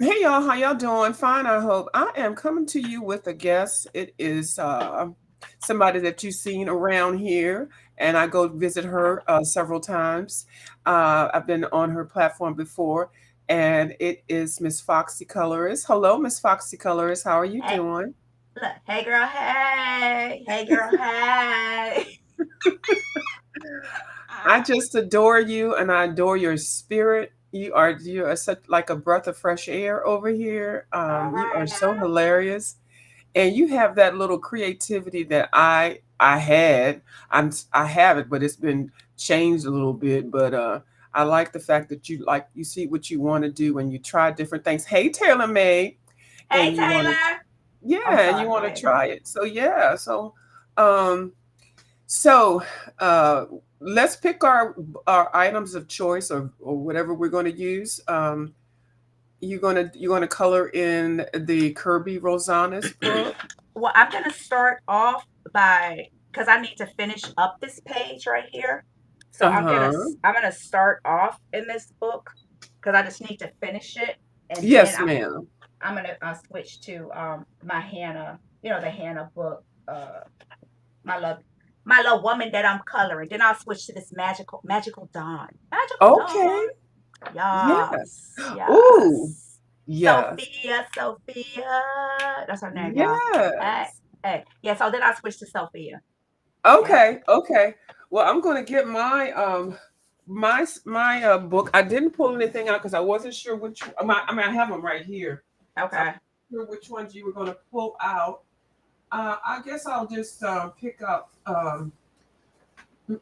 Hey y'all, how y'all doing? Fine, I hope. I am coming to you with a guest. It is somebody that you've seen around here, and I go visit her several times. I've been on her platform before, and it is Miss Foxy Colorist. Hello, Miss Foxy Colorist. How are you Hey, doing? look, hey girl, hey, hey girl, hey. I just adore you, and I adore your spirit. You are such like a breath of fresh air over here. All You are right so now. hilarious. And you have that little creativity that I had. I have it, but it's been changed a little bit. But I like the fact that you see what you want to do and you try different things. Hey, Taylor May, Hey and you want to Taylor. I'm yeah, and you sorry, go want to ahead. try it. So yeah, um so uh let's pick our items of choice or whatever we're going to use. You're gonna color in the Kirby Rosanes book. Well, I'm gonna start off by because I need to finish up this page right here. So Uh-huh. I'm gonna start off in this book because I just need to finish it, and then Yes, ma'am. I'm gonna switch to my Hannah, the Hannah book, my love, my little woman that I'm coloring. Then I'll switch to this magical dawn. Magical Okay. dawn. Yeah. Yes, Ooh. yes. Yes. Sophia. That's her name, y'all. Hey, Yes. hey. Yeah, so then I switched to Sophia. Yep. Okay. Okay. Well, I'm gonna get my book. I didn't pull anything out because I wasn't sure which. I mean, I have them right here. So I'm Okay. not sure which ones you were gonna pull out. I guess I'll just pick up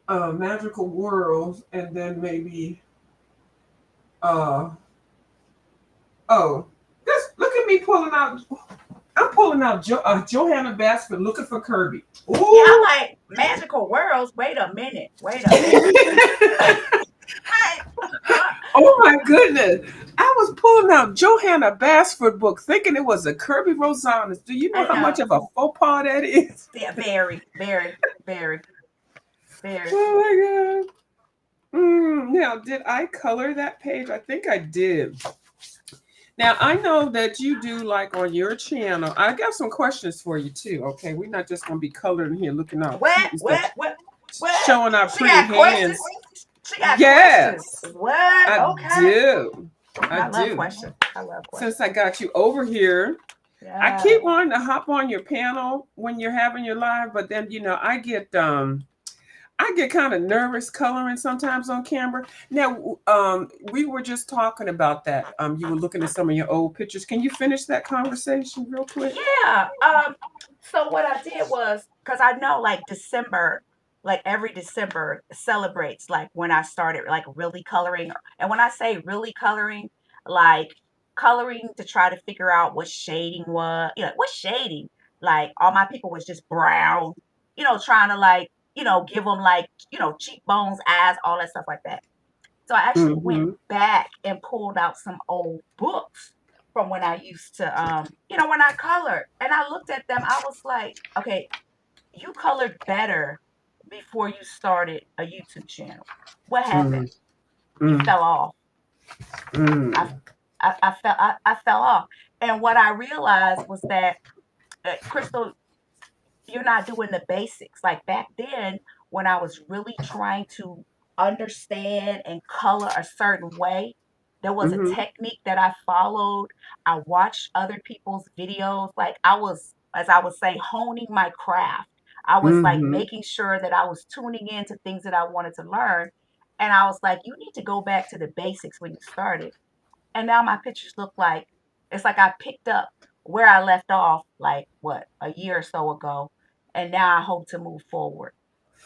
Magical Worlds and then maybe uh oh, just look at me pulling out. I'm pulling out Johanna Basford looking for Kirby. Yeah, I'm Ooh. like, magical worlds. Wait a minute. Wait a minute. Hey, Oh my goodness. I was pulling out Johanna Basford book thinking it was a Kirby Rosanes. Do you know I how much know. of a faux pas that is? Yeah, very, very, very, very. Oh my god. Now, did I color that page? I think I did. Now, I know that you do like on your channel. I got some questions for you too. Okay, we're not just gonna be coloring here looking all What? cute and stuff, What? What? What? showing our She pretty got questions. hands. She got questions. Yes, What? I Okay. do. I I love do. questions. I love Since questions. I got you over here, I Yeah. keep wanting to hop on your panel when you're having your live, but then I get kind of nervous coloring sometimes on camera. Now, we were just talking about that. You were looking at some of your old pictures. Can you finish that conversation real quick? Yeah. So what I did was because I know like December, like every December celebrates like when I started like really coloring. And when I say really coloring, like coloring to try to figure out what shading was, what shading. Like all my people was just brown, trying to like, give them like, cheekbones, eyes, all that stuff like that. So I actually went Mm-hmm. back and pulled out some old books from when I used to, when I colored. And I looked at them, I was like, okay, you colored better before you started a YouTube channel. What happened? You Mm-hmm. fell off. I, I fell off. And what I realized was that, Crystal, you're not doing the basics. Like back then, when I was really trying to understand and color a certain way, there was a Mm-hmm. technique that I followed. I watched other people's videos. Like I was, as I would say, honing my craft. I was like Mm-hmm. making sure that I was tuning in to things that I wanted to learn. And I was like, you need to go back to the basics when you started. And now my pictures look like it's like I picked up where I left off, like what, a year or so ago. And now I hope to move forward,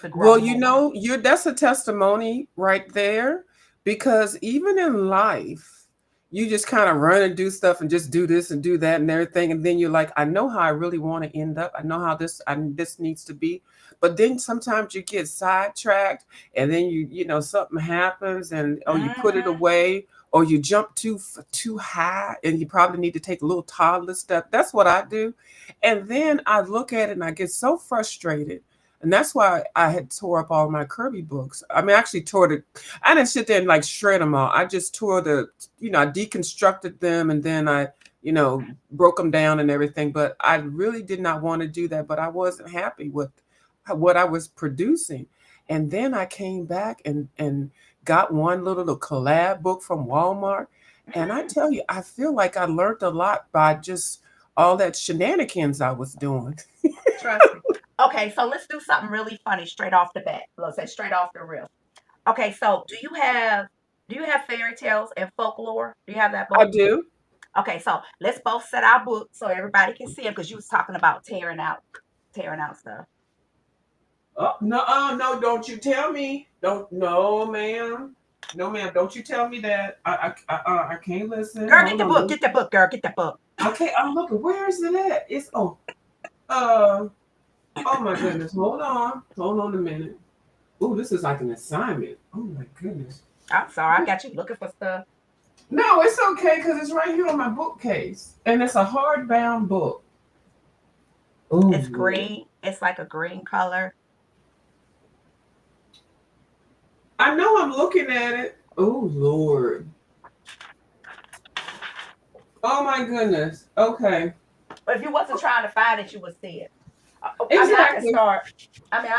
to grow Well, more. you're that's a testimony right there because even in life, you just kind of run and do stuff and just do this and do that and everything, and then you're like, I know how I really want to end up. I know how this needs to be, but then sometimes you get sidetracked, and then something happens, and oh, you put it Hmm. away, or you jump too high, and you probably need to take a little toddler step. That's what I do, and then I look at it and I get so frustrated And that's why I had tore up all my Kirby books. I mean, I actually tore the. I didn't sit there and like shred them all. I just tore the. I deconstructed them and then I, broke them down and everything. But I really did not want to do that. But I wasn't happy with what I was producing. And then I came back and got one little collab book from Walmart. And I Mm, tell you, I feel like I learned a lot by just all that shenanigans I was doing. trust me. Okay, so let's do something really funny straight off the bat. Let's say straight off the rip. Okay, so do you have fairy tales and folklore? Do you have that I book? do. Okay, so let's both set our books so everybody can see them because you was talking about tearing out stuff. Oh, no, no, don't you tell me. Don't, no, ma'am. No, ma'am, don't you tell me that. I can't listen. Girl, get Hold the on. book. Get the book, girl. Get the book. Okay, I'm looking. Where is it at? Uh, oh my goodness. Hold on. Hold on a minute. Oh, this is like an assignment. Oh my goodness. I'm sorry, I got you looking for stuff. No, it's okay because it's right here on my bookcase. And it's a hardbound book. Oh, It's Lord. green. It's like a green color. I know I'm looking at it. Oh, Lord. Oh my goodness. Okay. But if you wasn't trying to find it, you would see it. I mean, I can Exactly. start. I mean,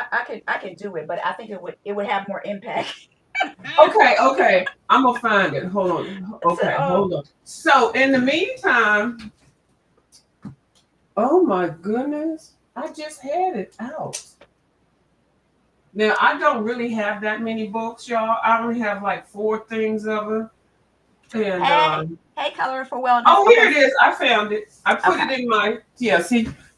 I can do it, but I think it would have more impact. Okay, okay. I'm gonna find it. Hold on. Okay, to hold on. So in the meantime, oh my goodness, I just had it out. Now I don't really have that many books, y'all. I only have like four things of them. And Hey, hey, coloring for wellness. oh, here Okay, it is. I found it. I put okay. it in my yeah.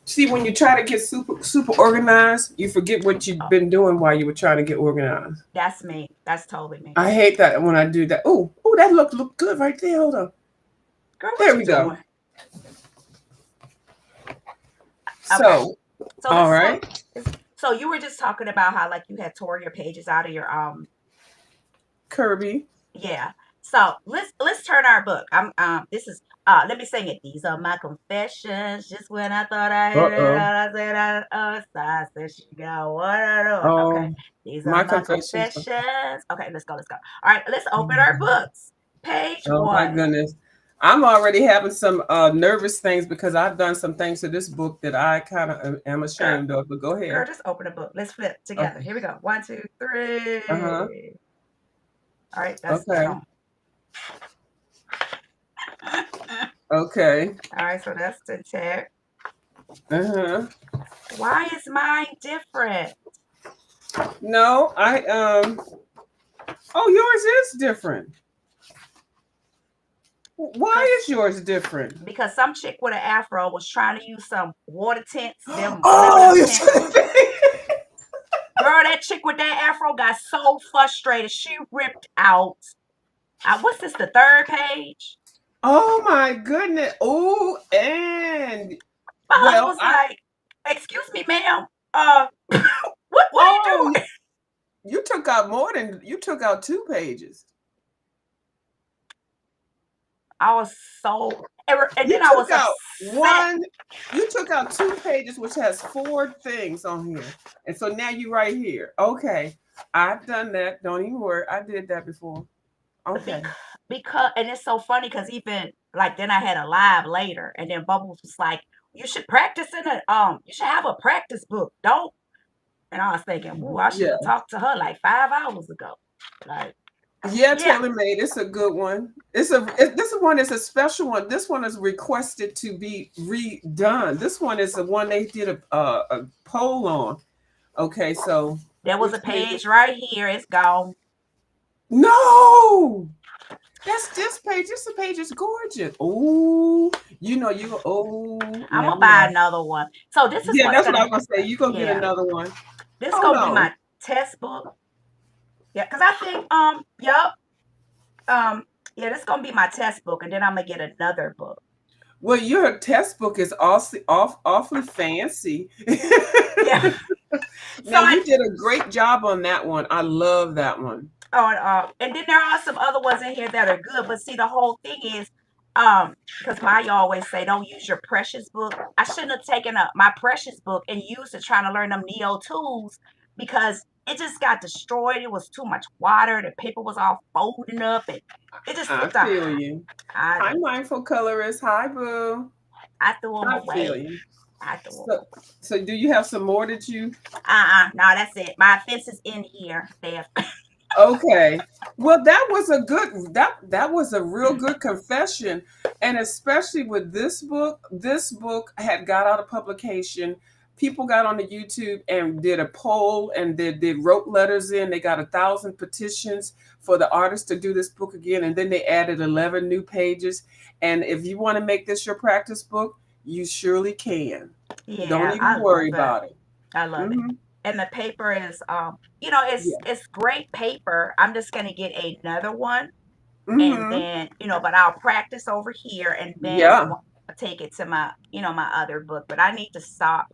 See when you try to get super organized, you forget what you've Oh, been doing while you were trying to get organized. that's me. That's totally me. I hate that when I do that. Oh, that look good right there. Hold on. Girl, what There you we go. doing? Okay. So, So all this is right, what. So you were just talking about how like you had tore your pages out of your Kirby. yeah. So let's turn our book. This is let me sing it. These are my confessions. Just when I thought I Uh had it oh. all, I said I said she got what I know. Okay. Oh, These are my my confessions. confessions. Okay, let's go, let's go. All right, let's open our Mhm. books. Page Oh my one. goodness. I'm already having some nervous things because I've done some things to this book that I kind of am Girl, ashamed of. But go girl, ahead. just open a book. Let's flip together. Okay. Here we go. One, two, Uh huh. three. All right, that's Okay. down. Okay. All right, so that's the tech. Uh huh. Why is mine different? No, I Oh, yours is different. Why Because is yours different? because some chick with an afro was trying to use some water tints, them glitter Oh, you tints. should be. Girl, that chick with that afro got so frustrated. She ripped out. What's this? The third page. Oh my goodness. Oh, and My husband well, was I like, "Excuse me, ma'am. What are you oh, doing?" you took out more than you took out 2 pages. I was so, and You then I took was out upset. one. You took out 2 pages, which has 4 things on here, and so now you right here. Okay, I've done that. Don't even worry. I did that before. Okay. because and it's so funny because even like then I had a live later, and then Bubbles was like, "You should practice in a you should have a practice book, don't." And I was thinking, "Ooh, I should Yeah. have talked to her like 5 hours ago." Like, Yeah, yeah, tailor made. It's a good one. This one is a special one. This one is requested to be redone. This one is the one they did a poll on. Okay, so there was which a page? page right here. It's gone. No, that's this page. This page is gorgeous. Oh, I'm never gonna buy mind. another one. So this is Yeah, what's that's what I gonna, was gonna say. You go get yeah, another one. this Oh gonna be no. my test book. Yeah, because I think, yup, um, yeah, this gonna be my test book, and then I'm gonna get another book. Well, your test book is also awfully fancy. Yeah. So Now I you did a great job on that one. I love that one. and then there are some other ones in here that are good, but see, the whole thing is because Maya always say, don't use your precious book. I shouldn't have taken up my precious book and used it trying to learn them neo tools because it just got destroyed. It was too much water. The paper was all folding up, and it just I it's a feel you. I Hi, mindful colorist. Hi, boo. I threw them I feel away. you. I threw them So, away. so do you have some more that you? No, that's it. My offense is in here. There. Okay. Well, that was a real good confession, and especially with this book. This book had got out of publication. People got on the YouTube and did a poll and they wrote letters in. They got 1,000 petitions for the artist to do this book again, and then they added 11 new pages. And if you want to make this your practice book, you surely can. Don't Yeah, even I worry love it. about it. I love it. Hmm. And the paper is Yeah. it's great paper. I'm just gonna get another one and Hmm. then but I'll practice over here and then Yeah. take it to my my other book. But I need to stop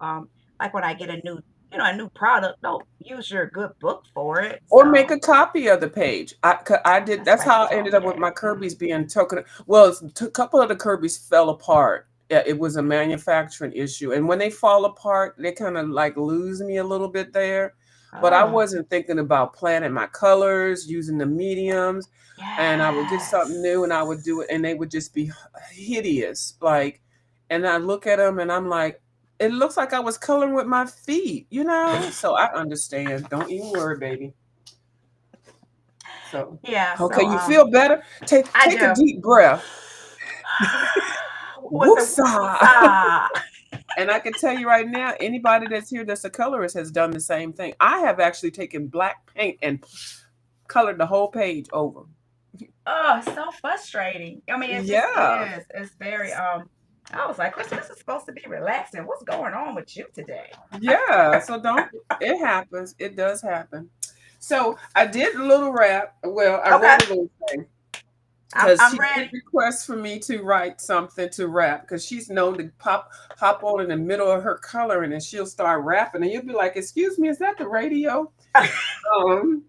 like when I get a new a new product, don't use your good book for it. Or make So a copy of the page. I did. that's That's right, you how I told ended me up with that. my Kirby's being taken. Well, a couple of the Kirby's fell apart. Yeah, it was a manufacturing issue, and when they fall apart, they kind of like lose me a little bit there. But I Oh, wasn't thinking about planning my colors, using the mediums, and I would get something new, and I would do it, and they would just be hideous. Like, and I look at them, and I'm like, it looks like I was coloring with my feet, you know? So I understand. Don't even worry, baby. So, yeah, okay, so you feel better? I Take a do. deep breath. What's a Woosah. woosah? And I can tell you right now, anybody that's here that's a colorist has done the same thing. I have actually taken black paint and colored the whole page over. Oh, it's so frustrating. I mean, it Yeah. is. It's very I was like, Crystal, this is supposed to be relaxing. What's going on with you today? Yeah. So don't, it happens. It does happen. So I did a little rap. Well, I Okay. wrote a little thing because I'm she did ready. request for me to write something to rap because she's known to hop on in the middle of her coloring and she'll start rapping and you'll be like, "Excuse me, is that the radio?" Um,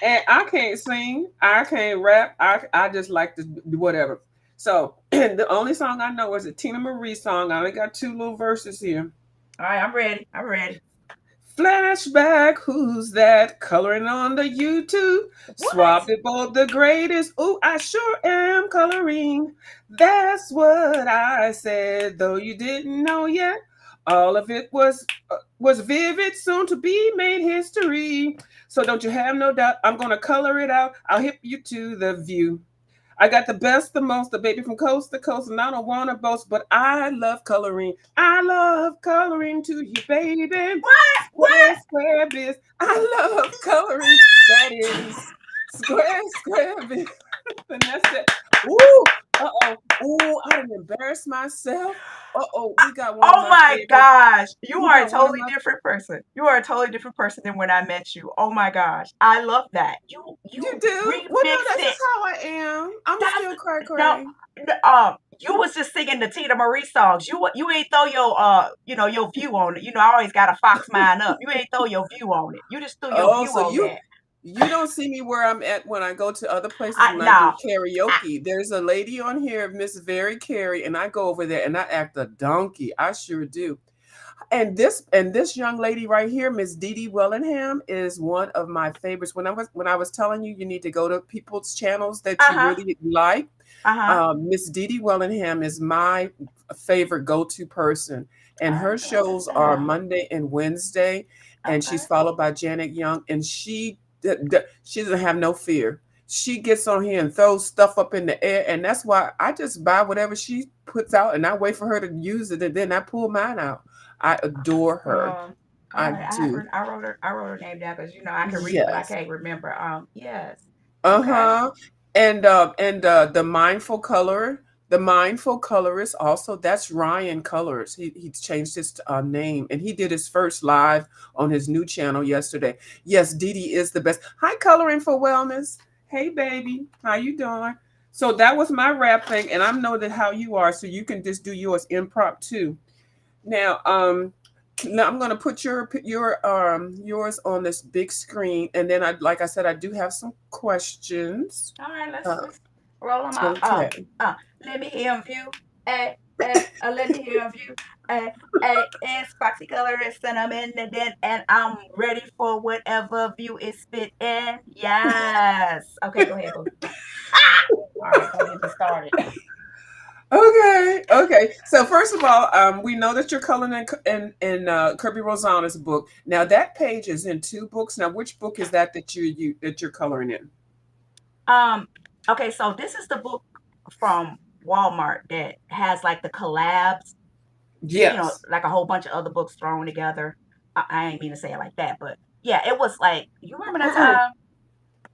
and I can't sing, I can't rap, I just like to do whatever. So the only song I know is a Tina Marie song. I only got two little verses here. All right, I'm ready. I'm ready. Flashback, who's that? Coloring on the YouTube. What? Swabbed it for the greatest. Ooh, I sure am coloring. That's what I said, though you didn't know yet. All of it was vivid, soon to be made history. So don't you have no doubt, I'm gonna color it out. I'll hip you to the view. I got the best, the most, the baby from coast to coast, and I don't want to boast, but I love coloring. I love coloring to you, baby. What? Square, What? square biz. I love coloring. That is square, square biz. And that's it. Ooh, uh-oh. Ooh, I done embarrassed myself. Uh-oh, we got one of Oh my my favorites. gosh. You We are a got one of totally my, different person. You are a totally different person than when I met you. Oh my gosh. I love that. you You do? Well, no, remixed that's it. just how I am. I'm That's still cray no cray. you was just singing the Tina Marie songs. You ain't throw your your view on it. You know, I always got to fox mine up. You ain't throw your view on it. You just threw your Oh, view so on that. you don't see me where I'm at when I go to other places I when I do no. I, karaoke. There's a lady on here, Miss Very Carey, and I go over there and I act a donkey. I sure do. And this young lady right here, Miss Dee Dee Wellingham, is one of my favorites. When I was telling you, you need to go to people's channels that you uh-huh. really like. Uh-huh. Miss Dee Dee Wellingham is my favorite go-to person, and her Okay, look at shows are that. Monday and Wednesday, and she's Okay. followed by Janet Young, and she doesn't have no fear. She gets on here and throws stuff up in the air, and that's why I just buy whatever she puts out, and I wait for her to use it, and then I pull mine out. I adore her. Um, all I right, do. I wrote her name down because I can read, but I Yes. can't remember. Yes. Okay. Uh-huh. And the mindful colorist also, that's Ryan Colors. He's changed his name and he did his first live on his new channel yesterday. Yes, Dee Dee is the best. Hi, Coloring for Wellness. Hey baby, how you doing? So that was my rap thing, and I know that how you are, so you can just do yours impromptu. Now, now I'm gonna put yours on this big screen, and then like I said, I do have some questions. All right, Uh, let's Roll them out. Okay. Let me hear 'em view. Let me hear 'em view. It's foxy color, it's cinnamon, and I'm ready for whatever view is spit in. Yes. Okay, go ahead, boo. All right, don't get me started. Okay, okay. So first of all, we know that you're coloring in Kirby Rosanna's book. Now that page is in two books. Now, which book is that that you're coloring in? Um, okay, so this is the book from Walmart that has like the collabs, Yes. like a whole bunch of other books thrown together. I ain't mean to say it like that, but yeah, it was like you remember that time?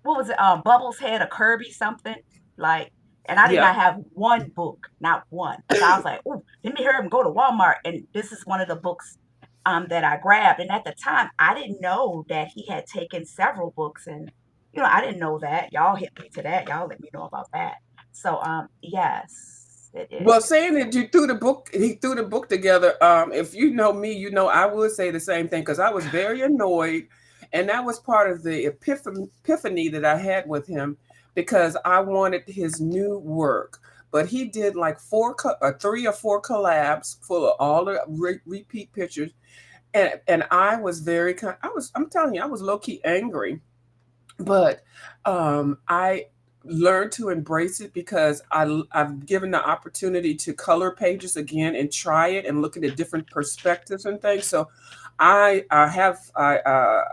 What was it? Bubbles had a Kirby something like, and I did Yeah. not have one book, not one. So I was like, "Ooh, let me hurry up and go to Walmart." And this is one of the books that I grabbed. And at the time, I didn't know that he had taken several books, and I didn't know that. Y'all hit me to that. Y'all let me know about that. So yes, it Well, is. saying that he threw the book together. If you know me, you know I would say the same thing because I was very annoyed, and that was part of the epiphany that I had with him because I wanted his new work, but he did like three or four collabs full of all the repeat pictures, and I was I'm telling you, I was low key angry, but I learned to embrace it because I've given the opportunity to color pages again and try it and look at the different perspectives and things. So I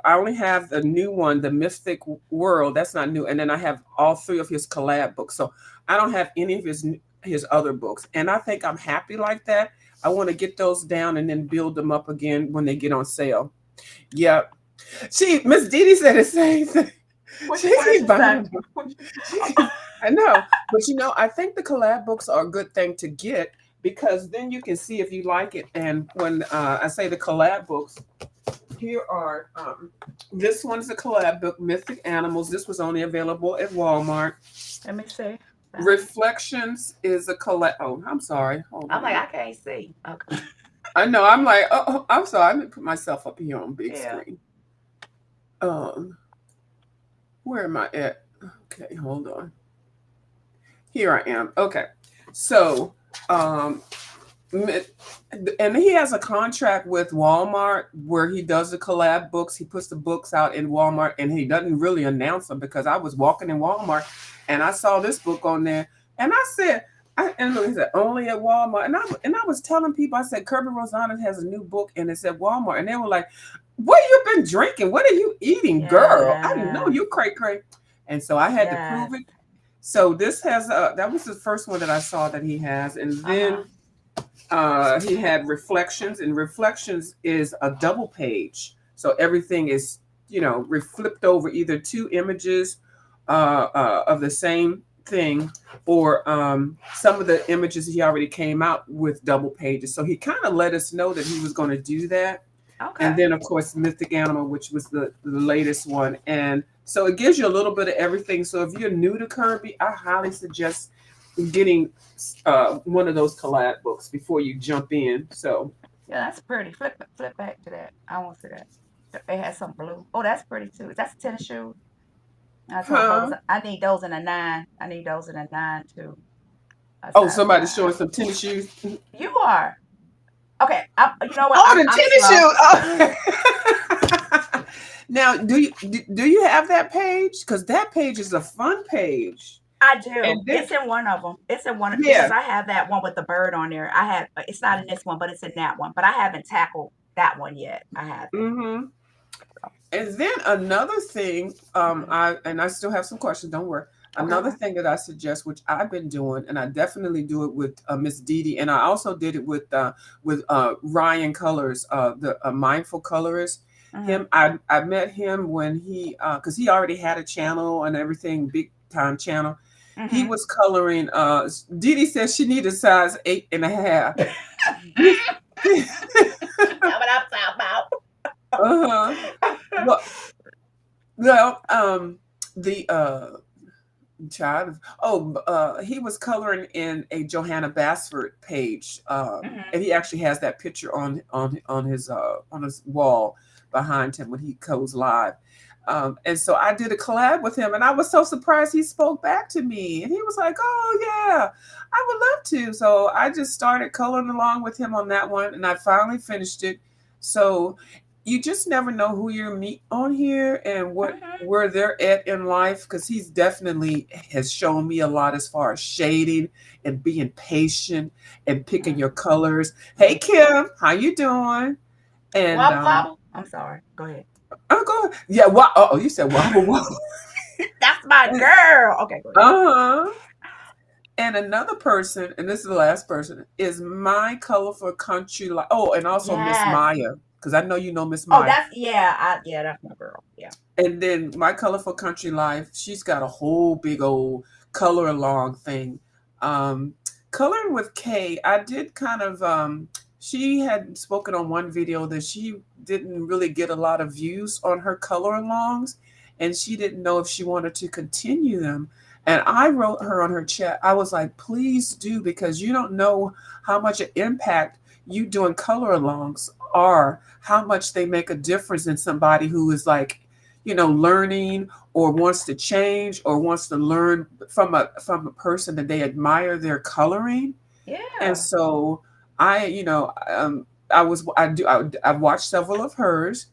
only have the new one, the Mystic World. That's not new, and then I have all three of his collab books. So I don't have any of his other books, and I think I'm happy like that. I want to get those down and then build them up again when they get on sale. Yeah, Miss Didi said the same thing. She What did keep she say? buying them. She keep, I know, but I think the collab books are a good thing to get because then you can see if you like it. And when I say the collab books, here are this one's a collab book, Mythic Animals. This was only available at Walmart. Let me see. Reflections is a collab. Oh, I'm sorry. Hold I'm on. like, I can't see. Okay. I know. I'm like, oh, I'm sorry. Let me put myself up here on big Yeah. screen. Um, where am I at? Okay, hold on. Here I am. Okay. So, um, and he has a contract with Walmart where he does the collab books. He puts the books out in Walmart and he doesn't really announce them because I was walking in Walmart and I saw this book on there and I said, and he said only at Walmart. And I was telling people, I said, Kerby Rosanna has a new book and it said Walmart. And they were like, what you been drinking? What are you eating, girl? I know Yes. you cray. And so I had to prove Yes. it. So this has that was the first one that I saw that he has, and Uh-huh. then he had reflections, and reflections is a double page, so everything is flipped over either two images of the same thing, or some of the images he already came out with double pages. So he kind of let us know that he was going to do that, and Okay. then of course Mystic Animal, which was the latest one, and so it gives you a little bit of everything. So if you're new to Kirby, I highly suggest getting one of those collab books before you jump in. So Yeah, that's pretty. Flip back to that. I want to see that. It has some blue. Oh, that's pretty too. That's a tennis shoe. I told Bubbles huh? I need those in a 9. I need those in a 9 too. A Oh, size somebody's 9. showing some tennis shoes. You are. Okay. You know what? Oh, the I'm tennis slow. shoes. Oh. Now, do you have that page? Because that page is a fun page. I do. And then It's in one of them. It's in one because yeah. I have that one with the bird on there. I have. It's not in this one, but it's in that one. But I haven't tackled that one yet. I haven't. Mm-hmm. And then another thing, Mhm. I still have some questions. Don't worry. Okay. Another Okay. thing that I suggest, which I've been doing, and I definitely do it with Miss Didi, and I also did it with Ryan Colors, the mindful colorist. Mhm. I met him when he because he already had a channel and everything, big time channel. He Mhm. was coloring. Didi says she needed size 8.5. That's what I'm talking Uh-huh. about. Well, well, the child. Oh, he was coloring in a Johanna Basford page, Mhm. and he actually has that picture on his wall behind him when he goes live. And so I did a collab with him, and I was so surprised he spoke back to me. And he was like, "Oh yeah, I would love to." So I just started coloring along with him on that one, and I finally finished it. So you just never know who you meet on here and what Mhm. where they're at in life, because he's definitely has shown me a lot as far as shading and being patient and picking your colors. Hey Kim, how you doing? And Wobble wobble. I'm sorry. Go ahead. I'm going, yeah, oh, you said wobble wobble. That's my girl. Okay, go ahead. Uh-huh. And another person, and this is the last person, is my colorful country life. Oh, and also Miss Yes. Maya, because I know you know Miss Oh, Maya. that's yeah. Yeah, that's my girl. Yeah. And then my colorful country life, she's got a whole big old color along thing. Um, Coloring with Kay, I did kind of. She had spoken on one video that she didn't really get a lot of views on her color alongs, and she didn't know if she wanted to continue them. And I wrote her on her chat. I was like, please do, because you don't know how much an impact you doing color alongs are, how much they make a difference in somebody who is like, learning or wants to change or wants to learn from a person that they admire their coloring. And Yeah. so I, I've watched several of hers,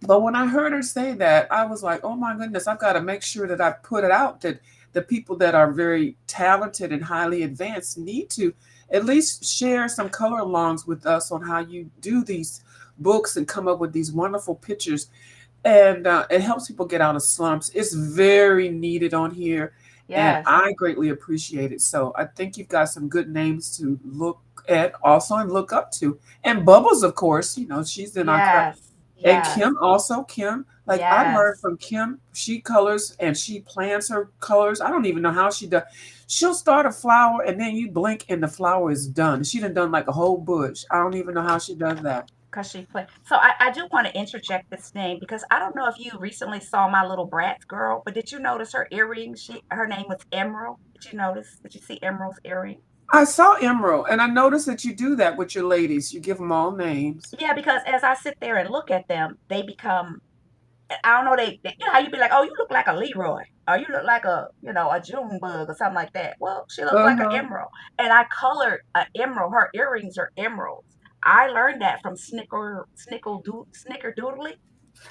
but when I heard her say that, I was like, oh my goodness, I've got to make sure that I put it out that the people that are very talented and highly advanced need to at least share some color alongs with us on how you do these books and come up with these wonderful pictures, and it helps people get out of slumps. It's very needed on here, and Yes. I greatly appreciate it. So I think you've got some good names to look at also and look up to. And Bubbles, of course, she's in our crowd. Yes. And Yes. Kim also, Kim, like I learned Yes. from Kim, she colors and she plants her colors. I don't even know how she does. She'll start a flower and then you blink and the flower is done. She done like a whole bush. I don't even know how she does that. Because she played. So I do want to interject this name because I don't know if you recently saw my little Bratz girl, but did you notice her earrings? Her name was Emerald. Did you notice? Did you see Emerald's earring? I saw Emerald, and I noticed that you do that with your ladies. You give them all names. Yeah, because as I sit there and look at them, they become I don't know, you know how you be like, oh, you look like a Leroy, or you look like a June bug or something like that. Well, she looked like an Uh-huh. emerald, and I colored an emerald. Her earrings are emeralds. I learned that from Snickerdoodly.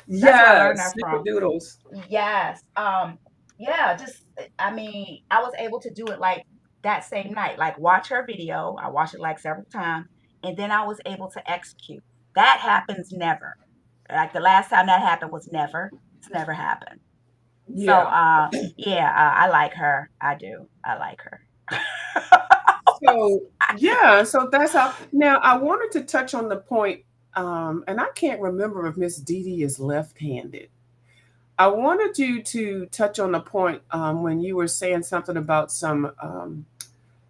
That's where I learned Yes, that from. snickerdoodles. Yes. Yeah, just I mean, I was able to do it like that same night. Like watch her video. I watched it like several times, and then I was able to execute. That happens never. Like the last time that happened was never. It's never happened. So Yeah. yeah, I like her. I do. I like her. So yeah, so that's how. Now I wanted to touch on the point, and I can't remember if Miss Dee Dee is left-handed. I wanted you to touch on the point when you were saying something about some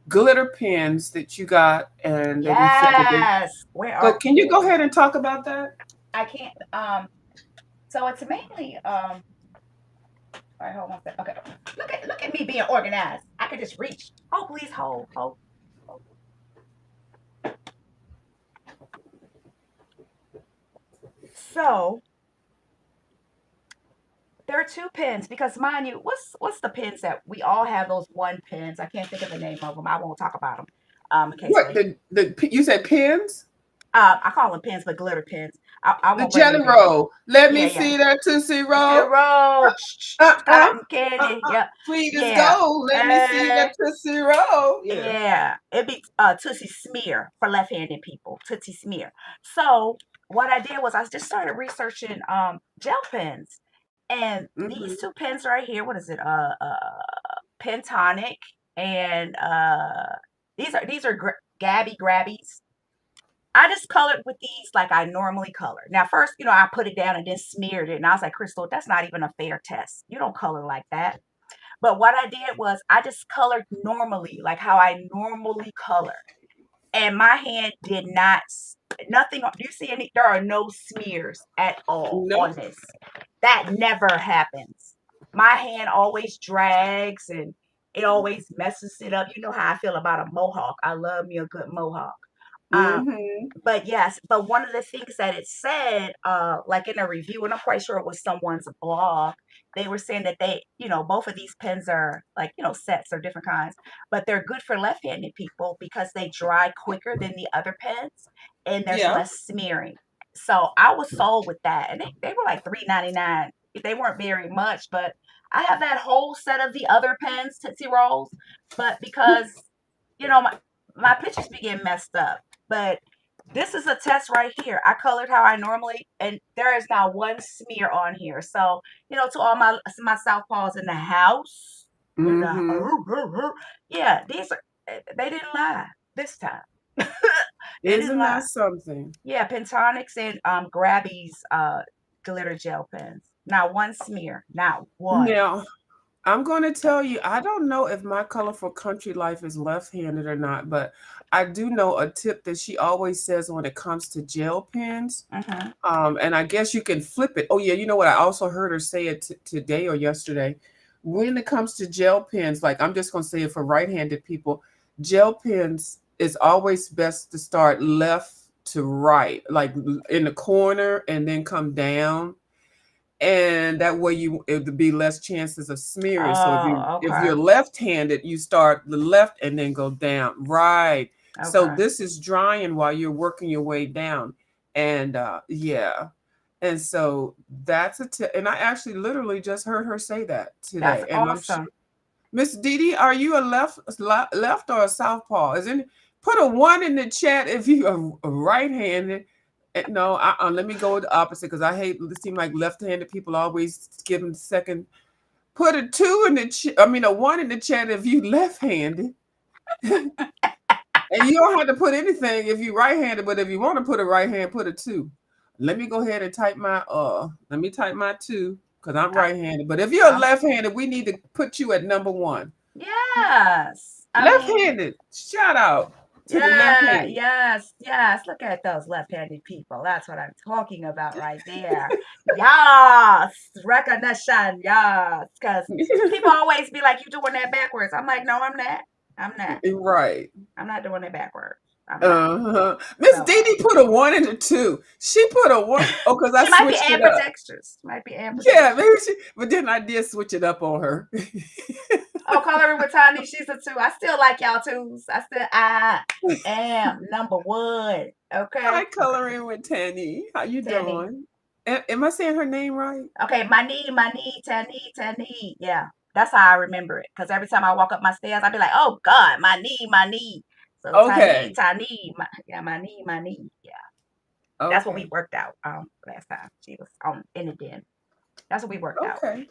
glitter pens that you got and that you said that they. Yes. Where So are can you go ahead and talk about that? I can't so it's mainly all right, hold on a second. Okay. Look at me being organized. I could just reach. Oh, please hold. So there are two pens because mind you, what's the pens that we all have those one pens. I can't think of the name of them. I won't talk about them. In case What they the you said pens? I call them pens, but glitter pens. I The won't bring jelly them here. roll. Let Yeah, me yeah. see that Tootsie Roll. Zero. Uh-uh. Cotton candy. Yep. Sweet as Yeah. gold. Let me see Uh, that Tootsie Roll. Yeah. yeah. It be Tootsie Smear for left-handed people. Tootsie Smear. So what I did was I just started researching gel pens. And these Mm-hmm. two pens right here, what is it? Pentonic and these are Gabby Grabbies. I just colored with these like I normally color. Now, first, I put it down and then smeared it. And I was like, Crystal, that's not even a fair test. You don't color like that. But what I did was I just colored normally, like how I normally color. And my hand did not, nothing. Do you see any? There are no smears at all on Nope. this. That never happens. My hand always drags and it always messes it up. You know how I feel about a mohawk. I love me a good mohawk. Um, Mm-hmm. but yes, but one of the things that it said, like in a review, and I'm quite sure it was someone's blog, they were saying that both of these pens are like, sets or different kinds, but they're good for left-handed people because they dry quicker than the other pens and there's Yeah. less smearing. So I was sold with that. And they were like $3.99. They weren't very much, but I have that whole set of the other pens, Tootsie Rolls, but because, my pictures be getting messed up. But this is a test right here. I colored how I normally, and there is not one smear on here. So, to all my southpaws in the house, Mm-hmm. yeah, they didn't lie this time. They didn't Isn't that lie. something? Yeah, Pentonics and Grabby's glitter gel pens. Not one smear. Not one. Now, I'm going to tell you, I don't know if my colorful country life is left-handed or not, but I do know a tip that she always says when it comes to gel pens. Mm-hmm. And I guess you can flip it. Oh yeah, you know what? I also heard her say it today or yesterday. When it comes to gel pens, like I'm just gonna say it for right-handed people, gel pens is always best to start left to right, like in the corner, and then come down, and that way it would be less chances of smearing. So Oh, if okay. you're left-handed, you start the left and then go down. Right. So Okay. this is drying while you're working your way down. And yeah. And so that's a tip. And I actually literally just heard her say that That's today. And I'm sure awesome. Miss Dee, are you a left or a southpaw? Is any put a one in the chat if you are right-handed. No, let me go with the opposite because I hate it seem like left-handed people always give them second. Put a two in the I mean a one in the chat if you left-handed. And you don't have to put anything if you right-handed, but if you want to put a right hand, put a two. Let me go ahead and type my let me type my two because I'm I, right-handed. But if you're I'm left-handed, we need to put you at number one. yes. I mean, Left-handed. Shout out to the yeah, left-handed. yes, yes. Look at those left-handed people. That's what I'm talking about right there. Yes, recognition. Yes, because people always be like, "You doing that backwards?" I'm like, "No, I'm not. I'm not. Right. I'm not doing it backwards. I'm not." Uh-huh. Miss So Dee Dee put a one and a two. She put a one. Oh, because I she might be switched it up. ambidextrous. Might be Yeah, ambidextrous. maybe she, but then I did switch it up on her. Oh, coloring with Tiny, she's a two. I still like y'all twos. I am number one. Hi, Okay. Okay. coloring with Tanny. How you Tanny. doing? Am I saying her name right? Okay, my knee, Tanny, Tanny. Yeah. That's how I remember it. Because every time I walk up my stairs, I'd be like, oh God, my knee, my knee. So Tiny, Okay. Tiny, my knee. Yeah. That's what we Okay. worked out last time. She was in the den. That's what we worked out. Okay.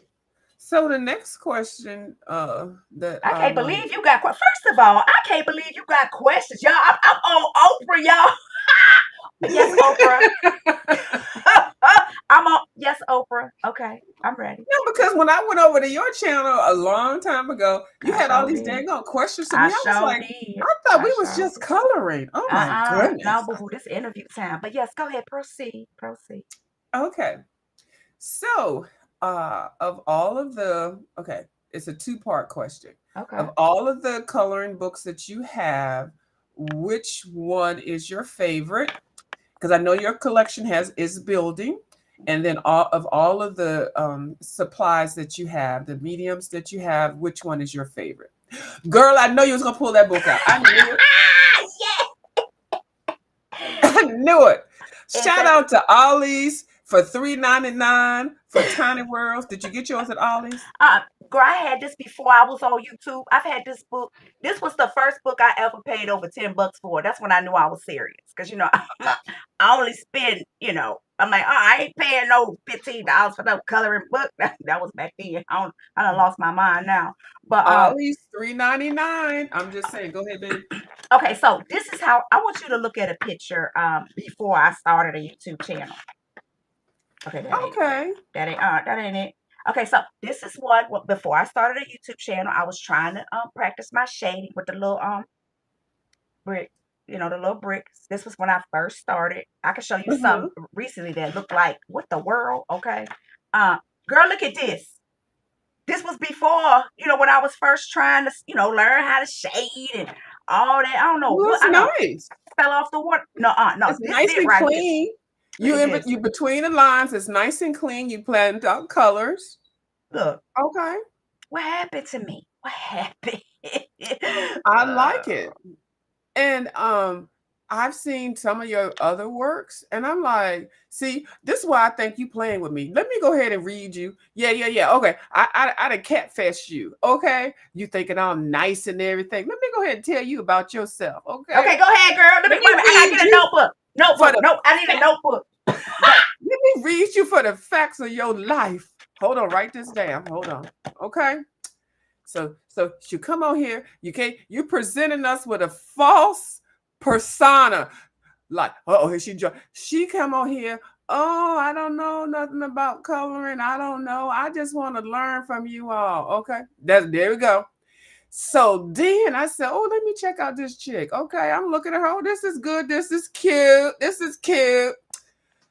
So the next question that I I can't wanted. believe you got First of all, I can't believe you got questions, y'all. I'm on Oprah, y'all. Yes, Oprah. I'm on. Yes, Oprah. Okay, I'm ready. No, because when I went over to your channel a long time ago, you I had all sure these did. dang on questions to I me. I was sure like, did. I thought I we was sure just did. coloring. Oh my No, goodness. boo boo. This interview time. But yes, go ahead. Proceed. Proceed. Okay. So, of all of the, okay, it's a two-part question. Okay. Of all of the coloring books that you have, which one is your favorite? Because I know your collection is building. And then all of the supplies that you have, the mediums that you have, which one is your favorite? Girl, I know you was gonna pull that book out. I knew it. Yeah. I knew it. Is Shout it? out to Ollie's for $3.99 for Tiny Worlds. Did you get yours at Ollie's? Uh, Girl, I had this before I was on YouTube. I've had this book. This was the first book I ever paid over $10 for. That's when I knew I was serious. Because I only spend, I'm like, oh, I ain't paying no $15 for no coloring book. That was back then. I done lost my mind now. But Ollie's $3.99. I'm just saying. Go ahead, babe. okay, so this is how I want you to look at a picture before I started a YouTube channel. Okay, that ain't it. Okay. That ain't it. Okay, so this is what before I started a YouTube channel, I was trying to practice my shading with the little brick, the little bricks. This was when I first started. I can show you some Uh-huh. recently that looked like what the world. Okay, uh, girl, look at this. This was before, when I was first trying to, learn how to shade and all that. I don't know Well, what that's I don't. nice. fell off the water. No, no, It's this is nice it and right here. clean. Look at this. You between the lines. It's nice and clean. You planned out colors. Look, Okay. what happened to me? What happened? I uh, like it. And I've seen some of your other works, and I'm like, see, this is why I think you playing with me. Let me go ahead and read you. Yeah, yeah, yeah. Okay. I done catfest you. Okay. You thinking I'm nice and everything. Let me go ahead and tell you about yourself. Okay. okay, go ahead, girl. Let me Let wait a me minute. I gotta read get a you notebook. for Notebook. the Nope, I need a fact, notebook. right. Let me read you for the facts of your life. Hold on, write this down. Hold on. Okay. So you come on here, you can't, you're presenting us with a false persona. Like, oh, here she come on here. Oh, I don't know nothing about coloring. I don't know. I just want to learn from you all. Okay. There we go. So then I said, oh, let me check out this chick. Okay, I'm looking at her. Oh, this is good. This is cute. This is cute.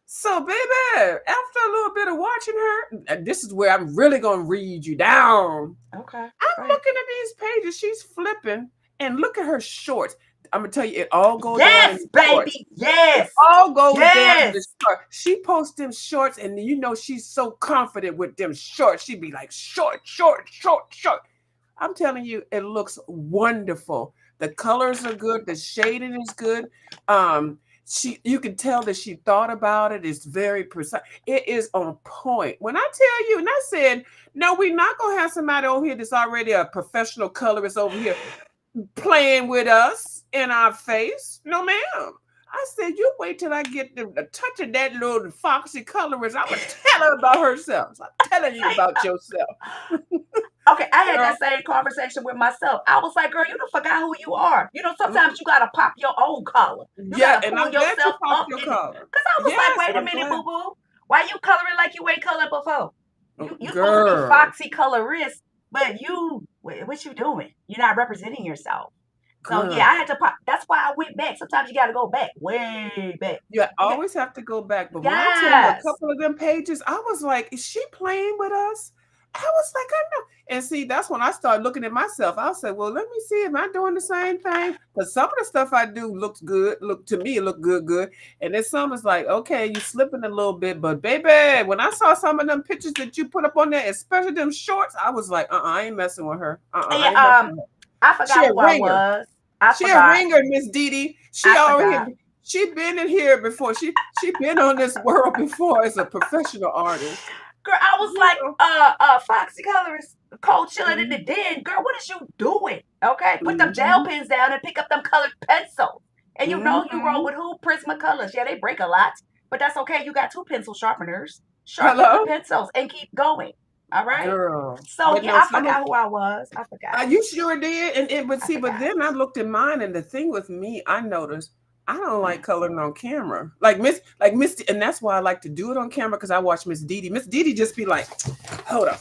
So, baby, after a little bit of watching her, and this is where I'm really gonna read you down. Okay, go I'm ahead. looking at these pages. She's flipping, and look at her shorts. I'm gonna tell you, it all go down in Yes, the shorts. baby. It Yes. all goes down in the Yes. short. She posts them shorts, and you know she's so confident with them shorts. She'd be like, short, short, short, short. I'm telling you, it looks wonderful. The colors are good. The shading is good. You can tell that she thought about it. It's very precise. It is on point. When I tell you, and I said, no, we're not gonna have somebody over here that's already a professional colorist over here playing with us in our face. No, ma'am. I said, you wait till I get the touch of that little foxy colorist. I'm gonna tell her about herself. So I'm telling you Say, about yourself, okay, I had girl. that same conversation with myself. I was like, girl, you done forgot who you are. You know, sometimes you gotta pop your own collar. You Yeah, gotta and pull I'm glad you yourself popped up your in it. collar. Cause I was like, Yes, wait a I'm minute, glad. boo boo. Why you coloring like you ain't colored before? You supposed to be Girl, foxy colorist, but what you doing? You're not representing yourself. So yeah, I girl. had to pop. That's why I went back. Sometimes you gotta go back, way back. You You got always have to go back. But when I tell you a yes. couple of them pages, I was like, is she playing with us? I was like, I know. And see, that's when I started looking at myself. I said, well, let me see, am I doing the same thing? Because some of the stuff I do looks good. Look to me, it look good, good. And then some is like, okay, you slipping a little bit. But baby, when I saw some of them pictures that you put up on there, especially them shorts, I was like, I ain't messing with her. I Yeah, ain't messing with her. I She forgot a who I ringer. was. I She a forgot. ringer, Miss Didi. She I already forgot. she been in here before. She been on this world before as a professional artist. Girl, I was You like, know. Foxy Colorist, cold chilling in the Mhm. den. Girl, what is you doing? Okay, put them gel Mhm. pens down and pick up them colored pencils. And you know you roll Mhm. with who? Prismacolors. Yeah, they break a lot, but that's okay. You got two pencil sharpeners. Sharpen the Hello, pencils and keep going. All right. girl. So But yeah, no, I some of forgot who I was. I forgot. you sure did, and it. But I see, but forgot. then I looked at mine, and the thing with me, I noticed I don't Mm. like coloring on camera, like Miss, and that's why I like to do it on camera because I watch Miss Didi. Miss Didi just be like, hold on,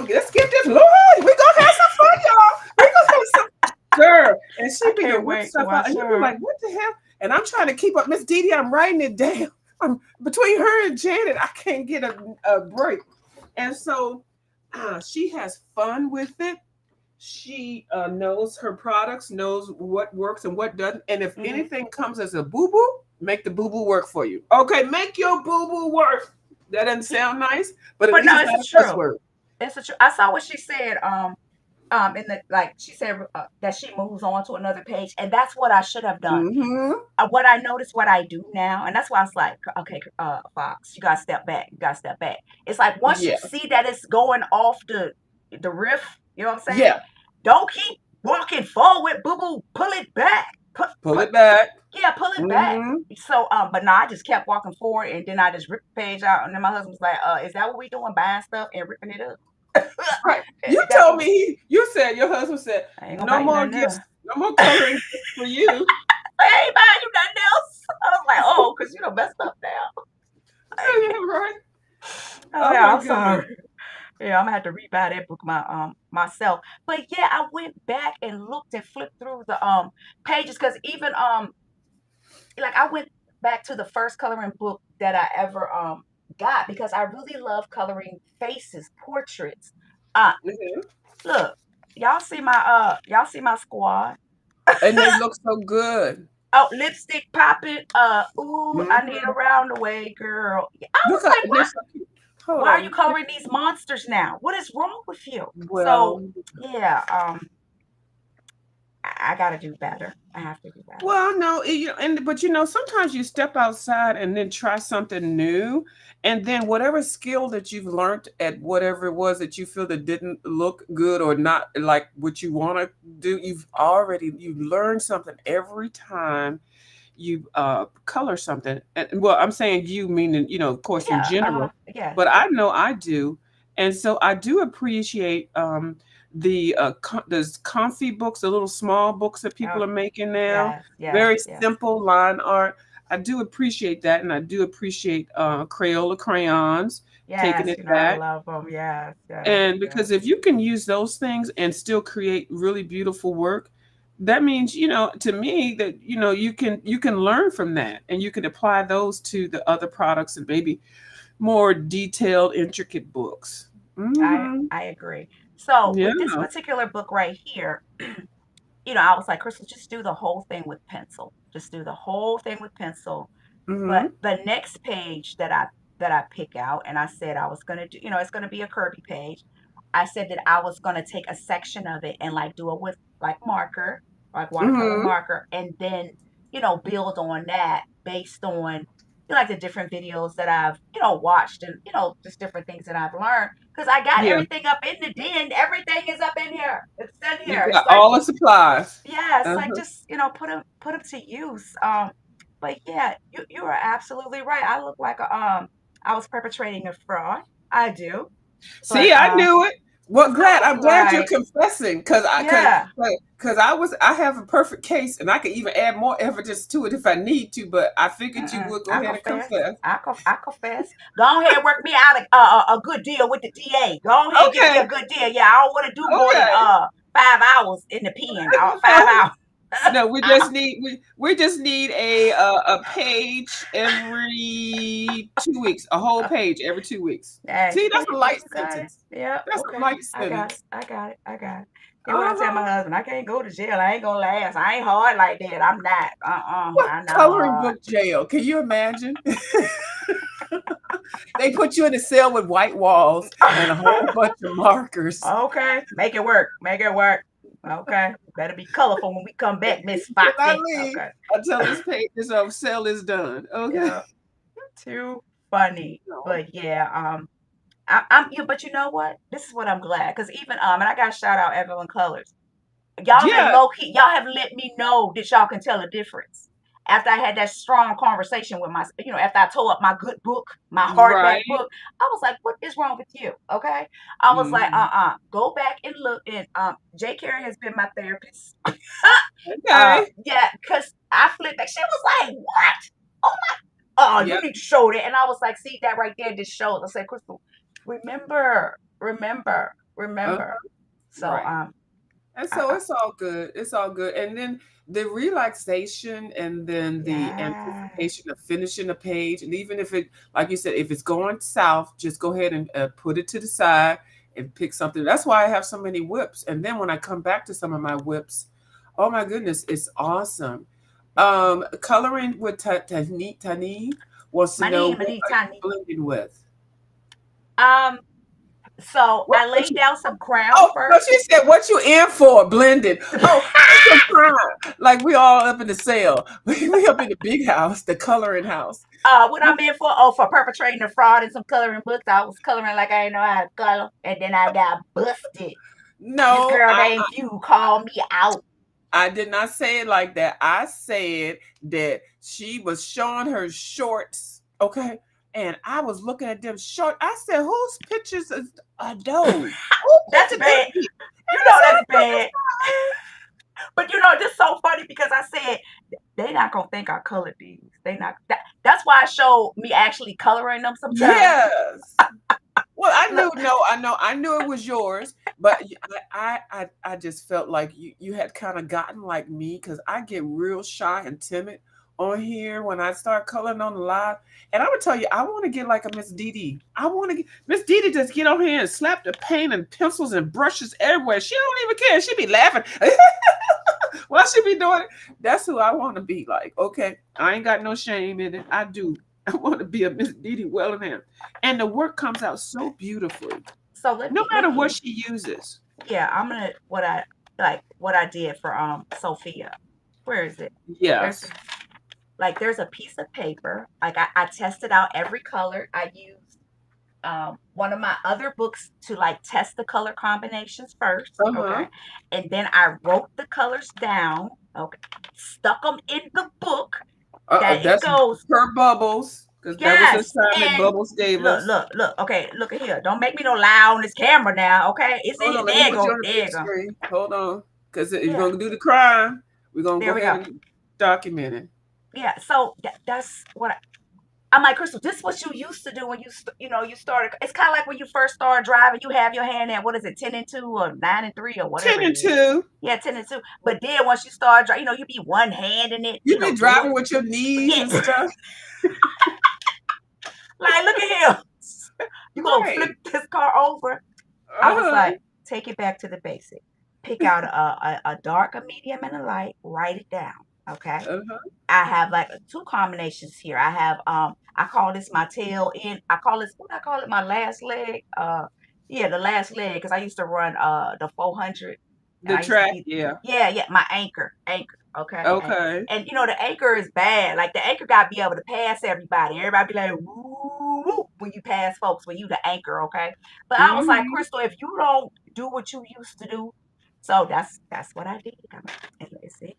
let's get this. Lord, we gonna have some fun, y'all. We gonna have some girl, and she I be the can't whip wait to stuff out, watch and you be her. like, what the hell? And I'm trying to keep up, Miss Didi. I'm writing it down. I'm between her and Janet. I can't get a break, and so she has fun with it. She knows her products, knows what works and what doesn't. And if Hmm. anything comes as a boo boo, make the boo boo work for you. Okay, make your boo boo work. That doesn't sound nice, but at But least no, it's it's not the a cuss truth. word. It's the truth. I saw what she said. In the like she said that she moves on to another page, and that's what I should have done. Mm-hmm. What I noticed, what I do now, and that's why I was like, okay, Fox, you gotta step back. You gotta step back. It's like once you Yeah. see that it's going off the riff, you know what I'm saying? Yeah. Don't keep walking forward, boo boo. Pull it back. Pull it back. Yeah, pull it back. Mm-hmm. So, but no, I just kept walking forward, and then I just ripped the page out, and then my husband was like, "Is that what we doing? Buying stuff and ripping it up? Right. You That's told what me you said your husband said, I ain't gonna no buy you more nothing gifts, else. no more coloring gifts for you. I ain't buying you nothing else." I was like, "Oh, because you know messed up now." Oh, yeah, right. Oh Oh yeah, my I'm goodness. sorry. Yeah, I'm gonna have to rebuy that book myself. But yeah, I went back and looked and flipped through the pages because even like I went back to the first coloring book that I ever got because I really love coloring faces, portraits. Uh Mhm. Look, y'all see my squad. And they look so good. Oh, lipstick popping. Ooh, I need a Mhm. roundaway girl. I was Look up, like, and there's some, hold why are you on. coloring these monsters now? What is wrong with you? So Well, yeah, I gotta do better. I have to do better. well, no, and but sometimes you step outside and then try something new, and then whatever skill that you've learned at whatever it was that you feel that didn't look good or not like what you want to do, you learned something every time you color something. And well, I'm saying you meaning, of course, in Yeah, general, yes, but I yes. know I do. And so I do appreciate those comfy books, the little small books that Oh, people are making now, yes, yes, very yes. simple line art. I do appreciate that, and I do appreciate Crayola crayons, taking Yes, it you know I back. love them. Yes, yes, And yes. because if you can use those things and still create really beautiful work, that means, to me, that you can learn from that, and you can apply those to the other products and maybe more detailed, intricate books. Hmm. I agree. So Yeah. with this particular book right here, I was like, Crystal, just do the whole thing with pencil. Just do the whole thing with pencil. But Hmm. the next page that I pick out, and I said I was gonna do, it's gonna be a Kirby page. I said that I was gonna take a section of it and like do it with like marker, like watercolor Hmm. marker, and then build on that based on like the different videos that I've watched, and just different things that I've learned, because I got Yeah. everything up in the den. Everything is up in here. It's in You here. It's got like, all the supplies. yeah, it's like Uh-huh. just put them to use. But yeah, you are absolutely right. I look like I was perpetrating a fraud. I do, but See, I knew it. Well, I glad was I'm glad you're like, confessing, because yeah, I have a perfect case, and I could even add more evidence to it if I need to. But I figured you would go I ahead and confess. confess. I confess. Go ahead, work me out a good deal with the DA. Go ahead, give me Okay, a good deal. Yeah, I don't want to do more than okay. 5 hours in the pen. No, 5 hours. no, we just need a page every 2 weeks, a whole page every 2 weeks. Hey, See, that's a but light you got it. sentence. Yeah, That's a okay. light I got it. sentence. I got it. I got it. Then what I tell my Uh-huh. husband, I can't go to jail. I ain't gonna last. I ain't hard like that. I'm not. What I'm not coloring hard. book jail? Can you imagine? They put you in a cell with white walls and a whole bunch of markers. Okay, make it work. Make it work. Okay, better be colorful when we come back, Miss When I Foxy. leave Okay. until this page, this cell is done. Okay. Yeah, too funny. No. But yeah, I'm you. But you know what? This is what I'm glad, because even and I got to shout out Evelyn Colors. Y'all have Yeah. low key, y'all have let me know that y'all can tell a difference. After I had that strong conversation with after I tore up my good book, my hardback Right. book, I was like, what is wrong with you? Okay. I was like, Mhm. go back and look. And Jay Carey has been my therapist. Okay. Yeah, because I flipped back. She was like, what? Oh you Yep. need to show that. And I was like, see that right there, just shows. I said, Crystal, remember, remember, Uh, remember. So right. And I, so I, it's all good. It's all good. And then the relaxation, and then the yeah. anticipation of finishing a page. And even if it, like you said, if it's going south, just go ahead and put it to the side and pick something. That's why I have so many whips. And then when I come back to some of my whips, oh my goodness, it's awesome. Coloring with Tani wants to know, what Money, are you tiny. blending with? Um, so What, I what laid you, down some crown oh, no, first. she said, "What you in for, blended?" Oh, take some time. Like we all up in the cell. We up in the big house, the coloring house. What I'm in for? Oh, for perpetrating a fraud in some coloring books. I was coloring like I didn't know how to color, and then I got busted. This No, girl named Few called me out. I did not say it like that. I said that she was showing her shorts, okay? And I was looking at them short. I said, "Whose pictures are those? Who That's picture this?" bad. And You I know said, that's bad. But it's so funny because I said they not gonna think I colored these. They not. That's why I showed me actually coloring them sometimes. "Yes." Well, I Look, knew. No, I knew it was yours, but I just felt like you had kind of gotten like me, because I get real shy and timid on here when I start coloring on the live. And I would tell you, I want to get like a Miss Dee. I want to get Miss Dee just get on here and slap the paint and pencils and brushes everywhere. She don't even care. She be laughing. Why should be doing it? That's who I want to be like. Okay, I ain't got no shame in it. I do. I want to be a Miss Dee Dee Wellingham, and the work comes out so beautifully, So no let matter me what she uses. yeah, I'm gonna what I did for Sophia. Where is it? There's Yes. there's a piece of paper. I tested out every color. I used one of my other books to like test the color combinations first, Uh huh. okay? And then I wrote the colors down, okay? Stuck them in the book that it That's goes, per Bubbles, because that was the yes. assignment And Bubbles gave look, us. look, look. Okay, look at here. Don't make me no lie on this camera now, okay? It's Hold in. on, let me There you put you go. on the There big you go. screen. Hold on, because if you're Yeah. gonna do the crime, we're gonna There go we ahead go. and document it. Yeah. So that's what I'm like, Crystal. This is what you used to do when you started. It's kind of like when you first started driving. You have your hand at what is it, 10 and 2 or 9 and 3 or whatever Ten it and is. two. Yeah, 10 and 2. But then once you start driving, you be one hand in it, You be doing. driving with your knees Yeah, and stuff. like look at him. You gonna flip Right. this car over? I was Uh-huh. like, take it back to the basic. Pick out a dark, a medium, and a light. Write it down. Okay. Uh-huh. I have like two combinations here. I have I call this my tail end. I call this what I call it my last leg. Yeah, the last leg because I used to run the 400 and The I used to track, be yeah. yeah, my anchor, okay? Okay. And the anchor is bad. Like the anchor got to be able to pass everybody. Everybody be like woo, woo when you pass folks when you the anchor, okay? But I was like, Mm-hmm. Crystal, if you don't do what you used to do, so that's what I did. And it's it.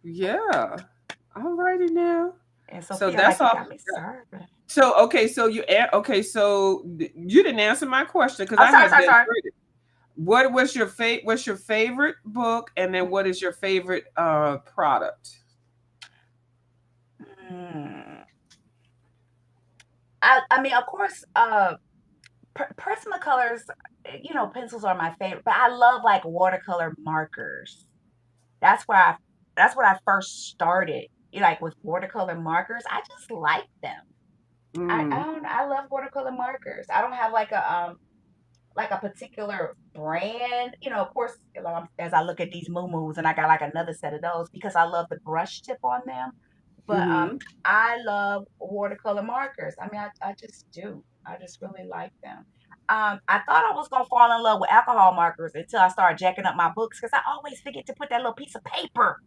Yeah. All righty now. And So Sophia, that's like you all. got me serving. So okay, so you didn't answer my question because I'm I sorry, had sorry, that sorry. graded. What's your favorite book, and then what is your favorite product? Mm. I mean, of course, Prismacolors, pencils are my favorite, but I love like watercolor markers. That's where that's what I first started. Like with watercolor markers, I just like them. I Mm, don't I love watercolor markers. I don't have like a particular brand. Of course, as I look at these moo and I got like another set of those because I love the brush tip on them. But mm-hmm. I love watercolor markers. I mean, I just do. I just really like them. I thought I was gonna fall in love with alcohol markers until I started jacking up my books because I always forget to put that little piece of paper,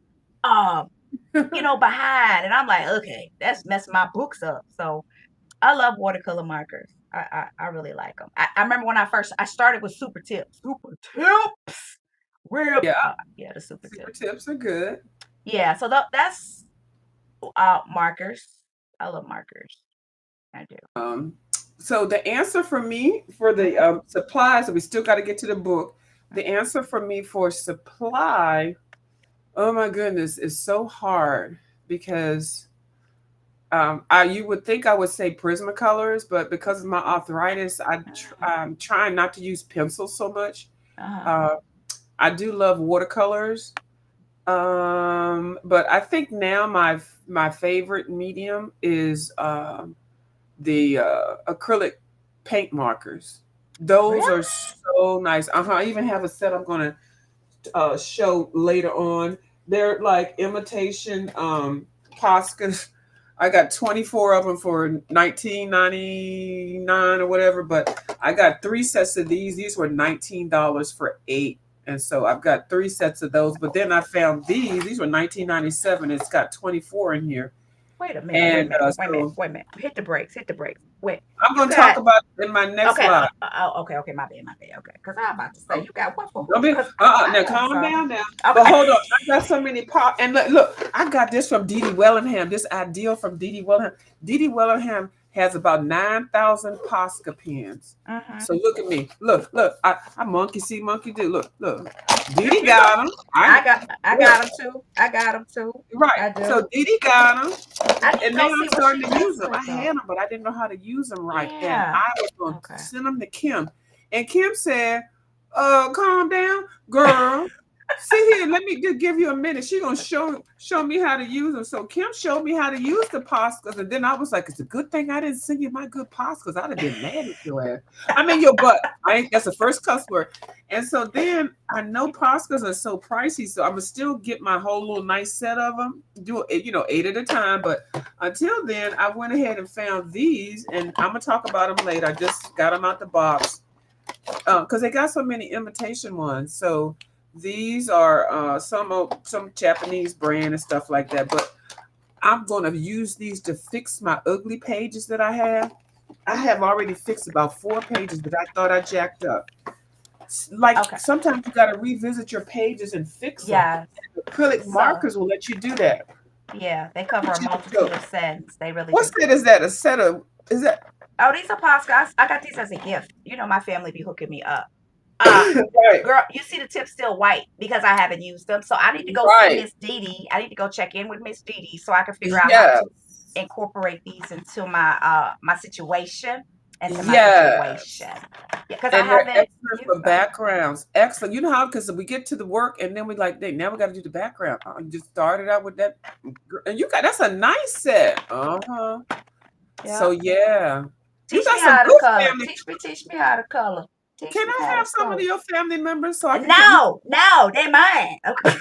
um, behind, and I'm like, okay, that's messing my books up. So I love watercolor markers. I really like them. I remember when I started with super tips. Super tips. Real Yeah, yeah, the super super tips. tips are good. Yeah, so that's markers. I love markers. I do. Um, so the answer for me for the Mhm. supplies, we still got to get to the book. The answer for me for supply, oh my goodness, is so hard because I you would think I would say Prismacolors, but because of my arthritis, Uh-huh. I'm trying not to use pencils so much. Uh-huh. Uh, I do love watercolors, but I think now my favorite medium is the acrylic paint markers. Those are Really? so nice. I even have a set I'm gonna show later on. They're like imitation Poscas. I got 24 of them for 19.99 or whatever, but I got three sets of these. These were $19 for eight. And so I've got three sets of those. But then I found these were 19.97. It's got 24 in here. Wait a minute. Wait a And minute. Wait a minute. so Wait a minute. Hit the brakes. Hit the brakes. Wait. I'm You going to talk got about it in my next okay. slide. Okay. Okay. My bad. My bad. Okay. Because I'm about to say you got what for Don't who? be Because now I am calm sorry. down now. But Okay. hold on, I got so many pop and look, I got this from Dee Dee Wellingham. This ideal from Dee Dee Wellingham. Dee Dee Wellingham has about 9,000 Posca pens. Mhm. So look at me. Look. I monkey see, monkey do. Look. Dee Dee You know, got them. I Look got them too. I got them too. right. I do. So Dee Dee got them, I need to and now go I'm see what she starting to does use them. with I them. had them, but I didn't know how to use them right. And Yeah. I was going to Okay. send them to Kim, and Kim said, "Calm down, girl." See here, let me just give you a minute. She gonna show me how to use them. So Kim showed me how to use the Poscas, and then I was like, "It's a good thing I didn't send you my good Poscas. I'd have been mad at your ass. I mean your butt. Right? That's the first cuss word." And so then I know Poscas are so pricey, so I'm gonna still get my whole little nice set of them. Do it, 8 at a time. But until then, I went ahead and found these, and I'm gonna talk about them later. I just got them out the box because they got so many imitation ones. So these are some Japanese brand and stuff like that. But I'm gonna use these to fix my ugly pages that I have. I have already fixed about 4 pages that I thought I jacked up. Like Okay. sometimes you gotta revisit your pages and fix them. Yes. Acrylic So, markers will let you do that. yeah, they cover a What you go? multitude of sins. They really What do. set is that? A set of is that Oh, these are Poscas. I got these as a gift. You know, my family be hooking me up. Uh, right? girl, you see the tip still white because I haven't used them. So I need to go see Right. Miss Dee Dee. I need to go check in with Miss Dee Dee so I can figure out how Yes. to incorporate these into my situation, into my Yes. situation. Yeah, because I And they're haven't excellent used for them. backgrounds. Excellent. You know how? Because we get to the work and then we like, "Dang, now we got to do the background." You just started out with that, and you got that's a nice set. Uh huh. So Yeah. yeah, you Teach got me some how to good color. family. Teach me how to color. Teach Can me I how to have some of color. your family members so I can get you? No, no, they're mine. Okay.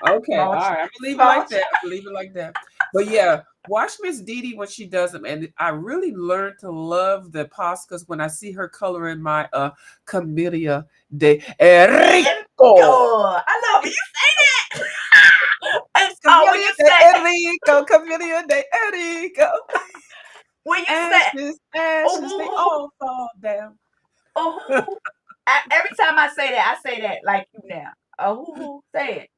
Okay, Small, all right. I'm gonna leave it small. like that. I'm gonna leave it like that. But yeah, watch Miss Dee Dee when she does them, and I really learned to love the Poscas when I see her coloring my Camellia de Enrico. Oh, I love it. You say that. Oh, when Camellia you de say Enrico, Camellia de Enrico. when you say Ashes, oh ashes, they hoo hoo all fall down. oh hoo hoo. Every time I say that like you now. Oh hoo hoo. Say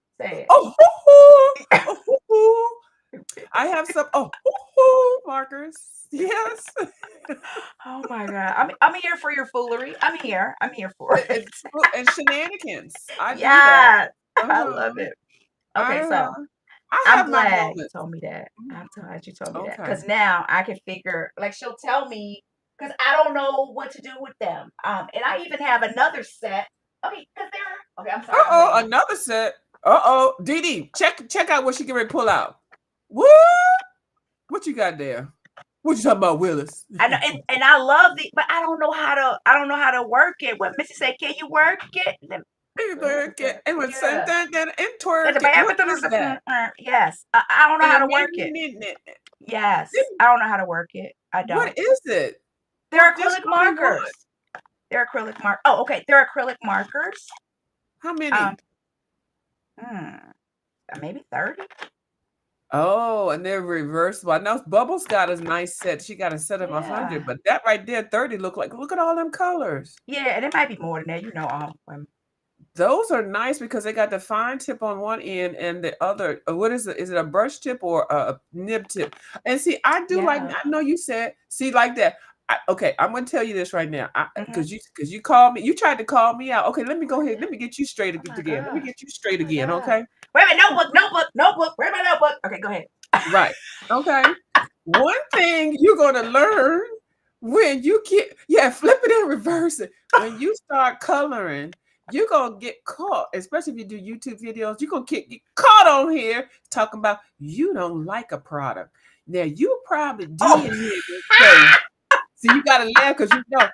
Oh, hoo, hoo. Oh, hoo, hoo. I have some hoo, hoo markers. Yes. Oh my god. I'm here for your foolery. I'm here for And, it. and shenanigans. I do that. Yes. I Uh-huh. love it. Okay, Uh-huh. so I I'm have my glad you moments. told me that. I'm glad you told me that. Okay. Because now I can figure, like, she'll tell me, because I don't know what to do with them. And I even have another set. Okay, because they're, okay, I'm sorry, I'm Uh-oh, waiting. another set. Uh-oh. Dee Dee, check out what she can ready to pull out. What? What you got there? What you talking about, Willis? I know, and I love the, but I don't know how to work it. What Missy said, can you work it? Work it. And with Yeah. something and twerk it. What is that? Yes, I don't know how to work it. Yes, I don't know how to work it. I What don't. is it? They're Just acrylic show me one. markers. They're acrylic mark. Oh, okay. They're acrylic markers. How Um, many? hmm, maybe 30. Oh, and they're reversible. I know Bubbles got a nice set. She got a set of 100, Yeah. but that right there, 30 look at all them colors. Yeah, and it might be more than that. Those are nice because they got the fine tip on one end and the other. What is it? Is it a brush tip or a nib tip? And see, I do like. Yeah. I know you said see like that. Okay, I'm gonna tell you this right now. Hmm. Because you called me. You tried to call me out. Okay, let me go ahead. Let me get you straight Oh my again. Let me gosh. get you straight Oh my again. gosh. Okay. Wait a minute. Notebook. Where's my notebook? Okay, go ahead. Right. Okay. One thing you're gonna learn when you get flip it and reverse it. When you start coloring, you're gonna get caught, especially if you do YouTube videos, you're gonna get caught on here talking about you don't like a product. Now you probably Oh. did hear me say, so you gotta laugh because you know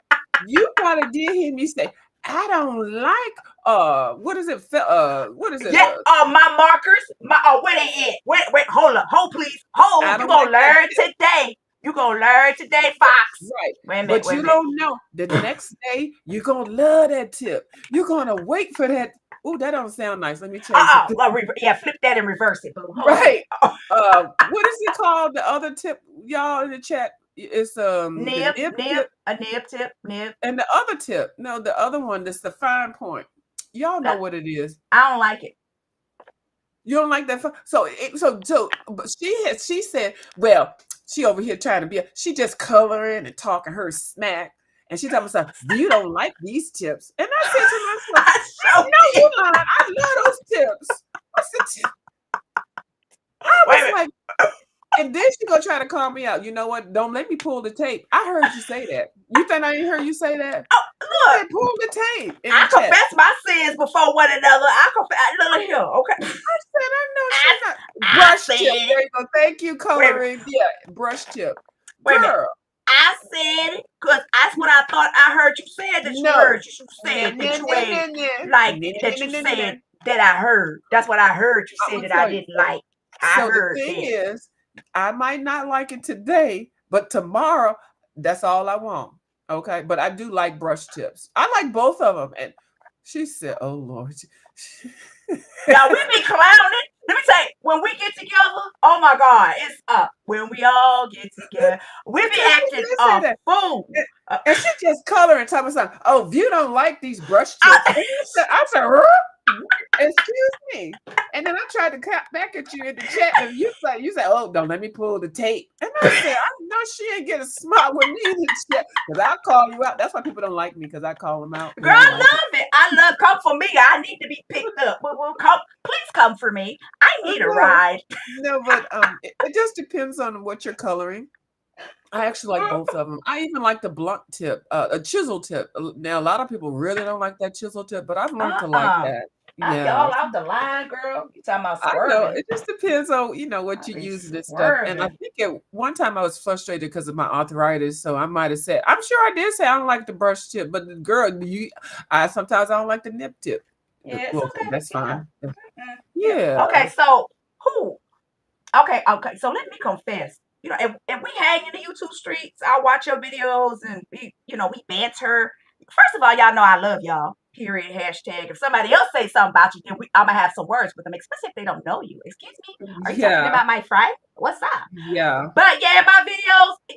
you probably did hear me say, I don't like what is it? What is it? Yeah. My markers. Where they at? Wait. Hold up. Hold please. Hold. I You don't like gonna that. learn today. You gonna learn today, Fox. Right. Wait a minute. But Wait a you minute. don't know the next day you're gonna love that tip. You're gonna wait for that. Oh, that don't sound nice. Let me change it. Well, yeah. Flip that and reverse it. But hold on. Right. What is it called? The other tip, y'all in the chat. It's the Nib, nib nib, tip a nib tip, nib. and the other tip. No, the other one that's the fine point. Y'all know Uh, what it is. I don't like it. You don't like that? But she said, well, she over here trying to she just coloring and talking her smack. And she talking about, you don't like these tips. And I said to myself, I I so know did. you lying. I love those tips. I said, I Wait a was minute. like, and then she gonna try to call me out. You know what? Don't let me pull the tape. I heard you say that. You think I ain't heard you say that? Oh, look, said pull the tape in the I chat. confess my sins before one another. I confess. Look here, okay. I said, I know I she's not. I Brush tip. said There it. you go. Thank you, Wait a minute. coloring. Yeah, brush tip. Wait a minute. Girl, I said it because that's what I thought I heard you said that you no. heard. You Nah, said nah, that you nah, ain't nah, nah. like Nah, that. nah, You nah, nah, nah. said that I heard. That's what I heard you I'm said gonna that I tell you. didn't like. I So the heard thing that. is, I might not like it today, but tomorrow, that's all I want. Okay, but I do like brush tips. I like both of them. And she said, "Oh Lord." Y'all, we be clowning. Let me tell you, when we get together, oh my God, it's up. When we all get together, we be Because she acting did say a that. fool. And and she just coloring, talking about something. Oh, if you don't like these brush tips, I, and I said, "Huh? Excuse me." And then I tried to cut back at you in the chat, and you said, "Oh, don't let me pull the tape." And I said, "I know she ain't getting smart with me in the chat because I'll call you out." That's why people don't like me because I call them out. They Girl, don't I like it. love it. I love come for me. I need to be picked up. Well, come, please come for me. I need a No, ride. no, but it just depends on what you're coloring. I actually like both of them. I even like the blunt tip, a chisel tip. Now, a lot of people really don't like that chisel tip, but I've learned to like Uh-uh. that. I be Yeah, all out the line, girl. You talking about I know. swerving. It just depends on, what I you're be using and stuff. And I swerving. think at one time I was frustrated because of my arthritis, so I might have said, I'm sure I did say I don't like the brush tip, but the girl, sometimes I don't like the nip tip. Yeah, it's Well, okay, okay. that's Yeah. fine. Mm, yeah. Yeah, Okay, so who? Okay. So let me confess. If we hang in the YouTube streets, I watch your videos and we banter. First of all, y'all know I love y'all. Period. Hashtag. If somebody else say something about you, then I'm gonna have some words with them, especially if they don't know you. Excuse me. Are you talking yeah, about my friend? What's up? yeah, But yeah, my videos.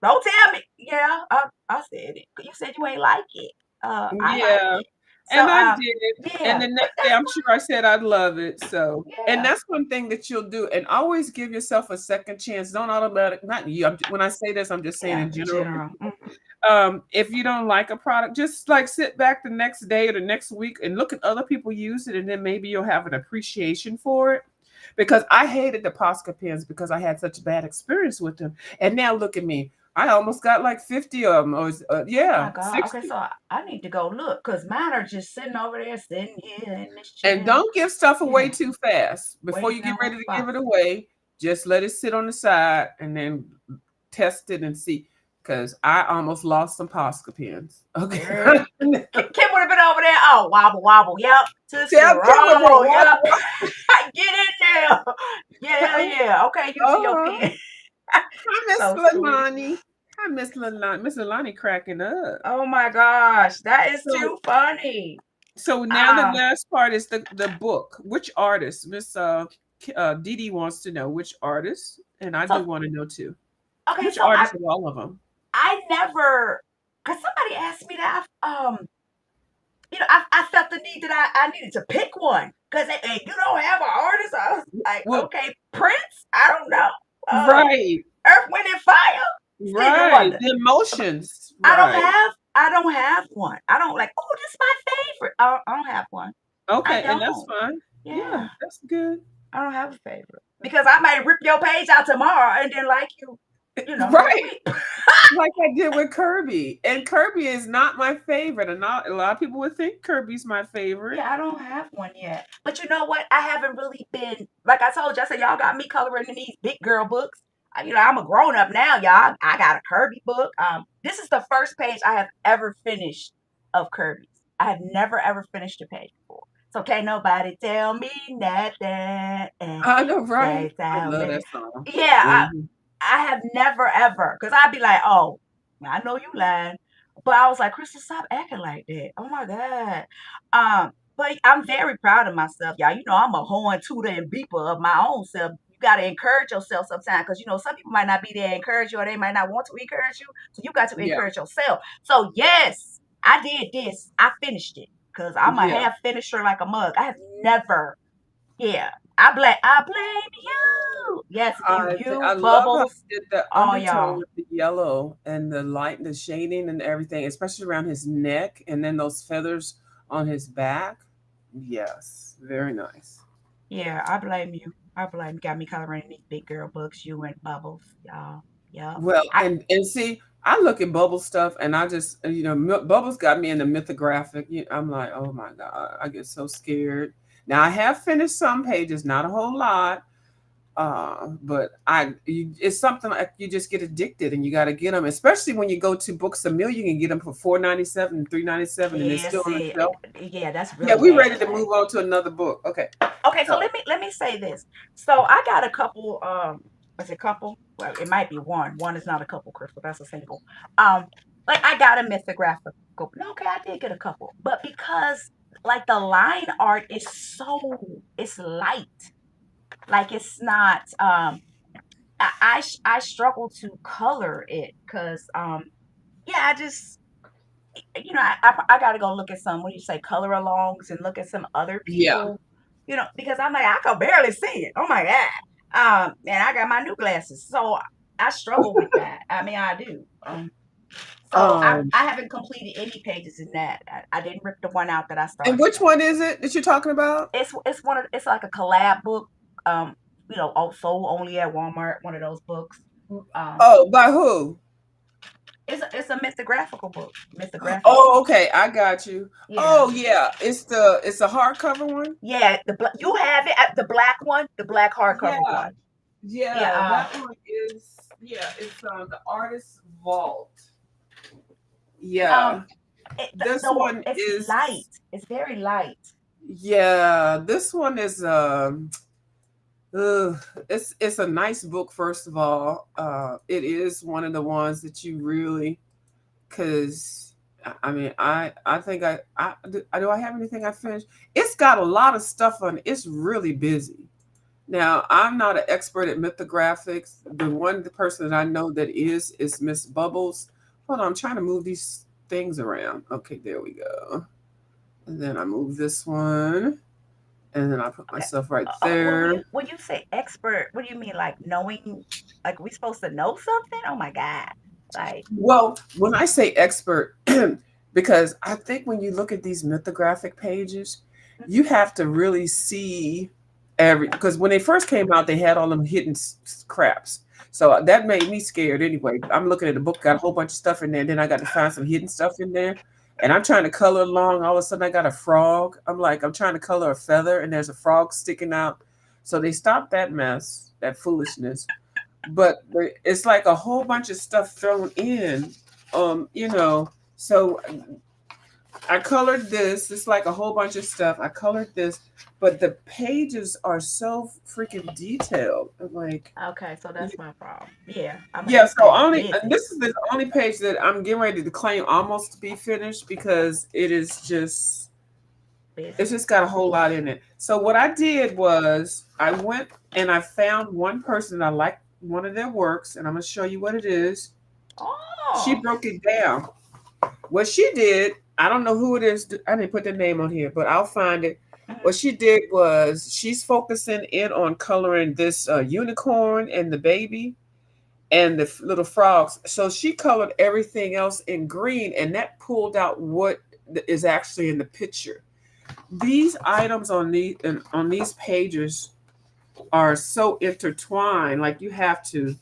Don't tell me. Yeah, I said it. You said you ain't like it. I like yeah. it. So And I did. And yeah, the but next day, that's I'm sure I said I'd love it. So, and yeah. that's one thing that you'll do. And always give yourself a second chance. Don't automatic, not you. When I say this, I'm just saying Yeah, in general for general. people. If you don't like a product, just like sit back the next day or the next week and look at other people use it. And then maybe you'll have an appreciation for it. Because I hated the Posca pens because I had such a bad experience with them. And now look at me. I almost got like 50 of them. Or, Oh my yeah, God. Okay, 60. so I need to go look because mine are just sitting over there, sitting here in this And chair. don't give stuff away Yeah, too fast. Before you waiting get on my ready to give spot. it away, just let it sit on the side and then test it and see. Because I almost lost some Posca pens. Okay. Girl. Kim would have been over there. Oh, wobble, wobble. Yep. Twist and Tell Kim with roll. Yep. that. Get in there. Yeah, yeah. Okay, using your Uh-huh. pen. Hi, Miss So sweet. Lalani. Hi, Miss Lalani. Miss Lalani cracking up. Oh my gosh. That is So too funny. so now the Um, last part is the book. Which artist? Miss Dee Dee wants to know which artist, and I do so want to know too. okay, Which so I artist of all of them? I never because somebody asked me that I felt the need that I needed to pick one because you don't have an artist. I was like, Well, okay, Prince. I don't know. right, Earth, Wind, and Fire. Stevie right. Wonder. The emotions, I don't right. have. I don't have one. I don't like. Oh, this is my favorite. I don't have one. I Okay, and that's don't. fine. Yeah, Yeah, that's good. I don't have a favorite because I might rip your page out tomorrow and then like you. Next Right. week. Like I did with Kirby. And Kirby is not my favorite. And not a lot of people would think Kirby's my favorite. Yeah, I don't have one yet. But you know what? I haven't really been like I told you. I said y'all got me coloring in these big girl books. I'm a grown up now, y'all. I got a Kirby book. This is the first page I have ever finished of Kirby's. I have never ever finished a page before. So can't nobody tell me nothing. I know, right? They I tell love me. that song. Yeah, Mhm. I have never ever because I'd be like, oh, I know you lying. But I was like, Crystal, stop acting like that. Oh my God. But I'm very proud of myself, y'all. I'm a horn tooter and beeper of my own self. You gotta encourage yourself sometimes because some people might not be there to encourage you or they might not want to encourage you. So you got to Yeah. encourage yourself. So yes, I did this. I finished it because I'm a Yeah. half finisher like a mug. I have never, yeah. I blame you. Yes, I you, love how Bubbles, he did the all undertone y'all. with the yellow and the light, the shading and everything, especially around his neck and then those feathers on his back. Yes, very nice. Yeah, I blame you. I blame you. Got me coloring these big girl books, you and Bubbles, y'all. Yup. Well, I and see, I look at Bubble stuff and I just, Bubbles got me in the mythographic. I'm like, oh my God, I get so scared. Now I have finished some pages, not a whole lot, but it's something like you just get addicted and you got to get them, especially when you go to Books a Million, you can get them for 4.97 and 3.97, and they're Yeah, still on the see, shelf. yeah, that's Yeah, really we bad. ready to move on to another book. Okay. Okay, so So, let me say this. So I got a couple. Is it couple? Well, it might be one. One is not a couple, Crystal. That's a single. Um, like I got a mythographical. No, okay, I did get a couple, but because like the line art is it's light. Like it's not. I struggle to color it because yeah, I just I got to go look at some, what do you say, color alongs and look at some other yeah. people, because I'm like, I can barely see it. Oh my God. And I got my new glasses. So I struggle with that. I mean, I do. So Um, I haven't completed any pages in that. I didn't rip the one out that I and started. which one is it that you're talking about? It's like a collab book. Um, sold only at Walmart, one of those books. Um, Oh, by who? it's a mythographical book. Mythographic. Oh, okay, I got you. Yeah. Oh, yeah, it's a hardcover one. Yeah, you have it the black one, the black hardcover Yeah, one. yeah, Yeah, that one is it's the Artist Vault. Yeah, this one it's is light. It's very light. this one is ugh, it's a nice book. First of all, it is one of the ones that you really, because I mean, I think do I have anything I finished? It's got a lot of stuff on it. It's really busy. Now, I'm not an expert at mythographics. The person that I know that is Miss Bubbles. Hold on, I'm trying to move these things around. Okay, there we go. And then I move this one, and then I put Okay. myself right When there. you say expert, what do you mean? Like knowing? Like we supposed to know something? Oh my God! Like, Well, when I say expert, because I think when you look at these mythographic pages, you have to really see because when they first came out, they had all them hidden craps. So that made me scared anyway. I'm looking at the book, got a whole bunch of stuff in there, and then I got to find some hidden stuff in there. And I'm trying to color along. All of a sudden, I got a frog. I'm trying to color a feather, and there's a frog sticking out. So they stopped that mess, that foolishness, but it's like a whole bunch of stuff thrown in. So I colored this. It's like a whole bunch of stuff. I colored this, but the pages are so freaking detailed. I'm like, okay, so that's my problem. Yeah, I'm gonna yeah. have to So stay busy. this is the only page that I'm getting ready to claim almost to be finished because it's Busy. just got a whole lot in it. So what I did was I went and I found one person I liked one of their works, and I'm gonna show you what it is. She Oh. broke it down. What she did, I don't know who it is. I didn't put the name on here, but I'll find it. What Mhm. she did was she's focusing in on coloring this unicorn and the baby and the little frogs. So she colored everything else in green, and that pulled out what is actually in the picture. These items on these pages are so intertwined. Like you have to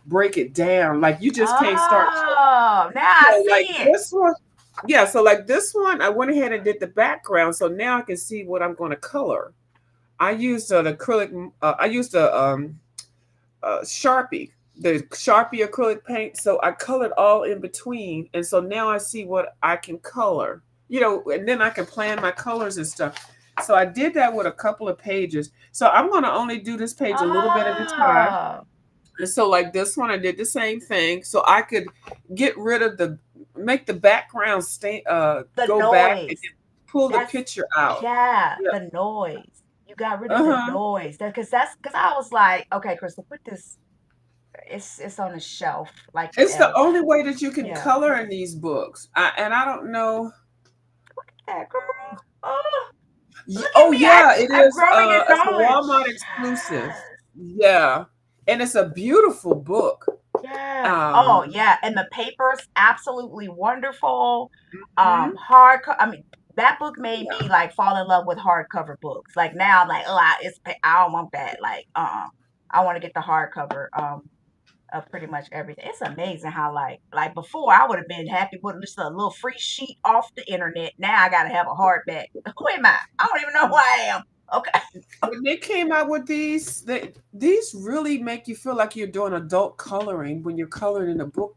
break it down. Like you just can't start. Oh, now So I like see it. this one, yeah. So like this one, I went ahead and did the background. So now I can see what I'm going to color. I used an acrylic. I used a Sharpie, the Sharpie acrylic paint. So I colored all in between, and so now I see what I can color. And then I can plan my colors and stuff. So I did that with a couple of pages. So I'm going to only do this page a little bit at a time. Oh, And so like this one, I did the same thing. So I could get rid of make the background the go back and noise. then pull the That's picture out. yeah, Yeah. the noise. You got rid of the Uh-huh. noise. Because I was like, okay, Crystal, put this. It's on a shelf like It's the forever. only way that you can Yeah. color in these books. And I don't know. That girl. Oh, look at Oh me. yeah, it I'm is. growing in It's a knowledge. Walmart exclusive. Yeah, and it's a beautiful book. Yes. Oh, Um, yeah. And the paper's absolutely wonderful. mhm. I mean, that book made me like fall in love with hardcover books. Like now I'm like, oh, I don't want that. Like, I want to get the hardcover. of pretty much everything. It's amazing how like before I would have been happy with just a little free sheet off the internet. Now I gotta have a hardback. Who am I? I don't even know who I am. Okay. When they came out with these really make you feel like you're doing adult coloring when you're coloring in a book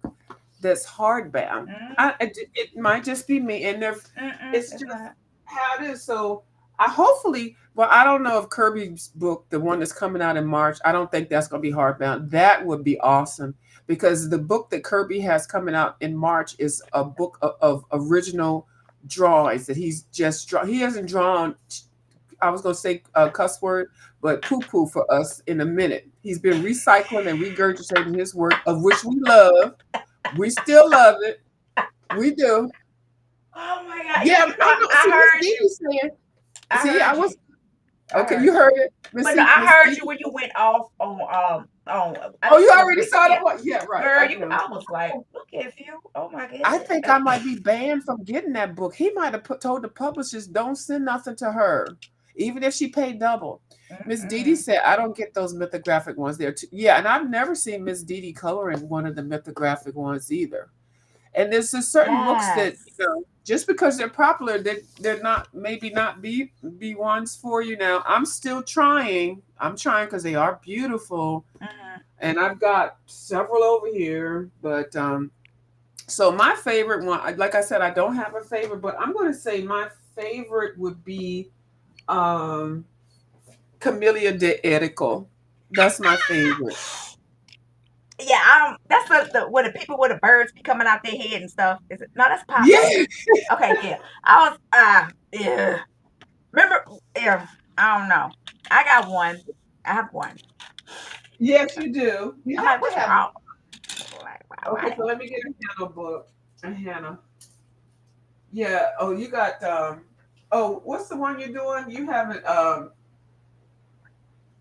that's hardbound. Mm, It might just be me, and if it's it's just not. how it is. So I hopefully, well, I don't know if Kirby's book, the one that's coming out in March, I don't think that's going to be hardbound. That would be awesome because the book that Kirby has coming out in March is a book of original drawings that he's just drawn. He hasn't drawn. I was going to say a cuss word, but poo poo for us in a minute. He's been recycling and regurgitating his work, of which we love. We still love it. We do. Oh my God. Yeah, You know, I know. I See, Miss heard you. Didi saying, I see, I heard was you. I okay. heard You you. heard it, But no, Missy, I Miss heard you Didi. when you went off on I Oh, you think it was already with saw yeah. the one? Yeah, right. Girl, I you do. I was like, look at you. Oh my I goodness. think I might be banned from getting that book. He might have told the publishers, "Don't send nothing to her, even if she paid double." Miss Didi Mm-mm. said, "I don't get those mythographic ones there too." Yeah, and I've never seen Miss Didi coloring one of the mythographic ones either. And there's just certain books that Yes. just because they're popular, they're not maybe not be ones for you. Now I'm still trying. I'm trying because they are beautiful, Mm-hmm. and I've got several over here. But so my favorite one, like I said, I don't have a favorite, but I'm going to say my favorite would be um, Camellia de Erico. That's my favorite. Yeah, that's the where the people where the birds be coming out their head and stuff. Is it? No, that's poppy. Yeah, Okay, yeah. I was yeah. Remember, yeah. I don't know. I got one. I have one. yes, you do. You I'm have like, to what's have. wrong? Like, wow, Okay, I, so let me get a Hannah book. A Hannah. Yeah. Oh, you got oh, what's the one you're doing? You haven't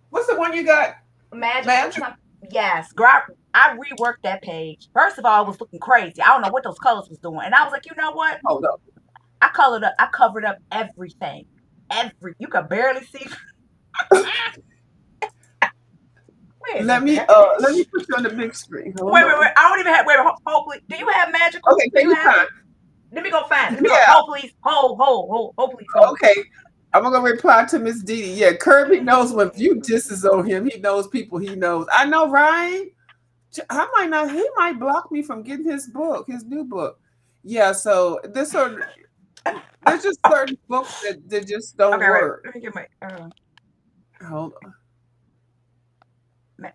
what's the one you got? magical Magic. something. Yes, girl. I reworked that page. First of all, it was looking crazy. I don't know what those colors was doing, and I was like, you know what? Hold up. I colored up. I covered up everything. You could barely see. Where is that Let me page? put you on the big screen. Hold Wait. on. I don't even have. Wait, hold, please. Do you have magical? Okay, Do take you your have time. it? Let me go find it. Let me go. Yeah, Hold, please. Hold, please. Hold. okay. I'm gonna reply to Miss Didi. Yeah, Kirby knows when View disses on him. He knows people he knows. I know, Ryan. I might not. He might block me from getting his book, his new book. Yeah. So there's just certain books that just don't Okay, wait. work. Let me get my Hold ma-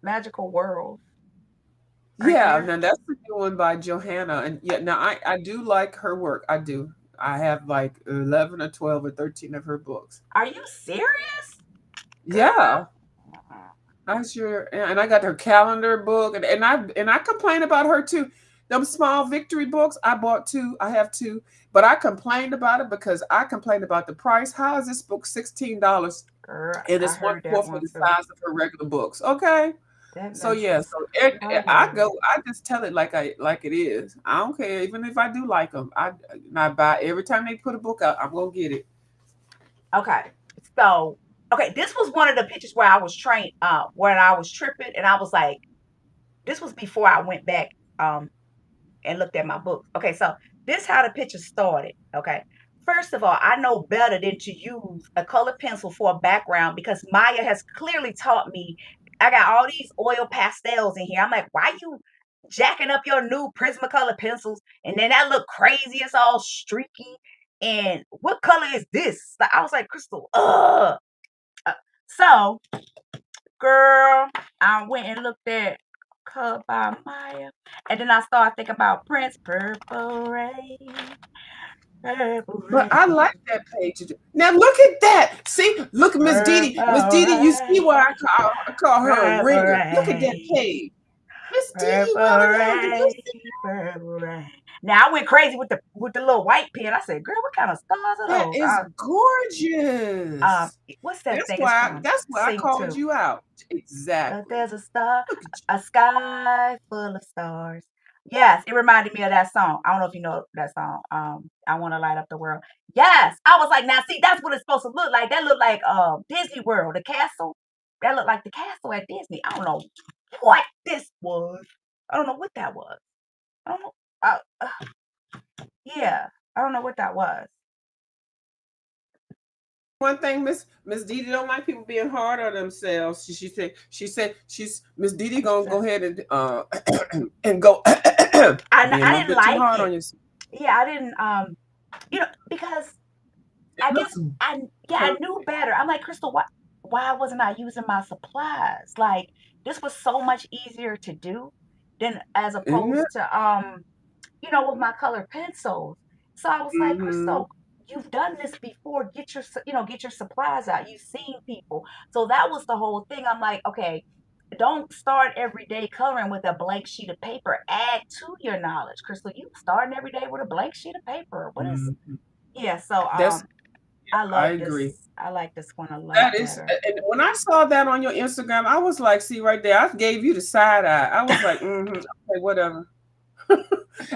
magical world right Yeah, there. now that's the new one by Johanna. And yeah, now I do like her work. I do. I have like 11 or 12 or 13 of her books. Are you serious, Yeah, girl? I sure and I got her calendar book and I complain about her too. Them small victory books, I bought two. I have two, but I complained about it because I complained about the price. How is this book $16 Girl, and I it's one heard that fourth of one the too. size of her regular books? Okay. That So mess yeah, is so I go, hilarious. I just tell it like it is. I don't care, even if I do like them. I buy every time they put a book out. I'm gonna get it. Okay, so okay, this was one of the pictures where I was trained. When I was tripping, and I was like, this was before I went back. And looked at my books. Okay, so this how the picture started. Okay. First of all, I know better than to use a colored pencil for a background because Maya has clearly taught me. I got all these oil pastels in here. I'm like, why you jacking up your new Prismacolor pencils? And then that look crazy. It's all streaky. And what color is this? Like, I was like, Crystal, ugh. Uh, So girl, I went and looked at Cut by Maya. And then I started thinking about Prince Purple Rain. Purple But I Rain. like that page. Now look at that. See, look at Miss Didi. Miss Purple Didi, you see Rain. why I call her a Purple ringer. Look at that Rain. page. Miss Didi Purple well around. Do you Rain. see Purple Rain. Now I went crazy with the little white pen. I said, girl, what kind of stars are that those? is gorgeous. What's that thing? It's from That's why I Sing called 2. you out. Exactly. There's a star, Look at a sky full of stars. Yes, it reminded me of that song. I don't know if you know that song. I want to light up the world. Yes, I was like, now see, that's what it's supposed to look like. That looked like Disney World, the castle. That looked like the castle at Disney. I don't know. what this was. I don't know what that was. I don't know. Yeah, I don't know what that was. One thing Miss Didi don't like people being hard on themselves. She said she's Miss Didi gonna So, go ahead and and go being a I little didn't bit too like hard it. on yourself. Yeah, I didn't. Because It I guess looks I knew better. I'm like, Crystal, why wasn't I using my supplies? Like, this was so much easier to do than as isn't it? opposed to with my colored pencils. So I was like, Mm-hmm. Crystal, you've done this before. Get your supplies out. You've seen people. So that was the whole thing. I'm like, okay, don't start every day coloring with a blank sheet of paper. Add to your knowledge, Crystal. You starting every day with a blank sheet of paper. What is Mm-hmm. Yeah, so That's I I love this. agree. I like this one a lot That is, better. and when I saw that on your Instagram, I was like, see right there, I gave you the side eye. I was like, mm-hmm, okay, whatever.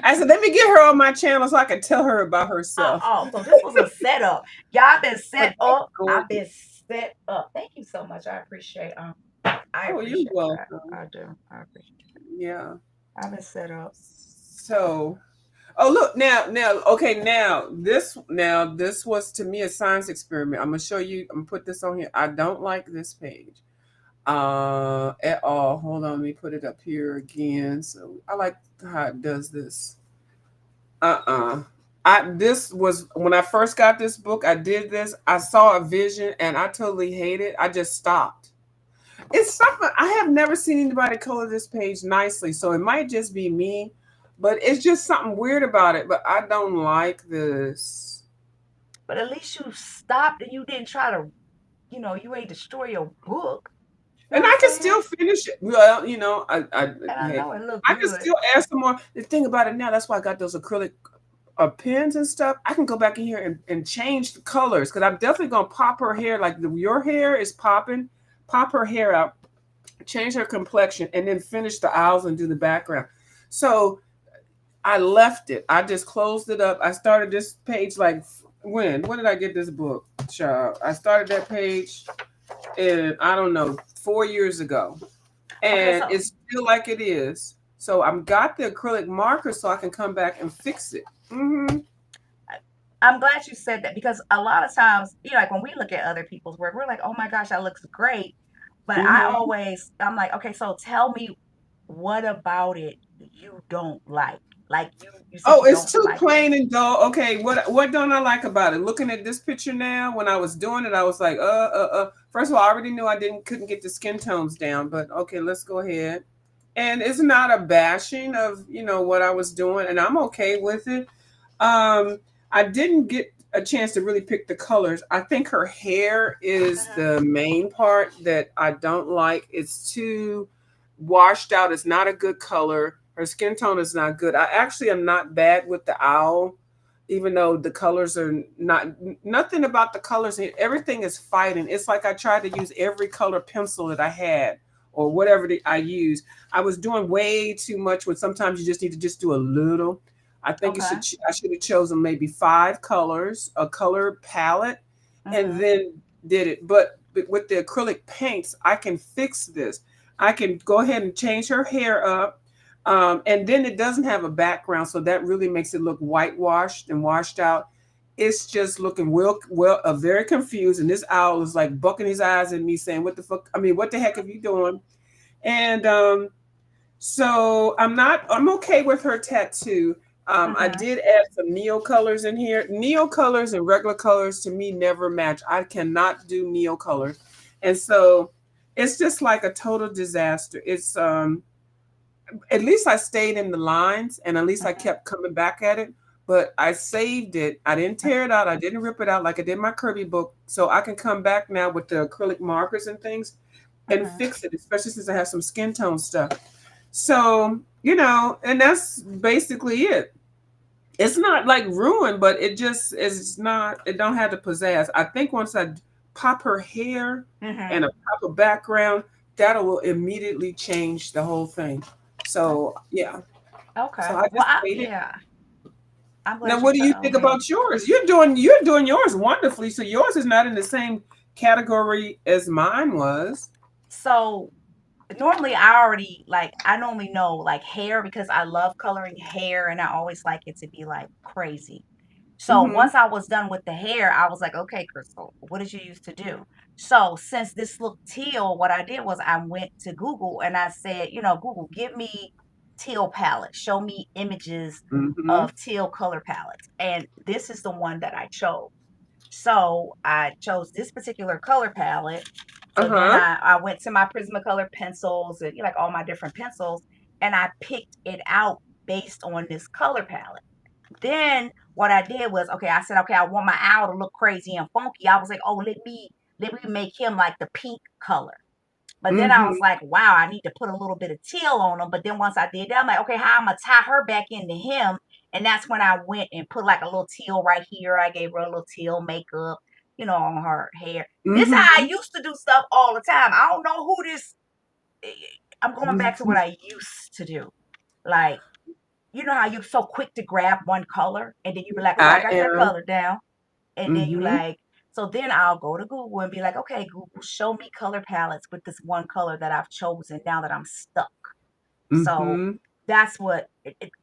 I said, let me get her on my channel so I can tell her about herself. So this was a setup. Y'all been But set that's up. I've gorgeous. been set up. Thank you so much. I Oh, you're appreciate that. welcome. I do. I appreciate Yeah. I've been set up. So, oh look now, okay, now this was to me a science experiment. I'm gonna show you. I'm gonna put this on here. I don't like this page at all. Hold on, let me put it up here again. So I like how it does this. Uh-uh. This was when I first got this book, I did this. I saw a vision and I totally hate it. I just stopped. It's something I have never seen anybody color this page nicely, so it might just be me, but it's just something weird about it. But I don't like this. But at least you stopped and you didn't try to, you ain't destroy your book. You know And what I'm I can saying? still finish it. Well, And I hey, know it looked I can good. still add some more. The thing about it now, that's why I got those acrylic pins and stuff. I can go back in here and change the colors because I'm definitely gonna pop her hair like your hair is popping. Pop her hair out, change her complexion, and then finish the owls and do the background. So I left it. I just closed it up. I started this page like when? When did I get this book, child? I started that page in I don't know 4 years ago, Okay, and so it's still like it is. So I'm got the acrylic marker so I can come back and fix it. Mm-hmm. I'm glad you said that because a lot of times, like when we look at other people's work, we're like, oh my gosh, that looks great. But Mm-hmm. I'm like, okay, so tell me what about it you don't like? Like you said Oh, you it's don't too like it. plain and dull. Okay, what don't I like about it? Looking at this picture now, when I was doing it, I was like, First of all, I already knew I didn't couldn't get the skin tones down, but okay, let's go ahead. And it's not a bashing of what I was doing, and I'm okay with it. Um, I didn't get a chance to really pick the colors. I think her hair is Mhm. the main part that I don't like. It's too washed out. It's not a good color. Her skin tone is not good. I actually am not bad with the owl, even though the colors are not nothing about the colors. Everything is fighting. It's like I tried to use every color pencil that I had or whatever I use. I was doing way too much when sometimes you just need to just do a little. I think you Okay. should. I should have chosen maybe 5 colors, a color palette, and Mhm. then did it. But with the acrylic paints, I can fix this. I can go ahead and change her hair up, and then it doesn't have a background, so that really makes it look whitewashed and washed out. It's just looking very confused, and this owl is like bucking his eyes at me, saying, "What the fuck? I mean, what the heck are you doing?" And so I'm okay with her tattoo. I Mhm. did add some neo colors in here. Neo colors and regular colors to me never match. I cannot do neo colors. And so it's just like a total disaster. It's at least I stayed in the lines and at least I Mhm. kept coming back at it. But I saved it. I didn't tear it out. I didn't rip it out like I did my Kerby book. So I can come back now with the acrylic markers and things and Mhm. fix it, especially since I have some skin tone stuff. So, and that's basically it. It's not like ruined, but it just is not, it don't have the pizzazz. I think once I pop her hair Mhm. and a proper background, that will immediately change the whole thing. So, yeah. So Okay. I Well, just waited. yeah. I'm Now, glad you what do you told think me. about yours? You're doing yours wonderfully. So yours is not in the same category as mine was. So normally I already like I normally know like hair because I love coloring hair and I always like it to be like crazy. So Mm-hmm. once I was done with the hair, I was like, okay, Crystal, what did you used to do? So since this looked teal, what I did was I went to Google and I said, Google, give me teal palettes. Show me images Mm-hmm. of teal color palettes. And this is the one that I chose. So I chose this particular color palette. So then Uh-huh. I went to my Prismacolor pencils and like all my different pencils, and I picked it out based on this color palette. Then what I did was, okay, I said, okay, I want my owl to look crazy and funky. I was like, oh, let me make him like the pink color. But then I Mm-hmm. was like, wow, I need to put a little bit of teal on him. But then once I did that, I'm like, okay, how I'm gonna tie her back into him? And that's when I went and put like a little teal right here. I gave her a little teal makeup, on her hair. This how I Mm-hmm. used to do stuff all the time. I don't know who this. eh, I'm going back to Mm-hmm. what I used to do. Like, you know how you're so quick to grab one color and then you be like, oh, I I got that am. color down. And then you Mm-hmm. like, so then I'll go to Google and be like, okay, Google, show me color palettes with this one color that I've chosen now that I'm stuck. So Mm-hmm. that's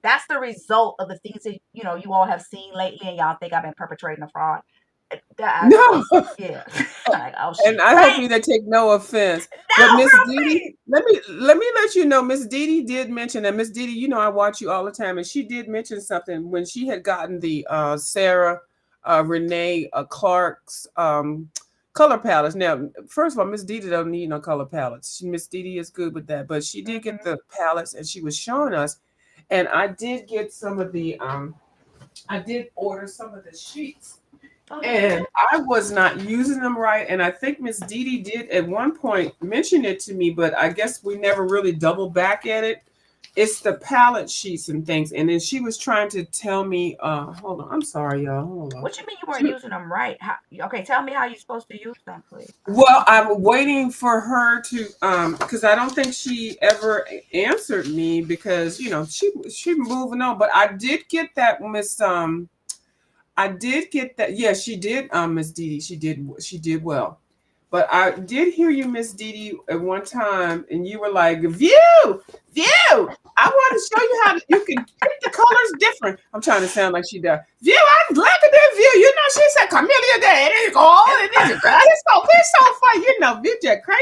that's the result of the things that you all have seen lately, and y'all think I've been perpetrating a fraud. That No. yeah, like oh And she I hope you crazy. that take no offense. But No, Miss girl, Didi, please. let me let you know, Miss Didi did mention that Miss Didi, I watch you all the time, and she did mention something when she had gotten the Sarah Renee Clark's color palettes. Now, first of all, Miss Didi don't need no color palettes. Miss Didi is good with that, but she did get Hmm. the palettes and she was showing us. And I did get some of the I did order some of the sheets Oh, you did? and I was not using them right. And I think Miss Didi did at one point mention it to me, but I guess we never really double back at it. It's the palette sheets and things. And then she was trying to tell me, hold on, I'm sorry, y'all. Hold on. What you mean you weren't using them right? Okay, tell me how you're supposed to use them, please. Well, I'm waiting for her to because I don't think she ever answered me because she moving on. But I did get that Miss I did get that. Yeah, she did, Miss Didi. She did well. But I did hear you, Miss Didi, at one time, and you were like, view. I want to show you how you can pick the colors different. I'm trying to sound like she does. View, I'm glad to that view. She said Camellia Day. It is gold. It is girl. It's so fun. View just crazy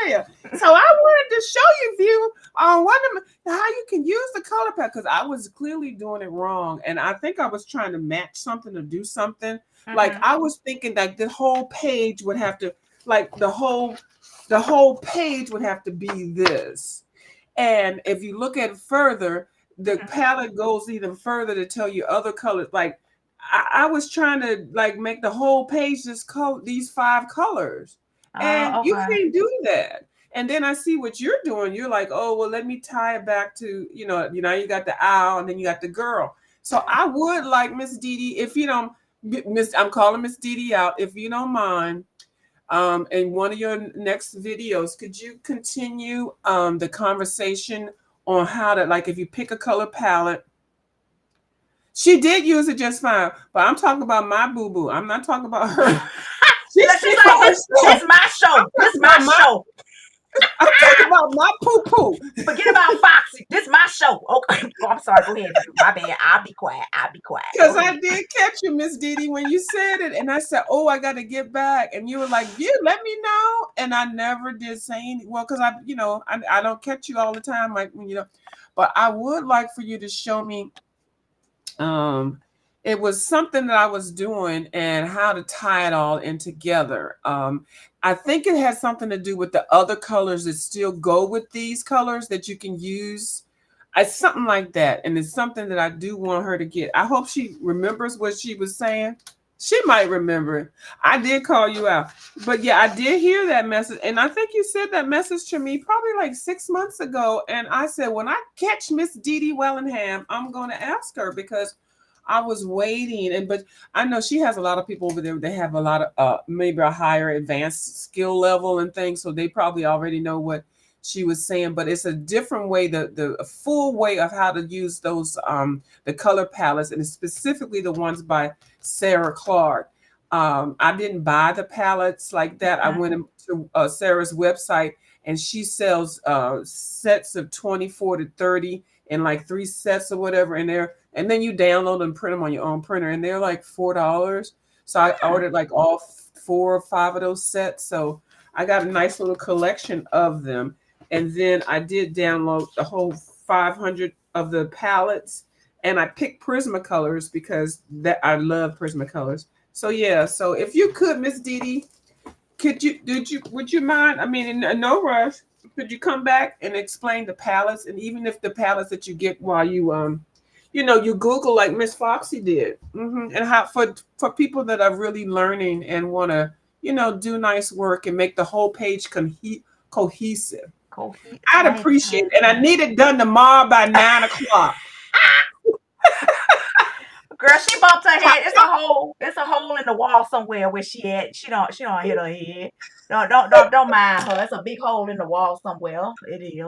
as hell. So I wanted to show you, View, on one of how you can use the color palette because I was clearly doing it wrong, and I think I was trying to match something or do something. Like Mm-hmm. I was thinking like the whole page would have to like the whole page would have to be this. And if you look at it further, the Mm-hmm. palette goes even further to tell you other colors. Like I was trying to like make the whole page this color, these 5 colors, and you Okay. can't do that. And then I see what you're doing. You're like, oh well, let me tie it back to you got the owl and then you got the girl. So I would like Miss Didi, if you don't, Miss, I'm calling Miss Didi out, if you don't mind, in one of your next videos, could you continue the conversation on how to, like, if you pick a color palette? She did use it just fine, but I'm talking about my boo boo. I'm not talking about her. She Look, she's speak for like this herself. my I'm show. This talking my about my. show. I'm talking about my poo poo. Forget about Foxy. This my show. Okay. Oh, I'm sorry. Go ahead. My bad. I'll be quiet. I'll be quiet. Go Because I ahead. did catch you, Miss Didi, when you said it, and I said, "Oh, I got to get back," and you were like, "You let me know," and I never did say any. Well, because I don't catch you all the time, like but I would like for you to show me. Um, it was something that I was doing and how to tie it all in together. I think it has something to do with the other colors that still go with these colors that you can use. It's something like that. And it's something that I do want her to get. I hope she remembers what she was saying. She might remember it. I did call you out. But yeah, I did hear that message. And I think you said that message to me probably like 6 months ago. And I said, when I catch Miss Dee Dee Wellingham, I'm going to ask her because I was waiting. But I know she has a lot of people over there. They have a lot of maybe a higher advanced skill level and things. So they probably already know what she was saying, but it's a different way, the full way of how to use those the color palettes, and specifically the ones by Sarah Clark. I didn't buy the palettes like that. I Mm-hmm. went to Sarah's website and she sells sets of 24 to 30 and like 3 sets or whatever in there, and then you download and print them on your own printer, and they're like $4. So I Hmm. ordered like all 4 or 5 of those sets. So I got a nice little collection of them. And then I did download the whole 500 of the palettes, and I picked Prismacolors because that I love Prismacolors. So yeah, so if you could, Miss Dee Dee, would you mind? I mean, in no rush. Could you come back and explain the palettes, and even if the palettes that you get while you Google like Miss Foxy did, and how for people that are really learning and want to do nice work and make the whole page cohesive. I'd Right. appreciate it, and I need it done tomorrow by 9 o'clock. Girl, she bumped her Chop, head. It's a chop. hole. It's a hole in the wall somewhere where she at. She don't hit her head. Don't mind her. It's a big hole in the wall somewhere. It is.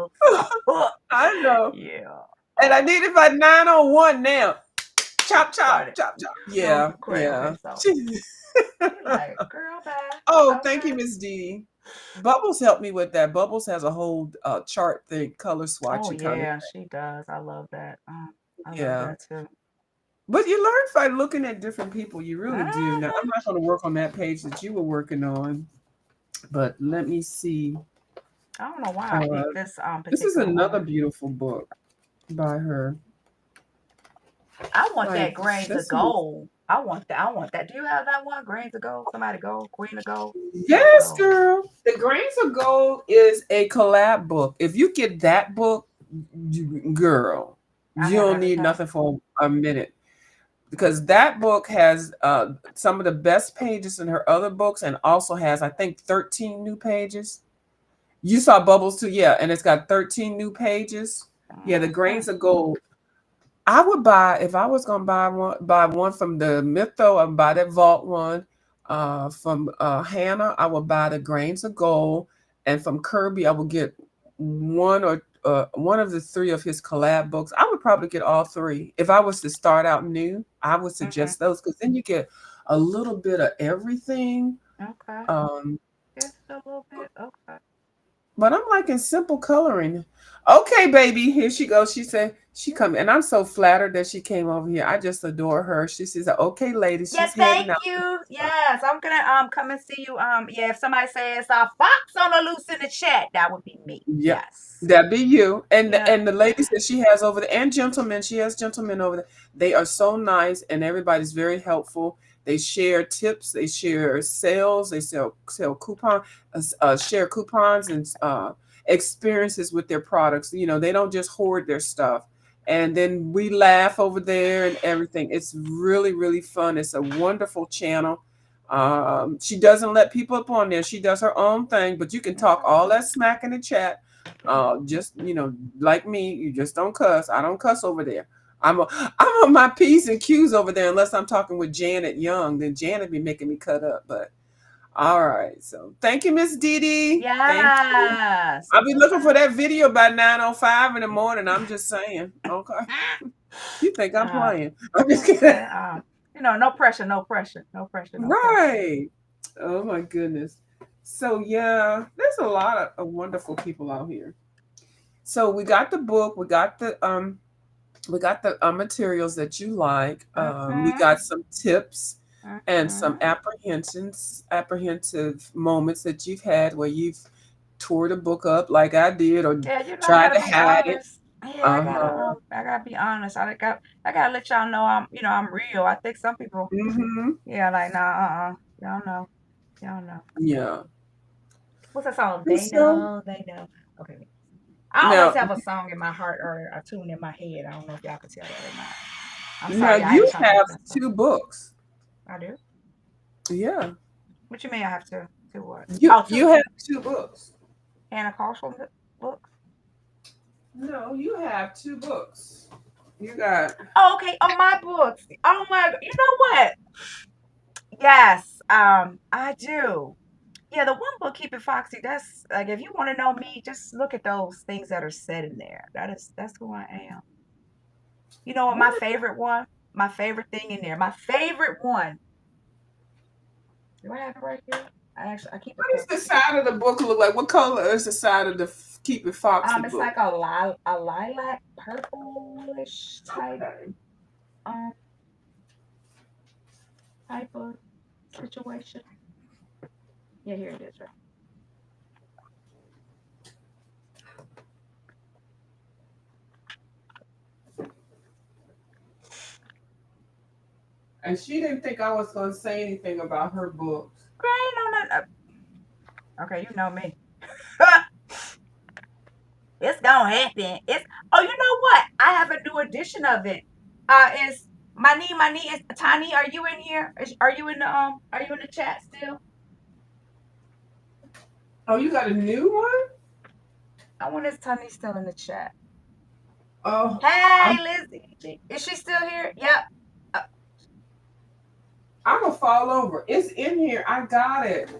I know, Yeah. and I Oh, need it by 9:01 now. Chop, chop, started. chop, chop. No, Yeah, great. Okay, yeah. so you like, girl, bye. Oh, thank you, Okay. Miss D. Bubbles helped me with that. Bubbles has a whole chart thing, color Oh swatchy kind of. yeah, she does. I love that. I love Yeah. that too. But you learn by looking at different people. You really do. Now, Mhm. I'm not going to work on that page that you were working on, but let me see. I don't know why I Uh, picked this this is particular another one. beautiful book by her. I want Like, that grains of this one is. gold. I want that. I want that. Do you have that one? Grains of gold. Somebody gold. Queen of gold. Grains of Yes, gold. girl. The Grains of Gold is a collab book. If you get that book, girl, I you have don't need everything. nothing for a minute, because that book has some of the best pages in her other books, and also has, I think, 13 new pages. You saw Bubbles too, yeah, and it's got 13 new pages. Yeah, the Mhm. Grains of Gold. I would buy, if I was gonna buy one from the Mytho. I'd buy that Vault one. From Hanna, I would buy the Grains of Gold, and from Kerby, I would get one of the three of his collab books. I would probably get all three if I was to start out new. I would Mhm. suggest those, because then you get a little bit of everything. Okay. Um, Just a little bit. Okay. But I'm like in simple coloring. Okay, baby, here she goes. She said she come, and I'm so flattered that she came over here. I just adore her. She says, "Okay, ladies, Yeah, she's thank heading out." you. Yes, I'm gonna come and see you. Yeah, if somebody says fox on the loose in the chat, that would be me. Yep, Yes. that be you. And Yeah. the ladies that she has over there, and gentlemen, she has gentlemen over there. They are so nice, and everybody's very helpful. They share tips, they share sales, they sell share coupons and experiences with their products. They don't just hoard their stuff. And then we laugh over there and everything. It's really, really fun. It's a wonderful channel. She doesn't let people up on there. She does her own thing, but you can talk Okay. all that smack in the chat. Just like me, you just don't cuss. I don't cuss over there. I'm on my P's and Q's over there, unless I'm talking with Janet Young. Then Janet be making me cut up. But all right. So thank you, Miss Dee Dee. Thank you. Yes. I'll be looking Okay. for that video by 9:05 in the morning. I'm just saying. Okay. You think I'm Uh, playing? I'm just kidding. okay. No pressure, no pressure, no pressure, no pressure. Right. Oh my goodness. So yeah, there's a lot of wonderful people out here. So we got the book, we got the materials that you like. We Mhm. got some tips and some Mhm. apprehensive moments that you've had where you've tore the book up like I did, or Yeah, I tried gotta to be hide it. honest. Yeah, Uh-huh. I gotta be honest. I gotta let y'all know I'm real. I think some people, Mm-hmm. yeah, like nah, y'all know, y'all know. Yeah. What's that song? And so They know. Okay. I always now have a song in my heart or a tune in my head. I don't know if y'all can tell that or not. I'm now sorry, I ain't you talking have about that song. 2 books. I do. Yeah. What you mean I have to? To what? You Oh, you have 2 books. Hannah Carson books. No, you have 2 books. You got. Oh, okay. Oh, my books. Oh my. You know what? Yes. I do. Yeah, the one book, Keep It Foxy. That's like if you want to know me, just look at those things that are said in there. That's who I am. You know what? My What? favorite one. My favorite thing in there. My favorite one. Do I have it right here? I keep it What close. does the side of the book look like? What color is the side of the Keep It Foxy It's book? like a lilac purplish Okay. um type of situation. Yeah, here it is, right? And she didn't think I was going to say anything about her books. Great, no, no, okay, you know me. It's gonna happen. It's Oh, you know what? I have a new edition of it. Is my knee is Tiny. Are you in here? Are you in the Are you in the chat still? Oh, you got a new one? I wonder if Tany's still in the chat. Oh, Hey, I'm Lizzie, is she still here? Yep. Uh, I'm gonna fall over. It's in here. I got it.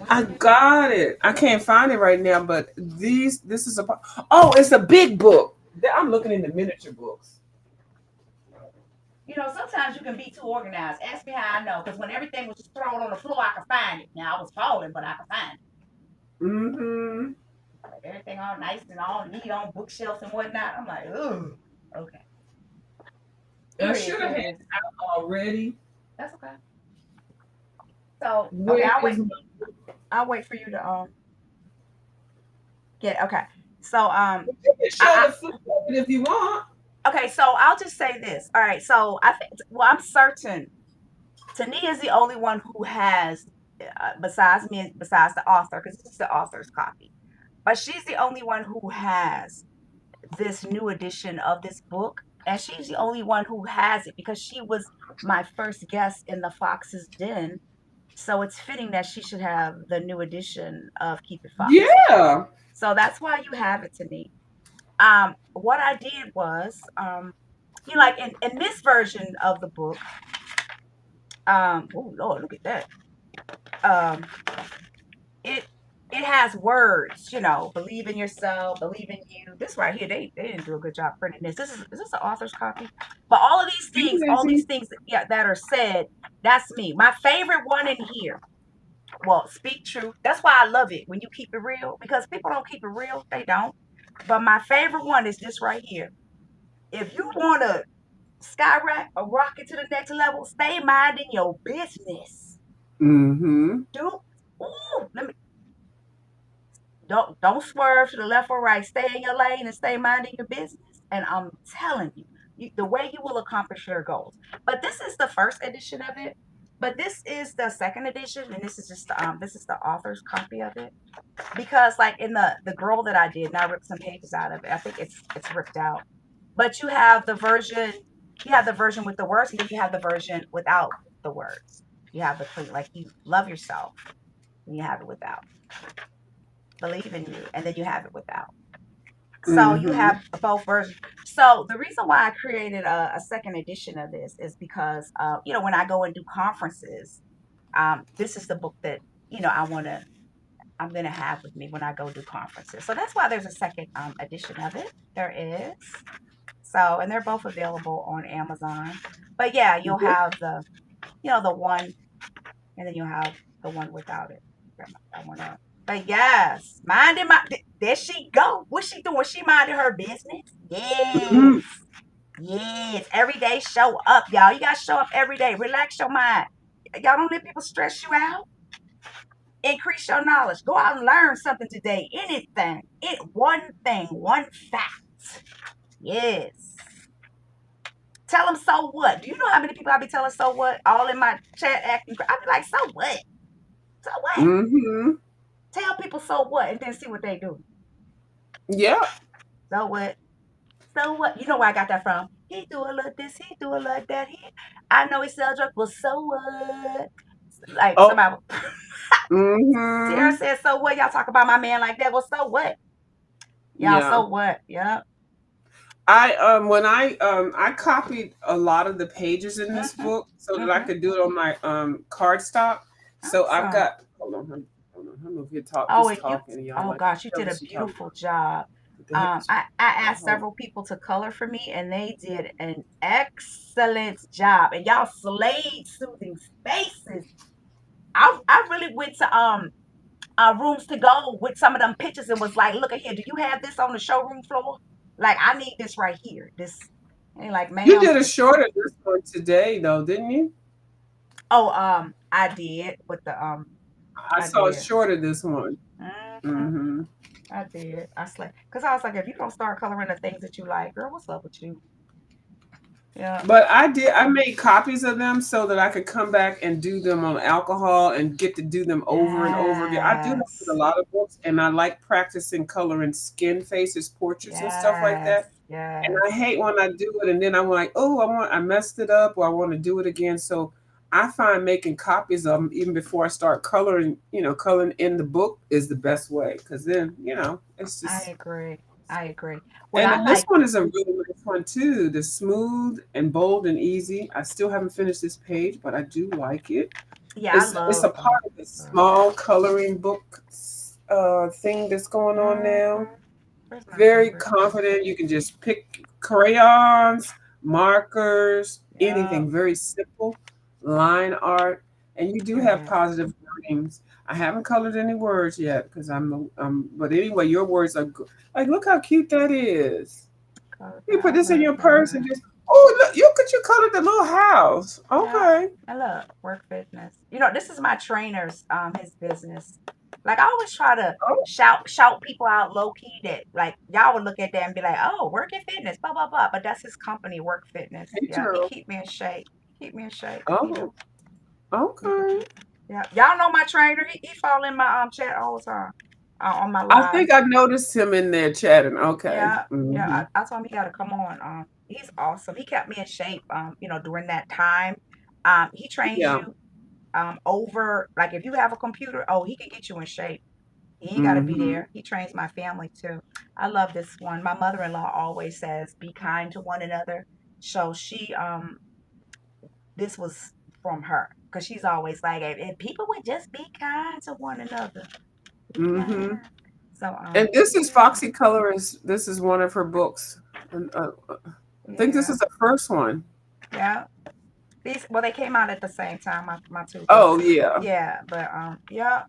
I where is it? got it. I can't find it right now, but this is a. Oh, it's a big book. I'm looking in the miniature books. You know, sometimes you can be too organized. Ask me how I know, because when everything was just thrown on the floor, I could find it. Now I was falling, but I could find it. Mm-hmm. Like everything all nice and all neat on bookshelves and whatnot. I'm like, ooh, okay. I Here it is. should Here have had it it is. out already. That's okay. So okay, Where is my? I'll wait for you to get okay. So You can show I, the flip of it if you want. okay, so I'll just say this. All right, so I think, well, I'm certain Tania is the only one who has, besides me, besides the author, because this is the author's copy, but she's the only one who has this new edition of this book, and she's the only one who has it because she was my first guest in the Fox's Den. So it's fitting that she should have the new edition of Keep It Foxy. Yeah. So that's why you have it to me. What I did was, you know, like in this version of the book, oh Lord, look at that. Um, it it has words, you know, believe in yourself, believe in you. This right here, they didn't do a good job printing this. Is this an author's copy? But See, all these Lizzie. things, yeah, that are said, that's me. My favorite one in here. Well, speak truth. That's why I love it when you keep it real, because people don't keep it real. They don't. But my favorite one is this right here. If you want to skyrocket or rocket to the next level, stay minding your business. Mm-hmm. Do ooh, let me don't swerve to the left or right. Stay in your lane and stay minding your business. And I'm telling you, the way you will accomplish your goals. But this is the first edition of it. But this is the second edition, and this is the author's copy of it. Because like in the girl that I did, and I ripped some pages out of it. I think it's ripped out. But you have the version with the words, and then you have the version without the words. You have the clean, like you love yourself, and you have it without. Believe in you, and then you have it without. So you Mm-hmm. have both versions. So the reason why I created a second edition of this is because you know, when I go and do conferences, this is the book that, you know, I'm gonna have with me when I go do conferences. So that's why there's a second edition of it. There is. So, and they're both available on Amazon. But yeah, you'll have the, you know, the one, and then you'll have the one without it. That one up. But yes, minding my, there she go. What's she doing? She minding her business. Yes, Mm-hmm. yes. Every day, show up, y'all. You gotta show up every day. Relax your mind. Y'all don't let people stress you out. Increase your knowledge. Go out and learn something today. Anything. One thing. One fact. Yes. Tell them so what. Do you know how many people I be telling so what? All in my chat acting. I be like, so what? So what? Mm-hmm. Tell people so what, and then see what they do. Yep. So what? So what? You know where I got that from? He do a little this, he do a little that. I know he sells drugs, but so what? Like Oh. somebody, Sierra Mm-hmm. said, so what? Y'all talk about my man like that. Well, so what? Y'all, Yeah. so what? Yeah. I copied a lot of the pages in this Mm-hmm. book so that I Mm-hmm. could do it on my cardstock. So I've Awesome. got hold on, I'm over here talk Oh, just and you, talking to y'all oh like gosh, you what did was a she talking beautiful job. What the heck is she I talking about? asked several people to color for me, and they did an excellent job. And y'all slayed soothing spaces. I really went to rooms to go with some of them pictures and was like, look at here, do you have this on the showroom floor? Like, I need this right here. This, and like, You ma'am, did a short of this one today, though, didn't you? oh, I did with the I I saw a did. short of this one. Hmm. Hmm. I did. I slept because I was like, if you don't start coloring the things that you like, girl, what's up with you? Yeah. But I did. I made copies of them so that I could come back and do them on alcohol and get to do them over and over again. I do that with a Yes. lot of books, and I like practicing coloring skin faces, portraits, and stuff like Yes. that. And I Yes. hate when I do it and then I'm like, oh, I messed it up or I want to do it again. So I find making copies of them even before I start coloring, coloring in the book is the best way because then, it's I just. agree. I agree. What And I then this like, one is a really nice one too. The smooth and bold and easy. I still haven't finished this page, but I do like it. yeah, I It's love a part of the small coloring book thing that's going on hmm now. where's my Very favorite? confident. You can just pick crayons, markers, Yeah. anything very simple, line art, and you do have Yes. positive wordings. I haven't colored any words yet because but anyway, your words are good. Like, look how cute that is. Color You put I this in love your purse and that. just, oh, look, you colored the little house. Yeah. Okay. I love work fitness. You know, this is my trainer's his business. Like I always try to Oh, shout people out low key that like y'all would look at that and be like, oh, work and fitness, blah blah blah. But that's his company, Work Fitness. hey, Yeah, he Gerald. keep me in shape. Keep me in shape. He do. Oh, He do. okay. Yeah. Y'all know my trainer. He fall in my chat all the time. On my I live. think I noticed him in there chatting. Okay. Yeah, yeah. Hmm. I told him he got to come on. He's awesome. He kept me in shape. During that time. He trains Yeah. you. Over like if you have a computer, oh, he can get you in shape. He ain't got to be Hmm. there. He trains my family too. I love this one. My mother-in-law always says, "Be kind to one another." So this was from her because she's always like, if people would just be kind to one another, be Hmm. kind. So And this is yeah, Foxy Colorist. This is one of her books. And, I think this yeah, is the first one. yeah. These well, they came out at the same time. My two Oh, books. yeah. Yeah, but yeah.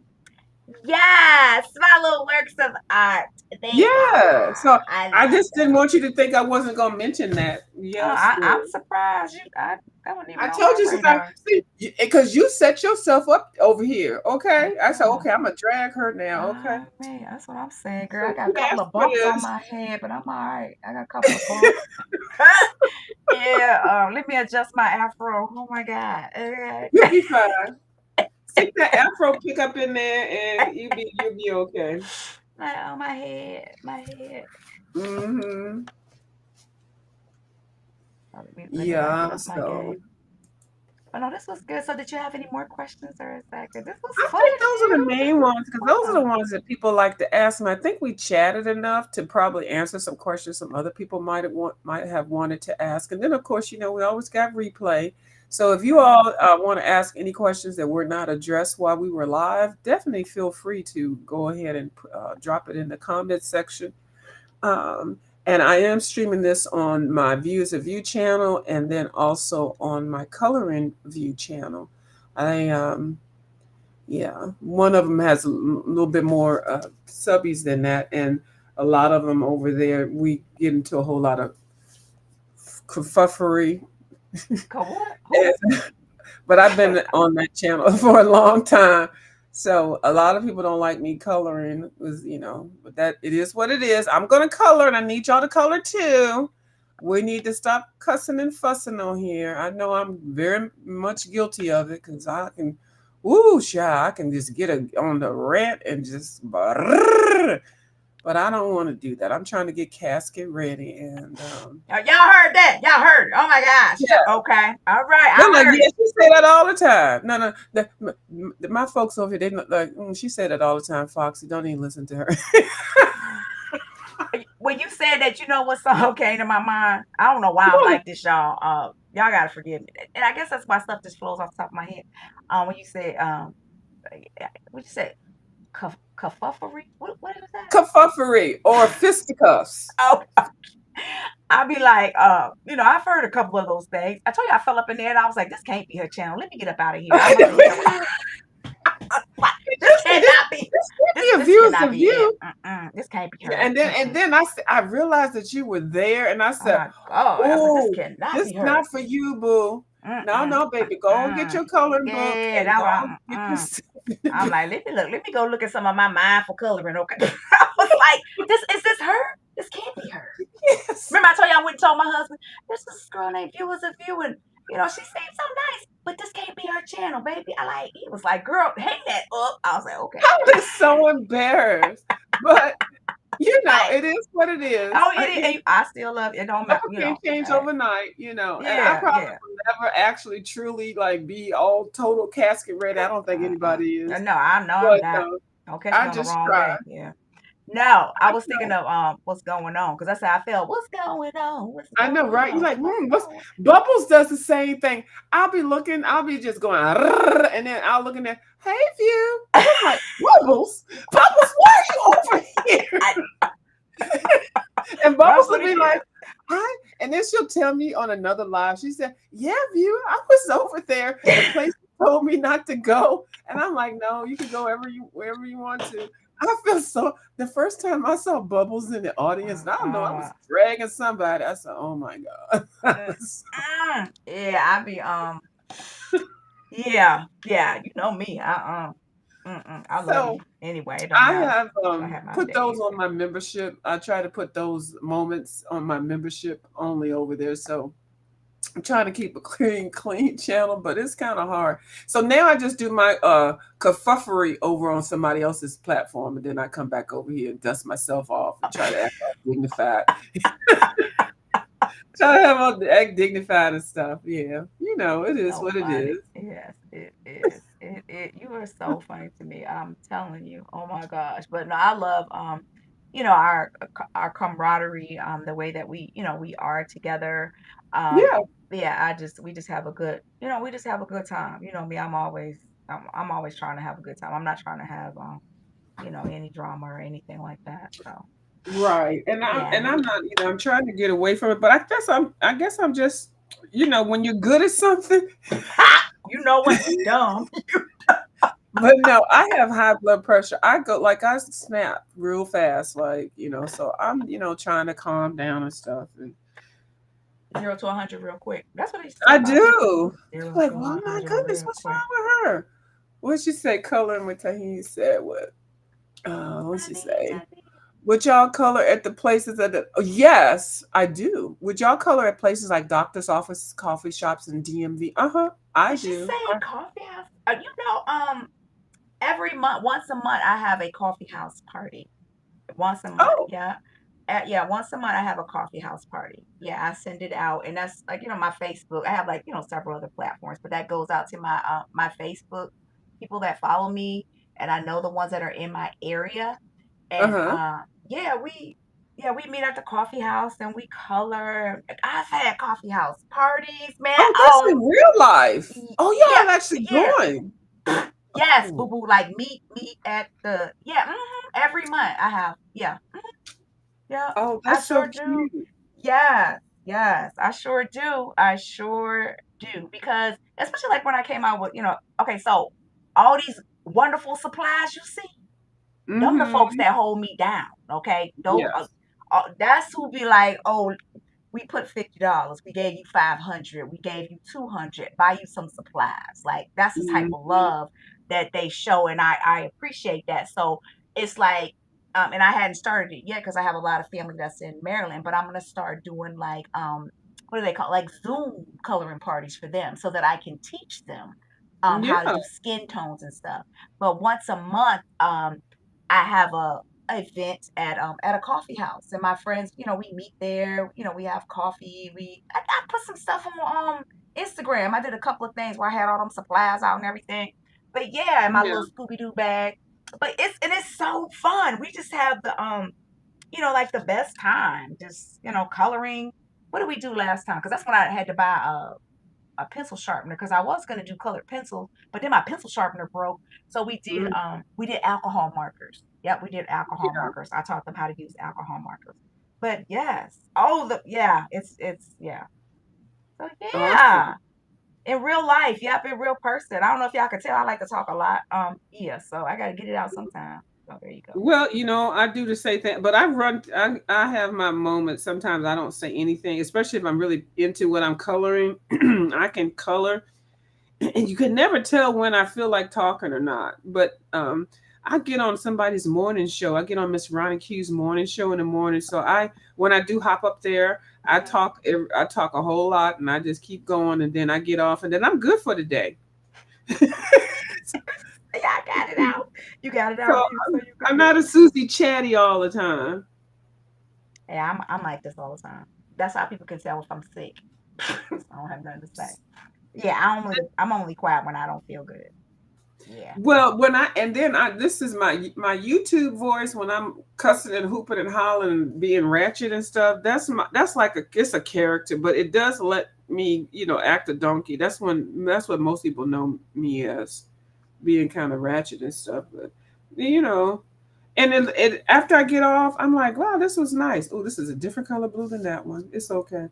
Yes, my little works of art. They Yeah. So are. I I love just them. didn't want you to think I wasn't going to mention that. Oh, Yes, I'm dear. surprised that wasn't even I on told my you since I radar. see because you set yourself up over here. Okay. I said, Yeah. okay, I'm gonna drag her now. Okay. Oh man, that's what I'm saying, girl. I So got a you couple asked of for bumps on this. my head, but I'm all right. I got a couple of bumps. Yeah. Let me adjust my afro. Oh my God. Okay. You'll be fine. Stick that Afro pick up in there and you'll be okay. On my head, my head. Hmm. Oh, let me not get Yeah, off my so game. Oh no, this was good. So did you have any more questions or is that good? This was I fun, think those are the girl. This main was ones because those are the fun. ones that people like to ask me. I think we chatted enough to probably answer some questions some other people might have wanted to ask. And then of course, we always got replay. So if you Yeah. all want to ask any questions that were not addressed while we were live, definitely feel free to go ahead and drop it in the comment section. Um, and I am streaming this on my Views of View channel and then also on my Coloring View channel. I Yeah, one of them has a little bit more subbies than that, and a lot of them over there we get into a whole lot of kerfuffery. What? Who? And- but I've been on that channel for a long time, so a lot of people don't like me coloring. But that it is what it is. I'm gonna color, and I need y'all to color too. We need to stop cussing and fussing on here. I know I'm very much guilty of it because I can, woo, I can just get on the rant and just, but I don't want to do that. I'm trying to get casket ready, and Y'all heard that? Y'all heard it. Oh my gosh. yeah, Okay. All right. they're I like, heard yeah, it. she say that all the time. No, no, my folks over here, they like, she said that all the time. Foxy, don't even listen to her. When you said that, you know what song came to my mind? I don't know why I'm like this, y'all. Y'all gotta forgive me. And I guess that's why stuff just flows off the top of my head. When you said what you said? Cuffuffery? What was that? Kerfuffery or fisticuffs. Oh, I'll be like, I've heard a couple of those things. I told you I fell up in there and I was like, this can't be her channel. Let me get up out of here. I must be somewhere. Like, It this just it is cannot be. this can't This be a this view is cannot a be it. view. This can't be Yeah, her. and then I realized that you were there, and I Oh said, my God. I was like, this "Oh, cannot this be not her. for you, boo. No, Mm-mm. no, baby, go and get Mm-mm. your coloring book Yeah, and that go was and get your stuff in the I'm bag." like, let me go look at some of my mindful coloring. Okay. I was like, this her? This can't be her. Yes. Remember I told you I went and told my husband, there's this girl named Viewers of You, and she seems so nice, but this can't be her channel, baby. He was like, girl, hang that up. I was like, okay. I was so embarrassed, but Like, it is what it is. oh, I still love it. It don't matter, People can't change overnight, and I yeah, probably yeah. will never actually truly like be all total casket ready. I don't think Mm-mm. anybody is, No, I know I'm but not. Don't catch I me on the just wrong try. day. Yeah. No, I was thinking No, of what's going on because I said I felt what's going on, what's I know, going right? You're on, like, what's what's going. Bubbles does the same thing. I'll be looking, I'll be just going, "Rrrr," and then I'll look in there, hey, view. And I'm like, Bubbles, why are you over here? I And That's Bubbles what will he be like, did. hi. And then she'll tell me on another live, she said, yeah, view, I was over there. The place told me not to go. And I'm like, no, you can go wherever you want to. I feel so the first time I saw Bubbles in the audience, I don't know, I was Uh, dragging somebody. I said, oh my God. yeah, I be yeah, yeah, you know me. I love So you. Anyway, it don't I matter. have I have my put those days. on my membership. I try to put those moments on my membership only over there. So I'm trying to keep a clean channel, but it's kind of hard. So now I just do my kerfufflery over on somebody else's platform, and then I come back over here and dust myself off and try to act all dignified. Try to have all act dignified and stuff. Yeah, it is So what it funny. is. Yes, it is. You are so funny to me. I'm telling you. Oh my gosh. But no, I love our camaraderie, the way that we are together. Um, Yeah, yeah, we just have a good, we just have a good time. You know me, I'm always trying to have a good time. I'm not trying to have any drama or anything like that. So right. And yeah. I'm not. I'm trying to get away from it, but I guess I'm just. When you're good at something. You know what? You dumb. But no, I have high blood pressure. I snap real fast, so I'm, trying to calm down and stuff. And 0 to 100 real quick. That's what they used to say I about people. do. Zero Like, to oh one my hundred goodness, real what's quick. wrong with her? What'd she say? Coloring with Tahini said what? What'd she say? Would y'all color at the places yes, I do. Would y'all color at places like doctor's offices, coffee shops, and DMV? Uh-huh. I Did she do. say coffee house? Every month, once a month, I have a coffee house party. Once a month, Oh, yeah. Yeah, once a month I have a coffee house party. Yeah, I send it out, and that's like my Facebook. I have like several other platforms, but that goes out to my Facebook people that follow me, and I know the ones that are in my area. And uh-huh. we meet at the coffee house and we color. I've had coffee house parties, man. Oh, that's in Oh, real life. Oh, yeah, y'all actually yeah. going. Yes, Oh. boo boo. Like meet at the every month. I have yeah. Oh, I that's so sure do. cute. Yes, yes, I sure do. I sure do because especially like when I came out with okay, so all these wonderful supplies you see. Them the folks Mhm. that hold me down, okay? Those Yes. that's who be like, oh, we put $50, we gave you 500, we gave you 200, buy you some supplies. Like that's the type of Mhm. love that they show, and I appreciate that. So it's like, and I hadn't started it yet because I have a lot of family that's in Maryland, but I'm gonna start doing like what do they call like Zoom coloring parties for them so that I can teach them how to Yeah. do skin tones and stuff. But once a month, I have a event at a coffee house and my friends we meet there, we have coffee, I put some stuff on Instagram. I did a couple of things where I had all them supplies out and everything, but yeah, in my Yeah. little Scooby-Doo bag. But it's so fun. We just have the like the best time just coloring. What did we do last time? Because that's when I had to buy a pencil sharpener because I was going to do colored pencils, but then my pencil sharpener broke. So Mhm. we did alcohol markers. Yep, we did alcohol Yeah. markers. I taught them how to use alcohol markers. But yes, oh the yeah, it's yeah. So Awesome. yeah, In real life, yep, in real person. I don't know if y'all can tell. I like to talk a lot. Yeah, so I gotta get it out sometime. So there you go. Well, I do the same thing, but I have my moments. Sometimes I don't say anything, especially if I'm really into what I'm coloring. I can color, and you can never tell when I feel like talking or not. But I get on somebody's morning show. I get on Miss Ronnie Q's morning show in the morning. So when I do hop up there, Hmm. I talk a whole lot, and I just keep going, and then I get off, and then I'm good for the day. Yeah, I got it out. You got it So out, you so you I'm good. not a Susie Chatty all the time. Yeah, I'm like this all the time. That's how people can tell if I'm sick. I don't have nothing to say. Yeah, I'm only quiet when I don't feel good. Yeah. Well, when I and then I this is my YouTube voice when I'm cussing and hooping and hollering and being ratchet and stuff. That's like it's a character, but it does let me act a donkey. That's what most people know me as, being kind of ratchet and stuff. But you know, and after I get off, I'm like, wow, this was nice. Oh, this is a different color blue than that one. It's okay.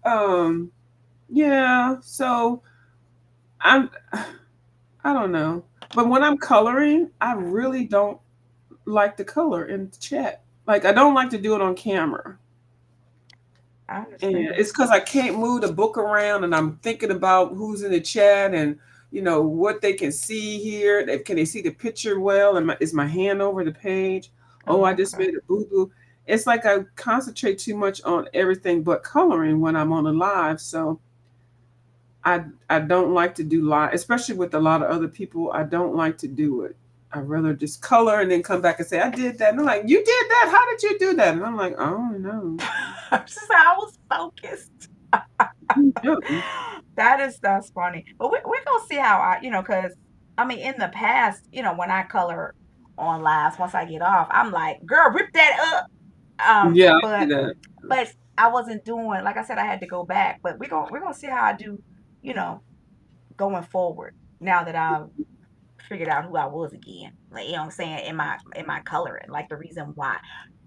Um, yeah. So I'm I don't know. But when I'm coloring, I really don't like to color in the chat. Like I don't like to do it on camera. I And understand. it's because I can't move the book around and I'm thinking about who's in the chat and what they can see here. Can they see the picture well? And is my hand over the page? Oh, I Oh, just okay. made a boo boo. It's like I concentrate too much on everything but coloring when I'm on a live. So I I don't like to do live, especially with a lot of other people. I don't like to do it. I'd rather just color and then come back and say I did that. And they're like, "You did that? How did you do that?" And I'm like, "Oh no, I was focused. no." That's funny. But we're gonna see how because I mean in the past, when I color on lives, once I get off, I'm like, girl, rip that up. Yeah, I do But that. I wasn't doing, like I said, I had to go back. But we're gonna see how I do, you know, going forward. Now that I've figured out who I was again. Like, what I'm saying, in my coloring, like the reason why.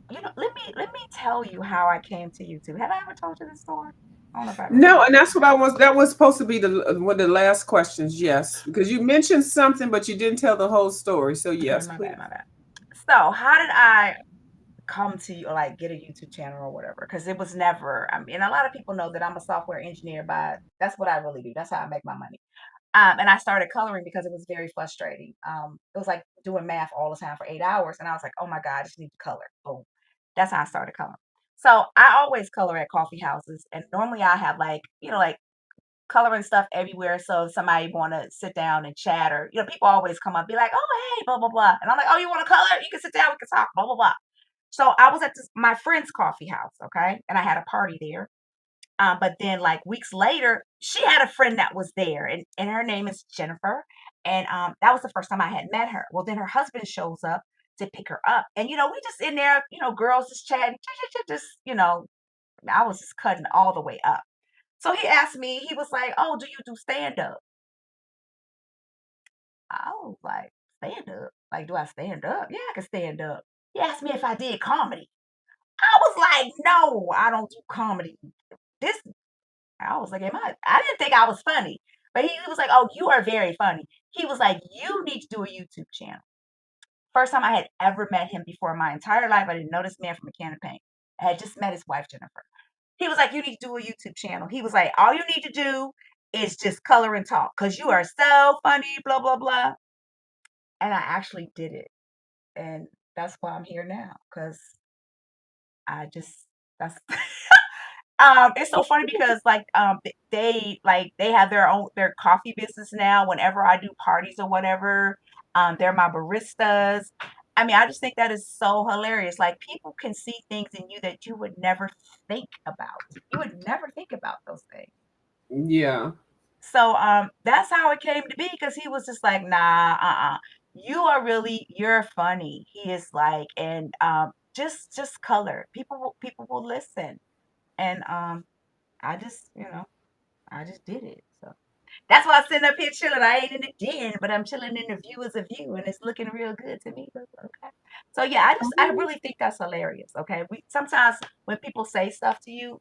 Let me tell you how I came to YouTube. Have I ever told you this story? I don't know if I ever No, told and you. that's what I was. That was supposed to be one of the last questions. Yes, because you mentioned something, but you didn't tell the whole story. So Okay, yes, my please. bad, my bad. So, how did I come to or like get a YouTube channel or whatever? Because it was never. I mean, a lot of people know that I'm a software engineer, but that's what I really do. That's how I make my money. And I started coloring because it was very frustrating. It was like doing math all the time for 8 hours, and I was like, oh my god, I just need to color. Boom. That's how I started coloring. So I always color at coffee houses, and normally I have like like coloring stuff everywhere. So if somebody want to sit down and chat, or people always come up, be like, "Oh, hey, blah blah blah," and I'm like, "Oh, you want to color? You can sit down, we can talk, blah blah blah." So I was at my friend's coffee house, okay, and I had a party there. But then, like weeks later, she had a friend that was there, and her name is Jennifer, and that was the first time I had met her. Well, then her husband shows up to pick her up, and we just in there, girls just chatting, just I was just cutting all the way up. So he asked me, he was like, "Oh, do you do stand up?" I was like, "Stand up? Like, do I stand up? Yeah, I can stand up." He asked me if I did comedy. I was like, "No, I don't do comedy." This, I was like, I didn't think I was funny. But he was like, "Oh, you are very funny." He was like, "You need to do a YouTube channel." First time I had ever met him before in my entire life. I didn't know this man from a can of paint. I had just met his wife, Jennifer. He was like, "You need to do a YouTube channel." He was like, "All you need to do is just color and talk because you are so funny, blah, blah, blah." And I actually did it. And that's why I'm here now because I just, that's, it's so funny because like they have their coffee business now. Whenever I do parties or whatever, they're my baristas. I mean, I just think that is so hilarious. Like people can see things in you that you would never think about. You would never think about those things. Yeah. So that's how it came to be because he was just like, nah, you're funny. He is like, and just color. People will listen. And I just, I just did it. So that's why I'm sitting up here chilling. I ain't in the den, but I'm chilling in the view as a view, and it's looking real good to me. Okay. So yeah, I really think that's hilarious. Okay. We sometimes when people say stuff to you,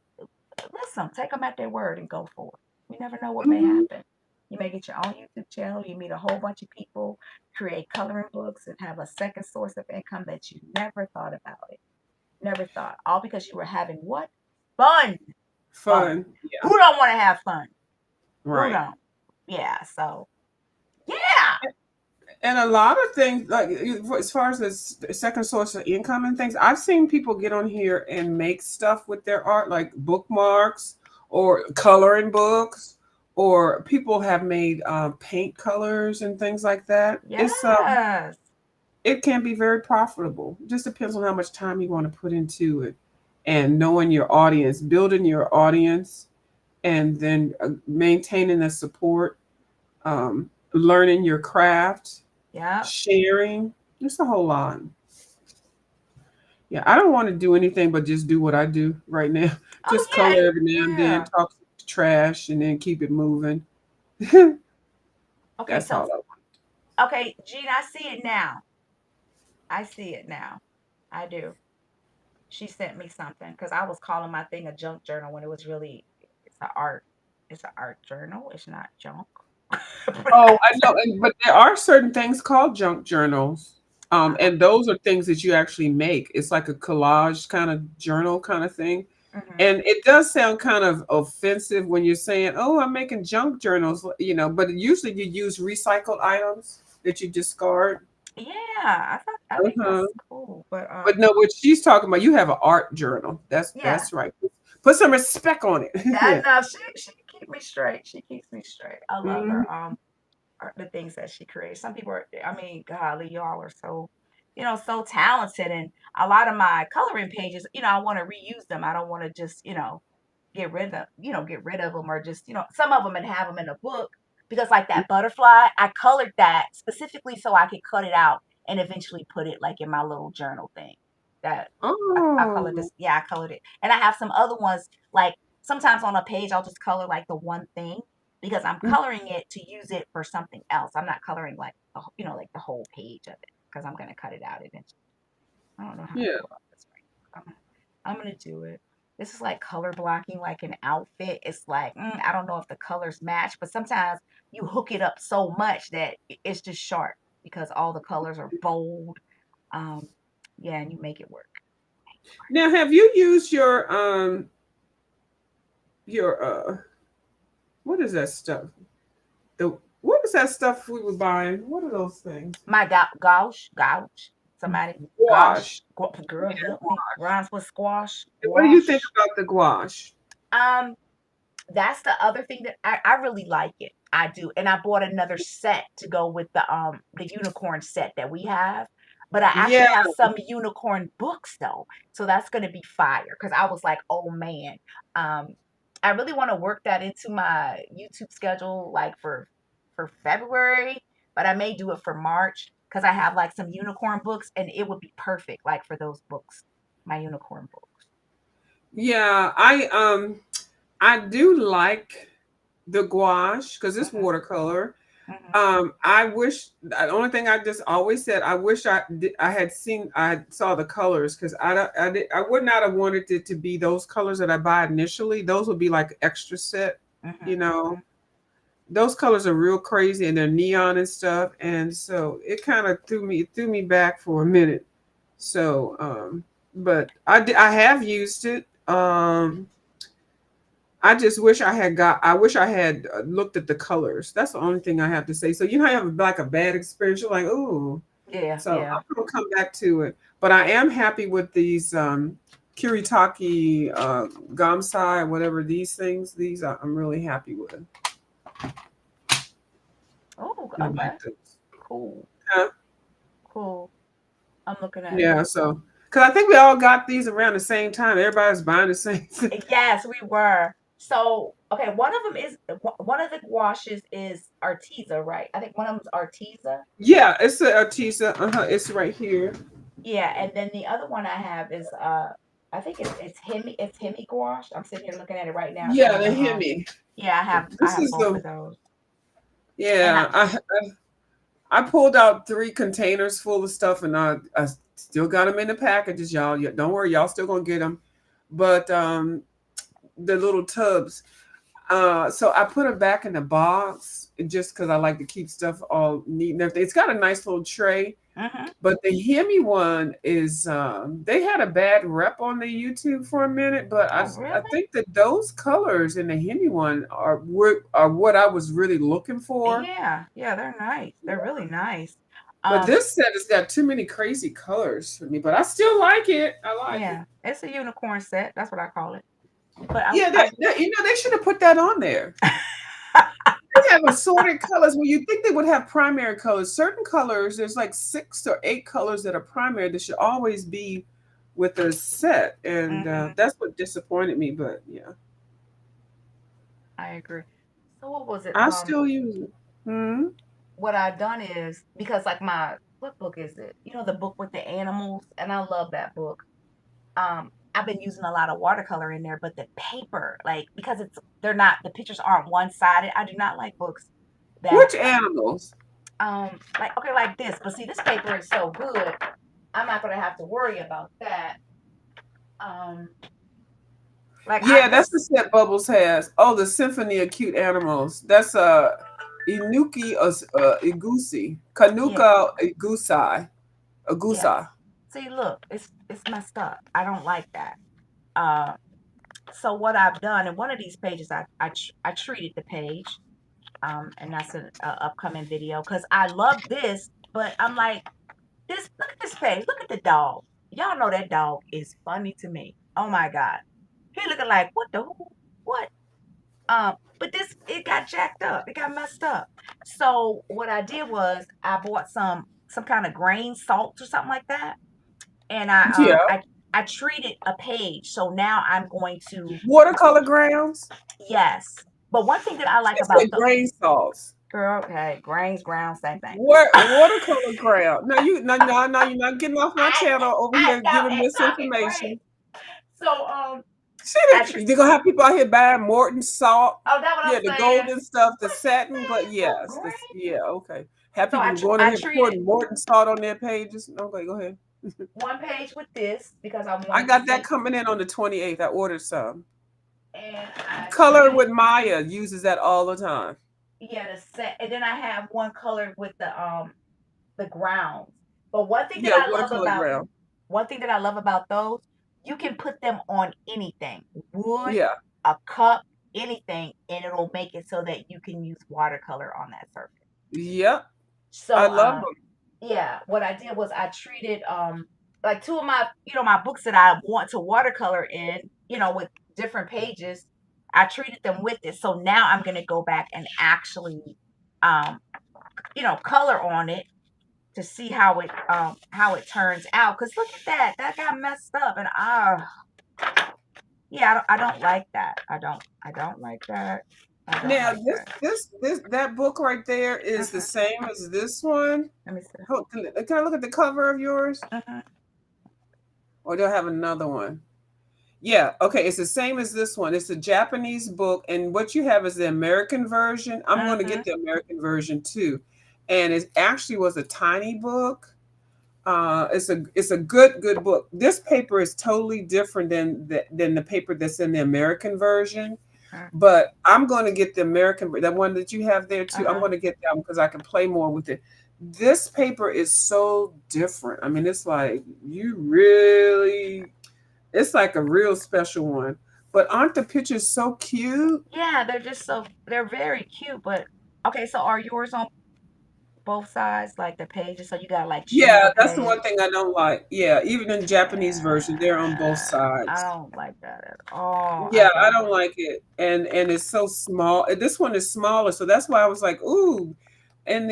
listen, take them at their word and go for it. You never know what may Mhm. happen. You may get your own YouTube channel. You meet a whole bunch of people, create coloring books, and have a second source of income that you never thought about it. Never thought. All because you were having what? Fun. Fun. Fun. Yeah. Who don't want to have fun? Who Right. don't? Yeah. So yeah. And a lot of things, like as far as the second source of income and things, I've seen people get on here and make stuff with their art, like bookmarks or coloring books, or people have made paint colors and things like that. Yes. It can be very profitable. It just depends on how much time you want to put into it, and knowing your audience, building your audience, and then maintaining the support, learning your craft, Yep. sharing. It's a whole lot. Yeah, I don't want to do anything but just do what I do right now. Oh Just yeah. color every now and then, Yeah. talk trash, and then keep it moving. Okay. That's So all I want. okay, Gene, I see it now. I see it now. I do. She sent me something because I was calling my thing a junk journal when it was really it's a art. It's an art journal. It's not junk. Oh, I know, but there are certain things called junk journals, Uh, and those are things that you actually make. It's like a collage kind of journal kind of thing, mhm. and it does sound kind of offensive when you're saying, "Oh, I'm making junk journals," but usually you use recycled items that you discard. Yeah, I think Uh-huh. that's cool. But But no, what she's talking about, you have an art journal. That's yeah, that's right. Put some respect on it. I Yeah. know she keep me straight. She keeps me straight. I love Mhm. her. The things that she creates. Some people are, I mean, golly, y'all are so, so talented. And a lot of my coloring pages, I want to reuse them. I don't want to just, get rid of them or just, some of them and have them in a book because like that butterfly, I colored that specifically so I could cut it out and eventually put it like in my little journal thing. That I colored Oh, this. Yeah, I colored it. And I have some other ones like sometimes on a page I'll just color like the one thing because I'm mm, coloring it to use it for something else. I'm not coloring like like the whole page of it because I'm gonna cut it out eventually. I don't know how to yeah. go about this right. I'm gonna do it. This is like color blocking like an outfit. It's like I don't know if the colors match, but sometimes you hook it up so much that it's just sharp because all the colors are bold. Um, yeah, and you make it work. Now, have you used your what is that stuff? The what is that stuff we were buying? What are those things? My gouge. Somebody, gosh, Gouache. girl, help me. Rhymes with squash, What do you think gouache. about the gouache? Um, that's the other thing that I really like it. I do. And I bought another set to go with the unicorn set that we have. But I Yeah. actually have some unicorn books though. So that's gonna be fire. Cause I was like, oh man. Um, I really want to work that into my YouTube schedule like for February, but I may do it for March because I have like some unicorn books and it would be perfect like for those books, my unicorn books. Yeah, I do like the gouache because it's Hmm. watercolor. Hmm. I wish the only thing I just always said I wish I had seen I saw the colors because I would not have wanted it to be those colors that I buy initially. Those would be like extra set, Hmm. you know. Hmm. Those colors are real crazy and they're neon and stuff, and so it kind of threw me back for a minute. So, but I have used it. I just wish I wish I had looked at the colors. That's the only thing I have to say. So you know, I have like a bad experience. You're like, ooh. Yeah, So yeah. I'm gonna come back to it. But I am happy with these Kiritaki Gamsai, whatever these things. I'm really happy with. Oh, I okay. like those. Cool. Yeah. Cool. I'm looking at it. Yeah. So, because I think we all got these around the same time. Everybody's buying the same thing. Yes, we were. So, okay, one of them is one of the washes is Arteza, right? I think one of them's Arteza. Yeah, it's a Artisa. It's right here. Yeah, and then the other one I have is I think it's Hemi gouache. I'm sitting here looking at it right now. It's Yeah, on the the Hemi. yeah, I This have is both the of those. And yeah. I pulled out 3 containers full of stuff, and I still got them in the packages, y'all. Don't worry, y'all still gonna get them. But the little tubs. So I put it back in the box just because I like to keep stuff all neat and everything. It's got a nice little tray, Mhm. but the Hemi one is they had a bad rep on the YouTube for a minute, but Oh, I really? think that those colors in the Hemi one are what I was really looking for. Yeah, yeah, they're nice. They're really nice. But Um, this set has got too many crazy colors for me, but I still like it. I like it. yeah, it's a unicorn set. That's what I call it. But Yeah, they should have put that on there. I They have assorted colors. Well, you think they would have primary colors. Certain colors, there's like 6 or 8 colors that are primary that should always be with the set, and mhm, that's what disappointed me. But yeah, I agree. So what was it? I still use it. Hmm. What I've done is because like what book is it? You know, the book with the animals, and I love that book. I've been using a lot of watercolor in there, but the paper, like because they're not the pictures aren't one-sided. I do not like books that Which animals? like okay like this, but see this paper is so good, I'm not gonna have to worry about that. Um, like I Yeah, that's this the set Bubbles has. Oh, the Symphony of Cute Animals. That's Inuki Igusi, yeah, Kanuka Igusai, yeah. Agusa. See, look, it's messed up. I don't like that. Uh, so what I've done in one of these pages, I treated the page, and that's an upcoming video because I love this, but I'm like this. Look at this page. Look at the dog. Y'all know that dog is funny to me. Oh my god, he looking like what the what? But this it got jacked up. It got messed up. So what I did was I bought some kind of grain salt or something like that, and Yeah, I treated a page. So now I'm going to watercolor grounds. yes. But one thing that I like She about said the grain salts. girl, okay, grains, ground, same thing. Watercolor ground. No, you're not getting off my channel over I here know giving it's talking misinformation. crazy. So See I that tr- they're gonna have people out here buying Morton salt. oh that what Yeah, the I'm saying. golden stuff, the What you satin, but saying so yes, this great? yeah, okay. Have So people going in I here treated pouring Morton salt on their pages. Okay, go ahead. one page with this because I I wanted to got that see, coming in on the 28th. I ordered some. and I Color treated with Maya uses that all the time. yeah the set, and then I have one colored with the grounds. But one thing that Yeah, I love watercolor about ground. those, you can put them on anything, wood, Yeah. a cup, anything, and it'll make it so that you can use watercolor on that surface. Yep. I So love them. yeah, what I did was I treated like two of my my books that I want to watercolor in, with different pages, I treated them with it. So now I'm gonna go back and actually um, color on it to see how it turns out. Cause look at that. That got messed up and yeah, I don't like that. I don't like that. I don't Now like that. that book right there is the Mhm. same as this one. Let me see. Can I look at the cover of yours? Mhm. Or do I have another one? Yeah, okay, it's the same as this one. It's a Japanese book, and what you have is the American version. I'm going to Mhm. get the American version too. And it actually was a tiny book. It's a good book. This paper is totally different than the paper that's in the American version. But I'm going to get the American, the one that you have there too. I'm Mhm. going to get that one because I can play more with it. This paper is so different. I mean, it's like it's like a real special one. But aren't the pictures so cute? Yeah, they're very cute, but okay, so are yours on both sides, like the pages? So you gotta like choose Yeah, a that's the page. one thing I don't like. Yeah, even in Japanese version, they're on both Yeah, I sides. don't like that at all. I Yeah, I don't. don't like it. And it's so small. This one is smaller, so that's why I was like, ooh. And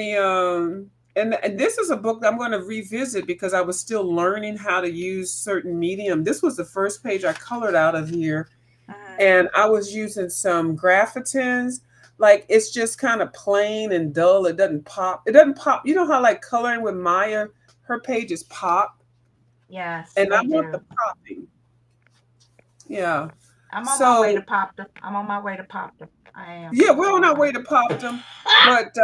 and this is a book that I'm going to revisit because I was still learning how to use certain medium. This was the first page I colored out of here, Mhm. and I was using some graphitins. Like it's just kind of plain and dull. It doesn't pop. It doesn't pop. You know how like coloring with Maya, her pages pop, Yes, and I they want the do. popping. Yeah. I'm on my way to So pop them. I'm on my way to pop them. I am. yeah, we're on our way to pop them. But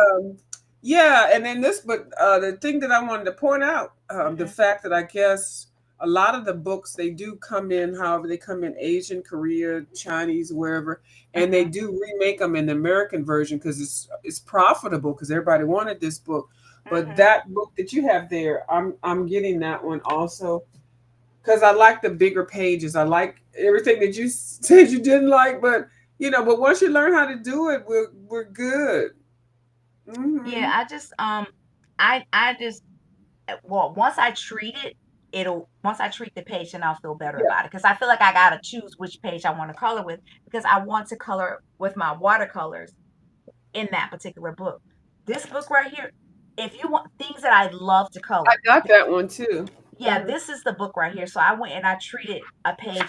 yeah, and then this, but the thing that I wanted to point out, the Mhm. fact that I guess, a lot of the books they do come in, however they come in Asian, Korea, Chinese, wherever, and they Mm-hmm. do remake them in the American version because it's profitable because everybody wanted this book. But Mm-hmm. that book that you have there, I'm getting that one also because I like the bigger pages. I like everything that you said you didn't like, but but once you learn how to do it, we're good. Yeah, Hmm. I just well, once I treat it, once I treat the page, then I'll feel better Yeah, about it. Because I feel like I gotta choose which page I want to color with because I want to color with my watercolors in that particular book. This book right here, if you want things that I love to I color, got that one too. yeah, Hmm. this is the book right here. So I went and I treated a page.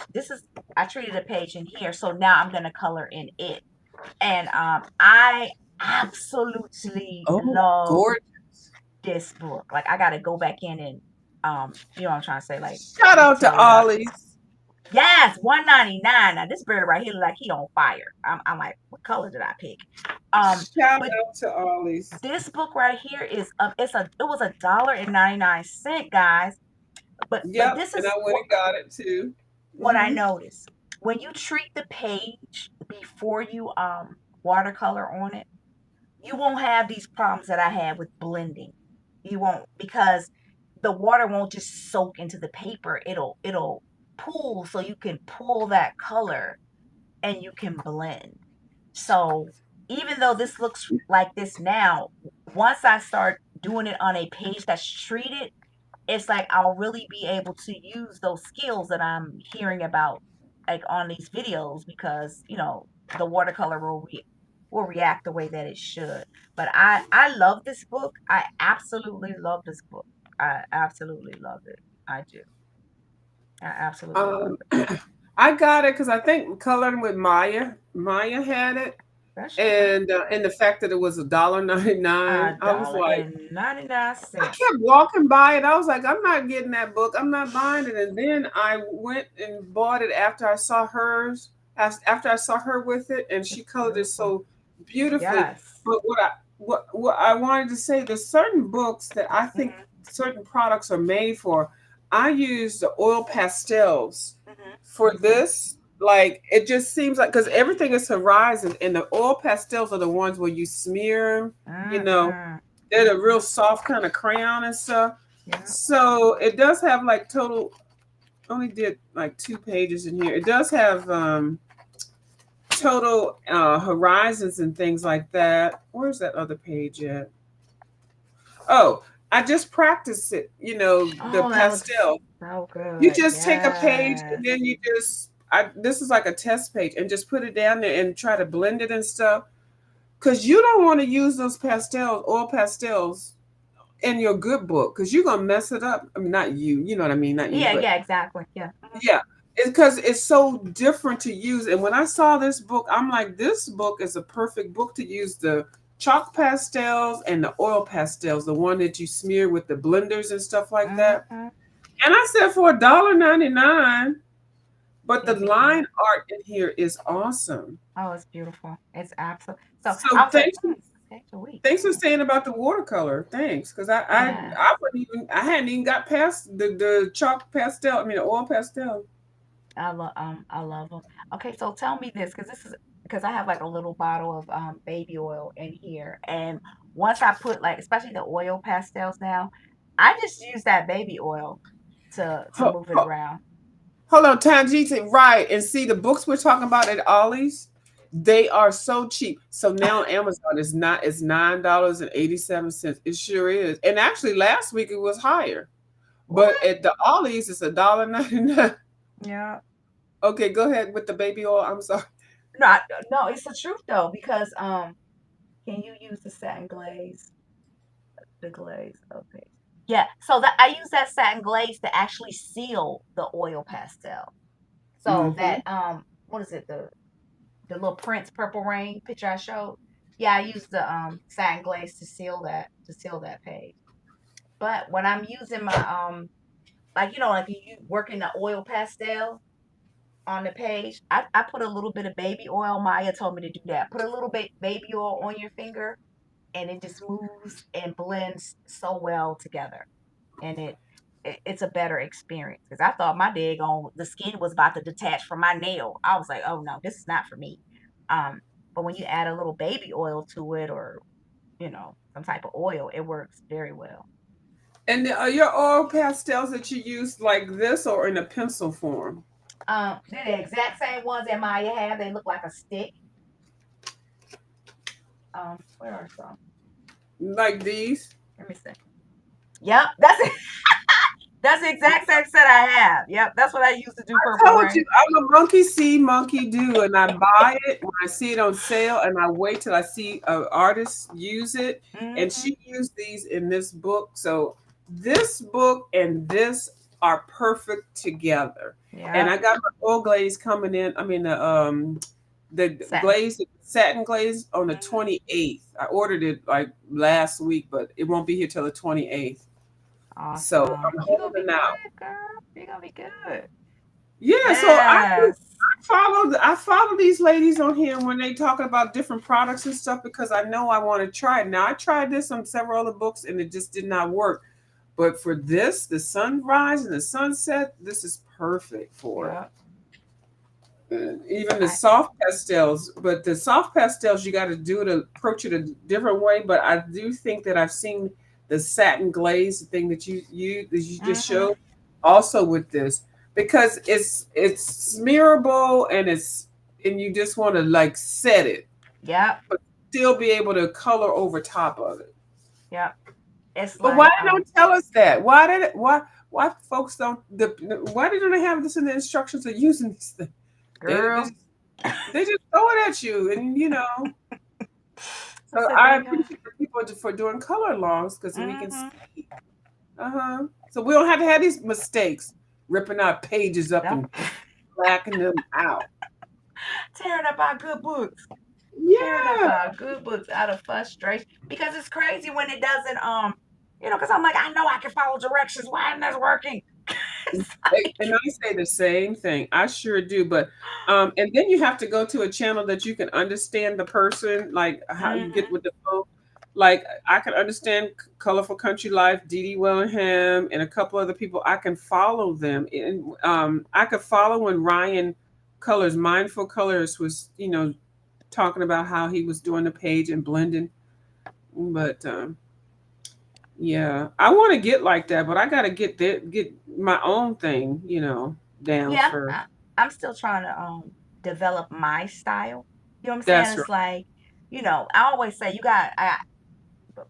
I treated a page in here. So now I'm gonna color in it. And I absolutely Oh, love gorgeous. this book. Like I gotta go back in and you know what I'm trying to say, like Shout out to detail it up. Ollie's. Yes, 199. Now this bird right here look like he on fire. I'm like, what color did I pick? Shout But out to Ollie's. this book right here is it was $1.99, guys. But Yep, this and is I went and got it too. what I Hmm. noticed. When you treat the page before you watercolor on it, you won't have these problems that I had with blending. You won't because the water won't just soak into the paper. It'll pool so you can pull that color and you can blend. So even though this looks like this now, once I start doing it on a page that's treated, it's like I'll really be able to use those skills that I'm hearing about like on these videos because the watercolor will react the way that it should. But I love this book. I absolutely love this book. I absolutely love it. I do. I absolutely love Um, it. I got it because I think coloring with Maya. Maya had it, That's true. and the fact that it was $1.99, A I was dollar like, and 99 I cents. kept walking by it. I was like, I'm not getting that book. I'm not buying it. And then I went and bought it after I saw hers. After I saw her with it, and she It's colored it beautiful. so beautifully. Yes. But what I wanted to say, there's certain books that I think Hmm. certain products are made for. I use the oil pastels Hmm. for this. Like it just seems like because everything is horizon, and the oil pastels are the ones where you smear them. You know, Hmm. they're the real soft kind of crayon and stuff. Yeah. So it does have like total only did like 2 pages in here. It does have total horizons and things like that. Where's that other page at? Oh, I just practiced it, the Oh, that looks pastel. so You good. just take a page and Yes. then you just I this is like a test page and just put it down there and try to blend it and stuff. Cause you don't want to use those pastels, oil pastels, in your good book because you're gonna mess it up. I mean, not you, you know what I mean, not you, Yeah, but yeah, exactly. Yeah. Mhm. yeah, it's because it's so different to use. And when I saw this book, I'm like, this book is a perfect book to use the chalk pastels and the oil pastels, the one that you smear with the blenders and stuff like that. Mhm. And I said for $1.99, but the Can't beat that. line art in here is awesome. Oh, it's beautiful. It's absolute. So I So was like, okay, so wait. thanks for saying about the watercolor. Thanks, because Yeah, I hadn't even got past the chalk pastel. I mean the oil pastel. I love them. Okay, so tell me this, because this is because I have like a little bottle of baby oil in here, and once I put like, especially the oil pastels now, I just use that baby oil to Ho- move it ho- around. Hold on, Tanjita, right? And see the books we're talking about at Ollie's, they are so cheap. So now Amazon is $9.87. It sure is. And actually, last week it was higher, but What? at the Ollie's it's $1.99. Yeah. Okay, go ahead with the baby oil. I'm sorry. No, no, it's the truth though, because can you use the satin glaze? The glaze, okay. Yeah, so that I use that satin glaze to actually seal the oil pastel. So Hmm. that what is it, the little Prince Purple Rain picture I showed? Yeah, I use the satin glaze to seal that page. But when I'm using my like like you working the oil pastel on the page, I put a little bit of baby oil. Maya told me to do that. Put a little bit baby oil on your finger and it just moves and blends so well together. And it it's a better experience because I thought my daggone the skin was about to detach from my nail. I was like, oh no, this is not for me. Um, but when you add a little baby oil to it, or some type of oil, it works very well. And your oil pastels that you use like this or in a pencil form? They're the exact same ones that Maya have. They look like a stick. Where are some? Like these? Let me see. Yep, that's it. That's the exact same set I have. Yep, that's what I used to do Purple Told you Rain. I'm a monkey see, monkey do, and I buy it when I see it on sale, and I wait till I see an artist use it. And Hmm. she used these in this book, so this book and this are perfect together. And Yep. I got my oil glaze coming in. I mean the Satin. glaze, satin glaze on the Hmm. 28th. I ordered it like last week, but it won't be here till the 28th. So Awesome. I'm You're gonna be holding out. good, girl. You're gonna be good. Yeah, so Yes. I follow these ladies on here when they talking about different products and stuff because I know I want to try it. Now I tried this on several other books and it just did not work. But for this, the sunrise and the sunset, this is perfect for it. Yep. Even the I soft pastels, but the soft pastels you got to do to approach it a different way. But I do think that I've seen the satin glaze thing that you just hmm showed also with this because it's smearable and you just want to like set it, Yep. but still be able to color over top of it. Yep. It's But why like they don't tell us that? Why folks don't why don't they have this in the instructions of using these things? They, they girl. they just throw it at you, and I So said I they got. appreciate the people for doing color alongs because we can Hmm. see. So we don't have to have these mistakes, ripping our pages up Yep. and blacking them out. Tearing up our good books. Tearing up Yeah, our good books out of frustration because it's crazy when it doesn't. Because I'm like, I know I can follow directions. Why isn't this working? It's and like. I say the same thing. I sure do, but and then you have to go to a channel that you can understand the person, like how you get Hmm. with the flow. Like I can understand Colorful Country Life, Dee Dee Willingham, and a couple other people. I can follow them, and I could follow when Ryan Colors, Mindful Colors, was talking about how he was doing the page and blending. But yeah, I want to get like that, but I got to get my own thing, down Yeah, first. I'm still trying to develop my style. You know what I'm saying? That's right. It's like, I always say you got I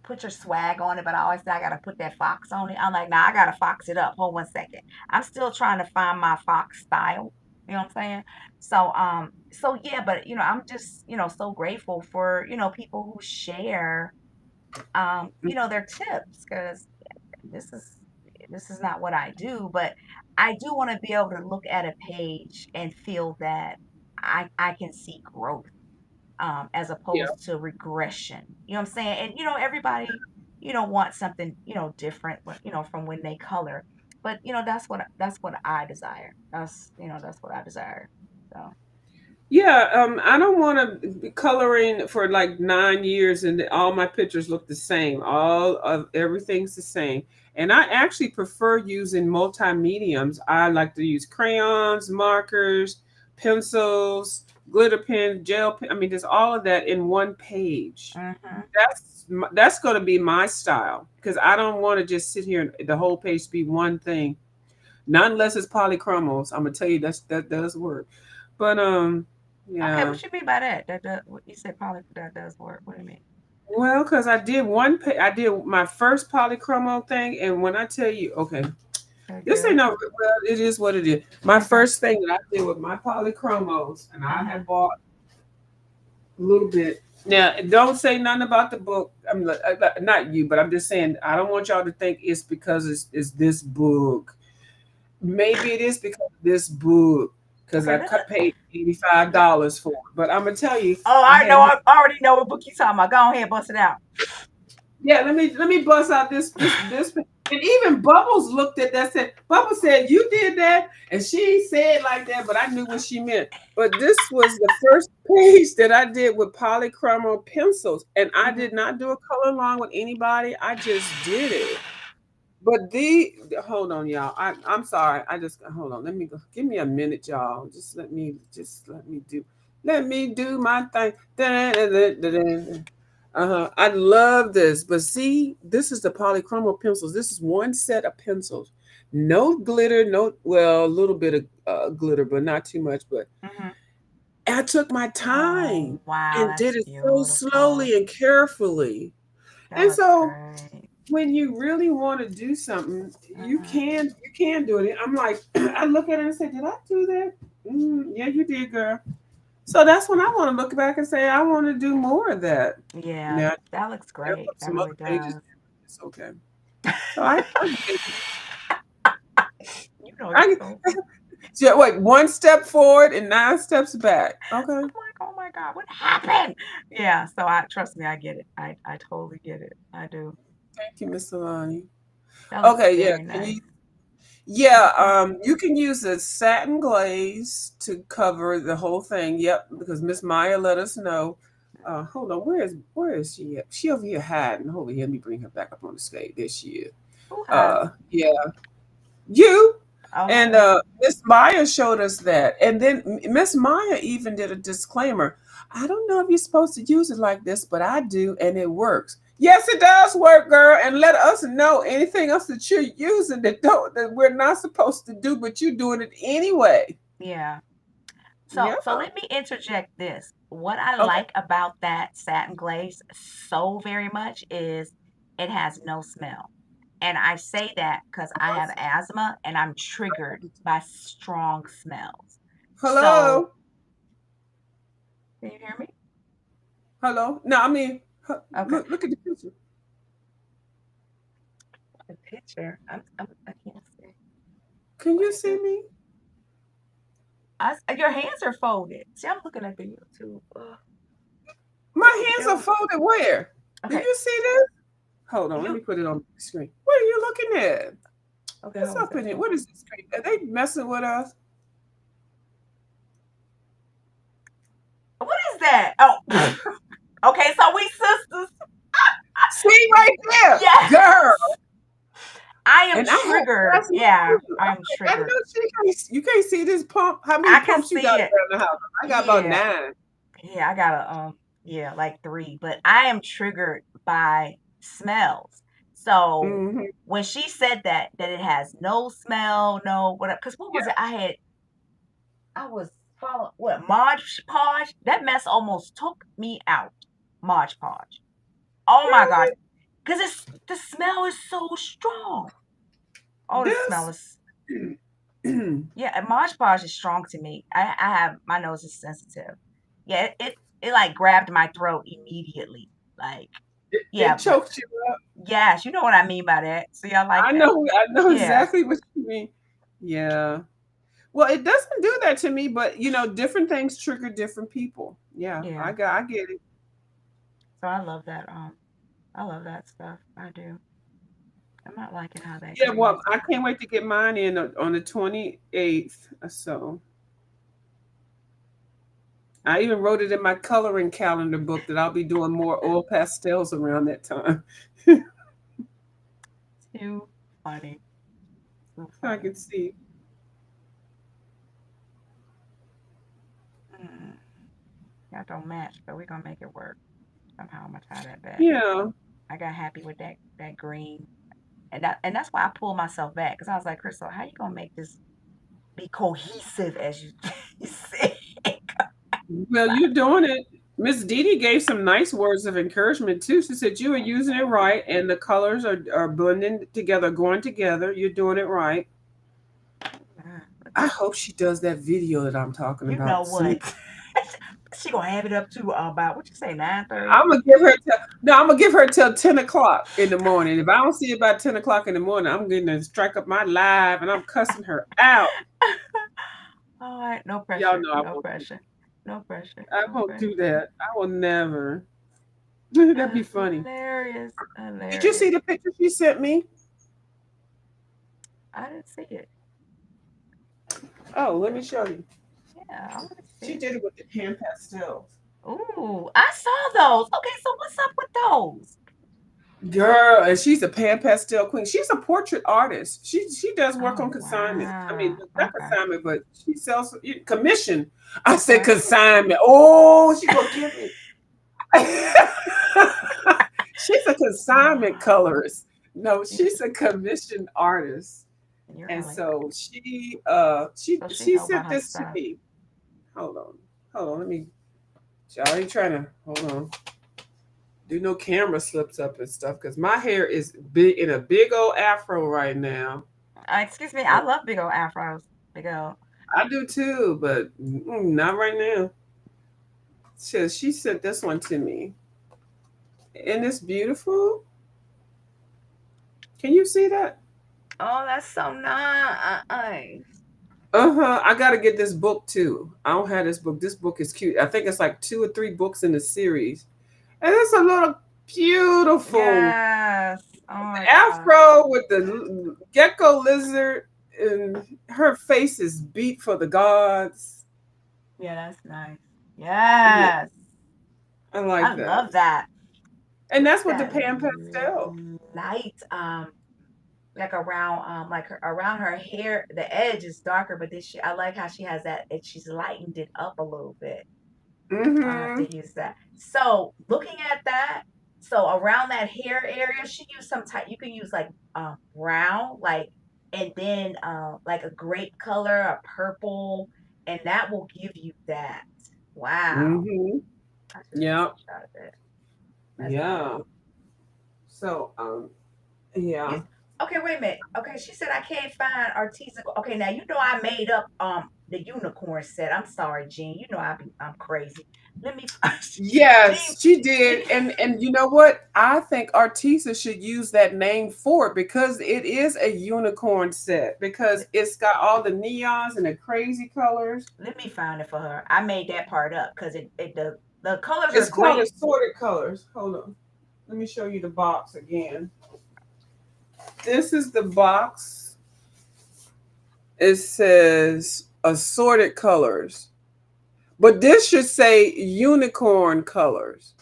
put your swag on it, but I always say I gotta put that fox on it. I'm like, nah, I gotta fox it up. Hold 1 second. I'm still trying to find my fox style. You know what I'm saying? So yeah, but I'm just, so grateful for, people who share their tips because this is this is not what I do, but I do want to be able to look at a page and feel that I can see growth, as Yeah. opposed to regression. You know what I'm saying? And everybody, wants something, different, from when they color. But that's what I desire. That's what I desire. So Yeah, I don't want to be coloring for like 9 years and all my pictures look the same. All of everything's the same. And I actually prefer using multi-mediums. I like to use crayons, markers, pencils, glitter pen, gel pen. I mean, there's all of that in one page. hmm That's going to be my style because I don't want to just sit here and the whole page be one thing. Not unless it's polychromos. I'm gonna tell you that does work. But okay, yeah. what you mean by that? That does, what you said poly that does work. What do you mean? Well, because I did my first polychromo thing, and when I tell you, okay, Okay, this ain't good. no, well, it is what it is. My Okay. first thing that I did with my polychromos, and I Uh-huh. had bought a little bit. Now, don't say nothing about the book. I'm not you, but I'm just saying I don't want y'all to think it's because it's this book. Maybe it is because of this book, because Okay, I cut paid $85 for it. But I'm gonna tell you, oh, I I had know. I already know what book you talking about. Go ahead, bust it out. yeah. Let me bust out this. And even Bubbles looked at that. Said Bubbles said you did that, and she said like that, but I knew what she meant. But this was the first page that I did with polychromo pencils, and I Hmm. did not do a color along with anybody. I just did it. But the hold on, y'all. I'm sorry. I just hold on. Let me go. Give me a minute, y'all. Let me do my thing. Uh-huh. I love this. But see, this is the polychromo pencils. This is one set of pencils. No glitter, no, well, a little bit of glitter, but not too much. But Mhm. I took my time Oh, wow, and did that's it so beautiful. slowly and carefully. That And looks so great. when you really want to do something, Mhm. you can do it. I'm like, I look at it and say, did I do that? Yeah, you did, girl. So that's when I want to look back and say, I want to do more of that. Yeah, Now, that looks there great. are That some other really pages. does. It's okay. So I get it. You know you're I so funny. yeah, wait, one step forward and nine steps back. Okay. I'm like, "Oh my god, what happened?" Yeah, so I trust me, I get it. I totally get it. I do. Thank you, Miss Alani. That looks Okay, yeah. very Can you nice. Yeah, Okay. you can use a satin glaze to cover the whole thing. Yep, because Miss Maya let us know. Hold on, where is she at? She over here hiding. Over here, let me bring her back up on the stage. There she is. Who has? Yeah, you and Okay. Miss Maya showed us that, and then Miss Maya even did a disclaimer. I don't know if you're supposed to use it like this, but I do, and it works. Yes, it does work, girl. And let us know anything else that you're using that we're not supposed to do, but you're doing it anyway. Yeah. So Yeah. so let me interject this. What I Okay. like about that satin glaze so very much is it has no smell. And I say that because I have asthma and I'm triggered by strong smells. So, Hello. can you hear me? Hello. No, I mean, Okay. look at the picture. The picture. I can't see. Can What you is see it? me? Your hands are folded. See, I'm looking at the YouTube. What are My you hands are doing? folded where? Do Okay. you see this? Hold on, let You me put it on the screen. What are you looking at? okay, What's hold on a up second. in it? What is this screen? Are they messing with us? What is that? Oh, okay, so we sisters. See right there, Yes. girl. I am And I have triggered. asthma Yeah, too. I am I know triggered. you can't see this pump. How many I can pumps you got see it. around the house? I got about Yeah. 9. Yeah, I got a yeah, like 3, but I am triggered by smells. So Mm-hmm. when she said that it has no smell, no whatever, because what was it? I was following what Mod Podge. That mess almost took me out. Mod Podge. Oh my God, Really? because it's the smell is so strong. Oh, the smell This? is yeah. And Mod Podge is strong to me. I have my nose is sensitive. Yeah, it like grabbed my throat immediately. Like It yeah, but choked you up. yes, you know what I mean by that. See, I like that. I know Yeah, exactly what you mean. Yeah. Well, it doesn't do that to me, but different things trigger different people. Yeah, yeah. I get it. So I love that. I love that stuff. I do. I'm not liking how that Yeah, well, glaze I is. can't wait to get mine in on the 28th. So I even wrote it in my coloring calendar book that I'll be doing more oil pastels around that time. Too funny. Too I funny. can see. Mm, that don't match, but we're gonna make it work. Somehow I'm gonna tie that back. Yeah. I got happy with that green. And that's why I pulled myself back because I was like, Crystal, how you gonna make this be cohesive as you, you say? Well, you're doing it. Miss Dee gave some nice words of encouragement too. She said you are Thank you using so it much. right and the colors are blending together, going together. You're doing it right. Look I at hope she does that video that I'm talking you know about soon. what? She gonna have it up to about what you say 9:30. I'm gonna give her till no, I'm gonna give her till 10 o'clock in the morning. If I don't see it by 10 o'clock in the morning, I'm gonna strike up my live and I'm cussing her out. All right, no Y'all pressure, know I no won't do pressure, no pressure, I no won't do pressure. that. I will never. That'd be funny. Hilarious, Did you see hilarious. the picture she sent me? I didn't see it. Oh, let me show you. Yeah, I want to She see. did it with the hand pastels. Ooh, I saw those. Okay, so what's up with those? girl, and she's a pan pastel queen. She's a portrait artist. She does work on Oh consignment. I mean, wow. not Okay. consignment, but she sells commission. I said Okay. consignment. Oh, she gonna get me. She's a consignment Wow. colorist. No, Yeah. she's a commissioned artist. You're And like, so so she she know sent about her this to stuff. me. Hold on. Hold on. Let me she already trying to hold on. Do no camera slips up and stuff because my hair is big in a big old afro right now. Excuse me, I love big old afros. Big old. I do too, but not right now. She sent this one to me. And it's beautiful. Can you see that? Oh, that's so nice. Uh-huh. I gotta get this book too. I don't have this book. This book is cute. I think it's like 2 or 3 books in the series. And it's a little beautiful Yes. Oh my God. afro with the gecko lizard, and her face is beat for the gods. Yeah, that's nice. Yeah, Yes. I I like that. love that. And Look that's at with the that pan pastel. light, like around, like around her hair. The edge is darker, but then I like how she has that. She's lightened it up a little bit. I have Mm-hmm. to use that. So looking at that, so around that hair area, she used some type. You can use like brown, like, and then like a grape color, a purple, and that will give you that. Wow, Mm-hmm. I should Yeah. screenshot that. That's Yeah. nice. So yeah. You, okay, wait a minute. Okay, she said I can't find artisan. Okay, now you know I made up the unicorn set. I'm sorry, Jean. You know I'm crazy. Let me Jean. Yes, she Jean. did. And you know what? I think Artisa should use that name for it because it is a unicorn set because it's got all the neons and the crazy colors. Let me find it for her. I made that part up because the colors are It's called great. assorted colors. Hold on. Let me show you the box again. This is the box. It says assorted colors. But this should say unicorn colors.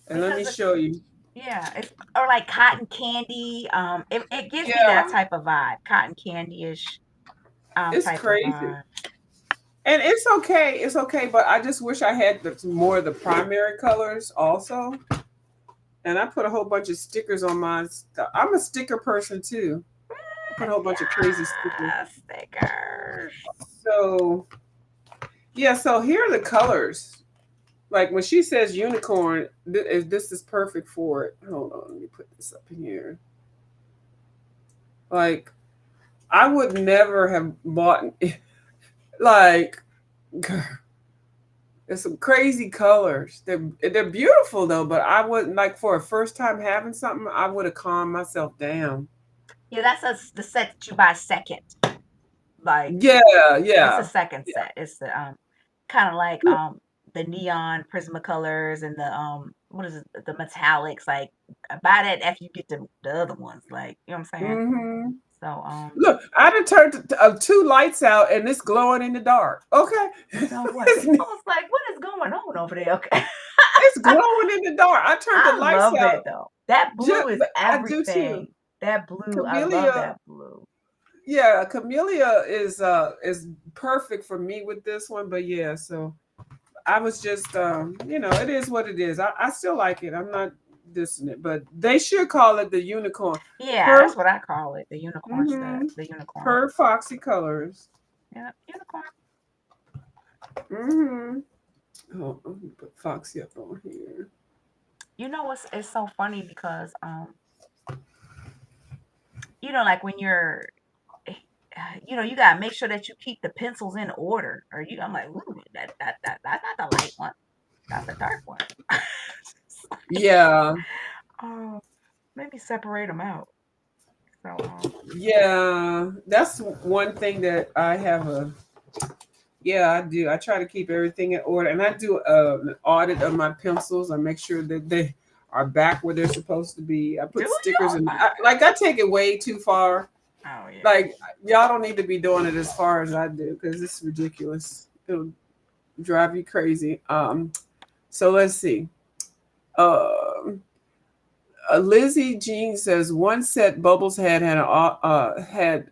And let Because me show you. yeah, it's or like cotton candy. It gives me that Yeah, type of vibe, cotton candy-ish it's type of crazy. vibe. And it's okay. It's okay, but I just wish I had more of the primary colors also. And I put a whole bunch of stickers on my stuff. I'm a sticker person too. I put a whole bunch of crazy stickers. Yeah, stickers. So yeah, so here are the colors. Like when she says unicorn, this is perfect for it. Hold on, let me put this up in here. Like I would never have bought like there's some crazy colors. They're beautiful though, but I wouldn't like for a first time having something. I would have calmed myself down. Yeah, that's the set that you buy second. Like Yeah, it's a yeah, second yeah. set. It's the kind of like the neon Prismacolors and the what is it, the metallics. Like buy that after you get the other ones. Like you know what I'm saying? Mm-hmm. So Look, I done turned 2 lights out and it's glowing in the dark. Okay, you know what? it's, I was like, what is going on over there? Okay. it's glowing in the dark. I turned the I lights love out. it though. That blue is I do too. everything. That blue, I love Camellia, that blue. yeah, Camellia is perfect for me with this one. But yeah, so I was just it is what it is. I still like it. I'm not dissing it, but they should call it the unicorn. Yeah, Per that's what I call it. The unicorn set. mm-hmm, The unicorn. per Foxy Colors. Yeah, unicorn. Mm-hmm. Oh, I'm gonna put Foxy up on here. You know what's it's so funny because like when you're you gotta make sure that you keep the pencils in order. Or I'm like, ooh, that's not the light one. That's a dark one. Yeah, Oh, maybe separate them out. So yeah. That's one thing that I have a. Yeah, I do. I try to keep everything in order, and I do an audit of my pencils. I make sure that they are back where they're supposed to be. I do put you? stickers Oh in. my Like I take it way too far. god. Oh yeah. Like y'all don't need to be doing it as far as I do because it's ridiculous. It'll drive you crazy. So let's see. Um, Lizzie Jean says one set Bubbles and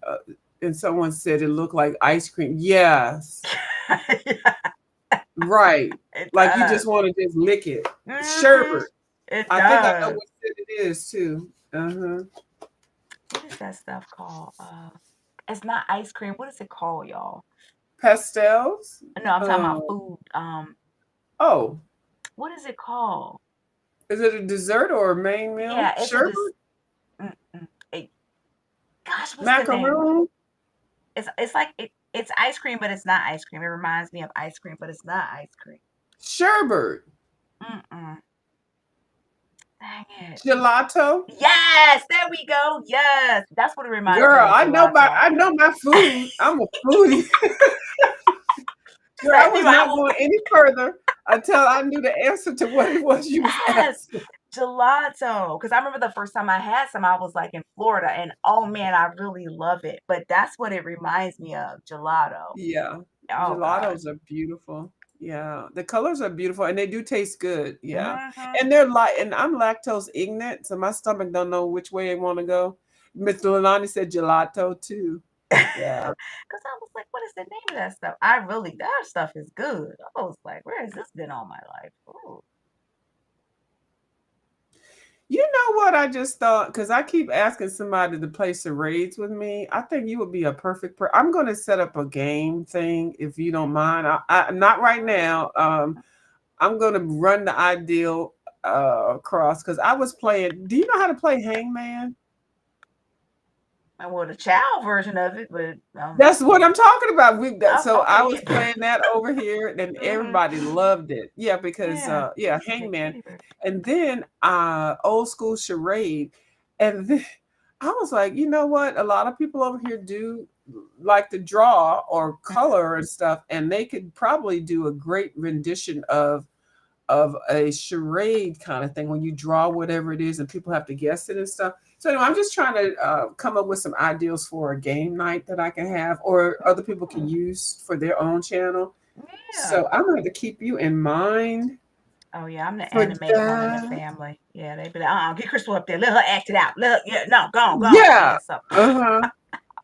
someone said it looked like ice cream. Yes, Yeah, right. it Like you does. just want to just lick it. Hmm. Sherbet. It I think I know does. what set it is too. Uh-huh. What is that stuff called? It's not ice cream. What is it called, y'all? Pastels. No, I'm talking Uh, about food. oh, What is it called? is it a dessert or a main meal? Yeah, it's a Sherbet, mm-mm. It, gosh, what's the name? macaroon, It's like it's ice cream, but it's not ice cream. It reminds me of ice cream, but it's not ice cream. sherbet, Mm-mm. Dang it. gelato. Yes, there we go. Yes, that's what it reminds me Girl, of, gelato. I know my food. I'm a foodie. Just Girl, I like me, was I not will. going any further until I knew the answer to what it was you was Yes, asking. gelato. Because I remember the first time I had some, I was like in Florida, and oh man, I really love it. But that's what it reminds me of, gelato. Yeah, Oh gosh. gelatos are beautiful. Yeah, the colors are beautiful and they do taste good. Yeah, Hmm. and they're light. And I'm lactose ignorant, so my stomach don't know which way it want to go. Mr. Lalani said gelato too. Yeah. Because I was like, what is the name of that stuff? I really, that stuff is good. I was like, where has this been all my life? Ooh. You know what I just thought? Because I keep asking somebody to play charades with me. I think you would be a perfect I'm going to set up a game thing if you don't mind. Not right now. I'm going to run the ideal across because I was playing. Do you know how to play Hangman? And well, the child version of it, but That's what I'm talking about. We got oh, so I okay, was yeah. playing that over here, and Hmm. everybody loved it. Yeah, because Yeah, yeah, the Hangman, kitty version. and then old school charade, and then I was like, you know what? A lot of people over here do like to draw or color and stuff, and they could probably do a great rendition of a charade kind of thing when you draw whatever it is and people have to guess it and stuff. So anyway, I'm just trying to come up with some ideas for a game night that I can have or other people can Mm, use for their own channel. So yeah. I'm going to keep you in mind Oh yeah, I'm the for animated one in the that. family. Yeah, they be like, get Crystal up there, let her act it out. Let her, yeah, no, go on, go on. Yeah. Yeah, so Uh-huh. I'm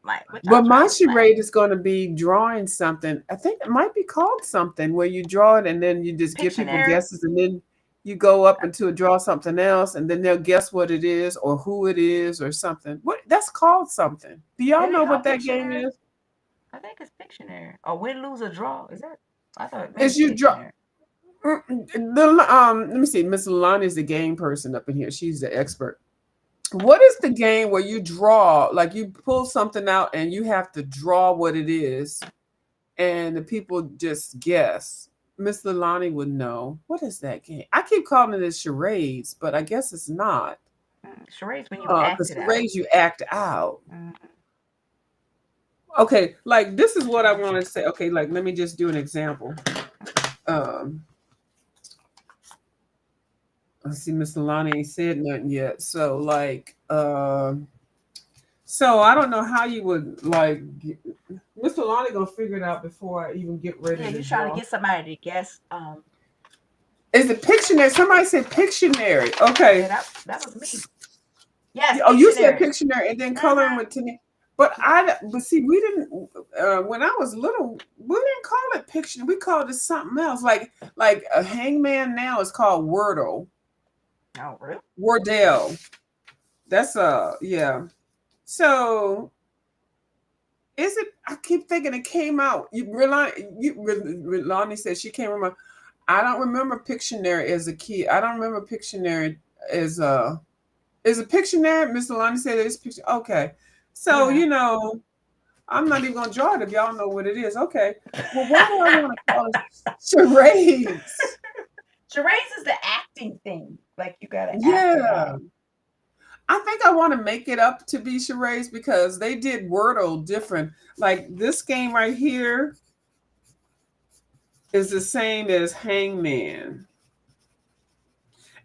like, what y'all But my trying to say? charade is going to be drawing something. I think it might be called something where you draw it and then you just give people Pictionary. guesses and then you go up into a draw something else and then they'll guess what it is or who it is or something. What that's called something. Do y'all It know ain't what called that game Pictionary. is? I think it's Pictionary. Or win, lose, or draw. Is that? I thought maybe Is you draw Pictionary. let me see. Miss Lalani is the game person up in here. She's the expert. What is the game where you draw, like you pull something out and you have to draw what it is and the people just guess. Miss Lalani would know. What is that game? I keep calling it charades, but I guess it's not. Charades when you act Because it out. charades you act out. Hmm. Okay, like this is what I want to say. Okay, like let me just do an example. Um, let's see, Miss Lalani ain't said nothing yet. So I don't know how you would like. Miss Lalani gonna figure it out before I even get ready Yeah, to you trying to draw. get somebody to guess. Is it Pictionary? Somebody said Pictionary. Yeah, Okay. that was me. Yes, Oh, you said Pictionary. Pictionary and then coloring Hmm. with Tini. But see, we didn't. When I was little, we didn't call it Pictionary. We called it something else. Like a hangman now is called Wordle, Oh, really? Wordle. That's yeah. So is it? I keep thinking it came out. Lonnie said she can't remember. I don't remember Pictionary as a kid. I don't remember Pictionary as a. Is a Pictionary? Miss Lonnie said it's picture. Okay, so Yeah. I'm not even gonna draw it if y'all know what it is. Okay, well, what do I want to call it? Charades. Charades is the acting thing. Like you gotta act it Yeah, out. I think I want to make it up to be charades because they did Wordle different. Like this game right here is the same as Hangman.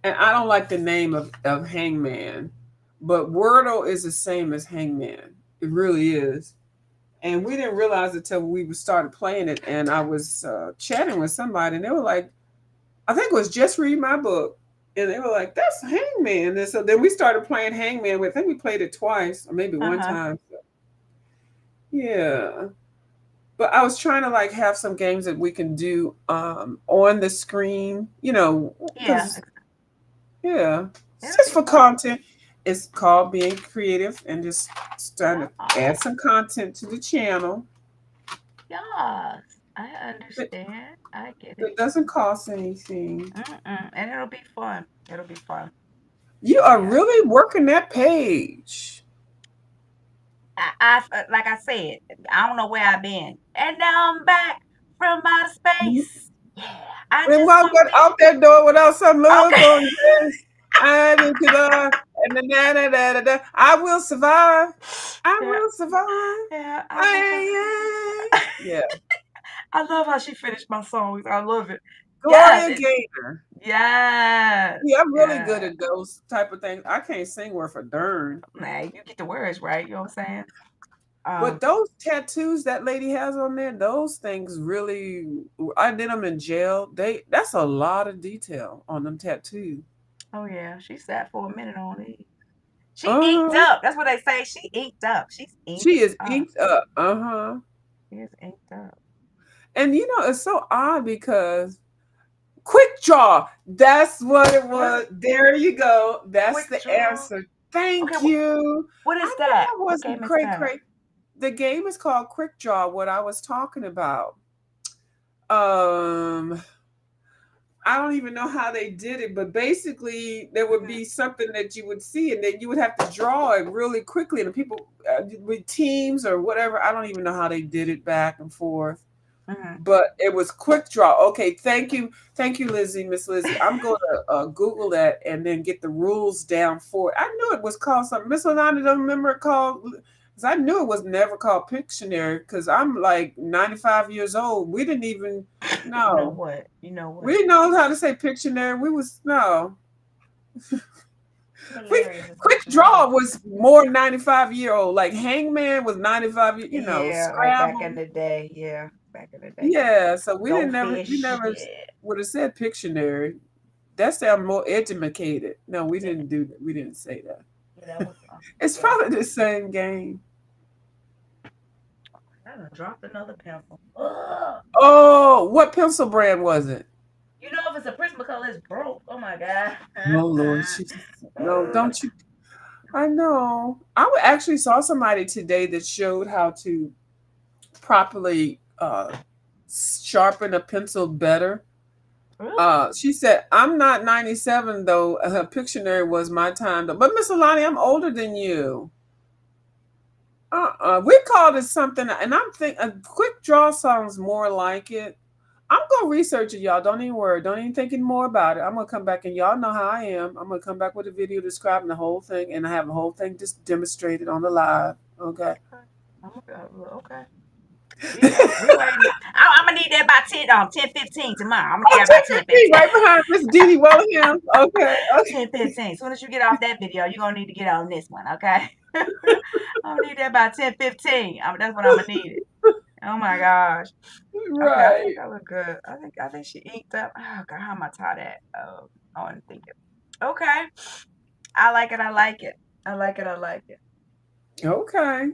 And I don't like the name of Hangman, but Wordle is the same as Hangman. It really is. And we didn't realize it until we started playing it. And I was chatting with somebody, and they were like, I think it was just read my book. And they were like, "That's Hangman." And so then we started playing Hangman with. I think we played it twice or maybe one Uh-huh. time. So, yeah. But I was trying to like have some games that we can do on the screen, Yeah. because yeah, it's It'll just be for fun. content. It's called being creative and just trying to Yeah. add some content to the channel Yes. I that, understand. I get it. that doesn't cost anything. Mm-mm. And it'll be fun. It'll be fun. You are Yeah. really working that page. Like I said, I don't know where I've been. And now I'm back from outer space. Yeah. I And just walk walked out that door without some in. look Okay. on your face. I need to the and the da da da da da. I will survive. I Yeah. will survive. Yeah. I love how Ay, yeah. I love how she finished my songs. I love it. Yes. Gloria Gaynor. Yes. Yeah, I'm really good Yeah. at those type of things. I can't sing worth a darn. Nah, you get the words right. You know what I'm saying? Um, But those tattoos that lady has on there, those things really, I did them in jail. That's a lot of detail on them tattoos. oh yeah, she sat for a minute on it. She inked Uh-huh. up. That's what they say. She inked up. She's inked She is up. inked up. Uh-huh. She is inked up. And it's so odd because quick draw. That's what it What was. There you go. That's quick the draw? answer. Okay, Thank you. what I is knew that? I What wasn't game is cray that? cray. The game is called Quick Draw. What I was talking about. Um, I don't even know how they did it, but basically there would Mhm, be something that you would see, and then you would have to draw it really quickly. And the people with teams or whatever, I don't even know how they did it back and forth, mhm. but it was quick draw. Okay, thank you, Lizzie, Miss Lizzie. I'm going to Google that and then get the rules down for it. I knew it was called something. Miss Alana don't remember it called. Because I knew it was never called Pictionary. Because I'm like 95 years old. We didn't even You know know. what? You know We what? didn't know how to say Pictionary. We was no. We Hilarious is quick what you are. draw was more 95-year-old. Like Hangman was 95. Yeah, like back in Scrabble. the day. Yeah, back in the day. Yeah, so we Goldfish. never Yeah. would have said Pictionary. That sounded more educated. No, we Yeah, didn't do that. We didn't say that. yeah, that was It's yeah. probably the same game. I done dropped another pencil. Ugh. Oh, what pencil brand was it? You know if it's a Prismacolor, it's broke. Oh my god. No, Lord Jesus. No, don't you? I know. Actually saw somebody today that showed how to properly sharpen a pencil better. Really? She said, "I'm not 97 though. Her Pictionary was my time though." But Miss Alani, I'm older than you. We called it something, and I'm thinking a quick draw sounds more like it. I'm gonna research it, y'all. Don't even worry. Don't even think any more about it. I'm gonna come back, and y'all know how I am. I'm gonna come back with a video describing the whole thing, and I have the whole thing just demonstrated on the live. Okay. Okay. Okay. We waiting. I'm gonna need that by 10:15 tomorrow. I'm gonna need Oh, that by 10:15, 10:15. right behind Miss Dee Dee Wellingham. Okay. Okay. 10:15. As soon as you get off that video, you're gonna need to get on this one, okay? I'm gonna need that by 10:15. That's what I'm gonna need it. Oh my gosh. Okay, I think Right. I look good. I think she inked up. Oh god, how am I tie that? I want to think it. Okay. I like it. I like it. I like it. I like it. Okay.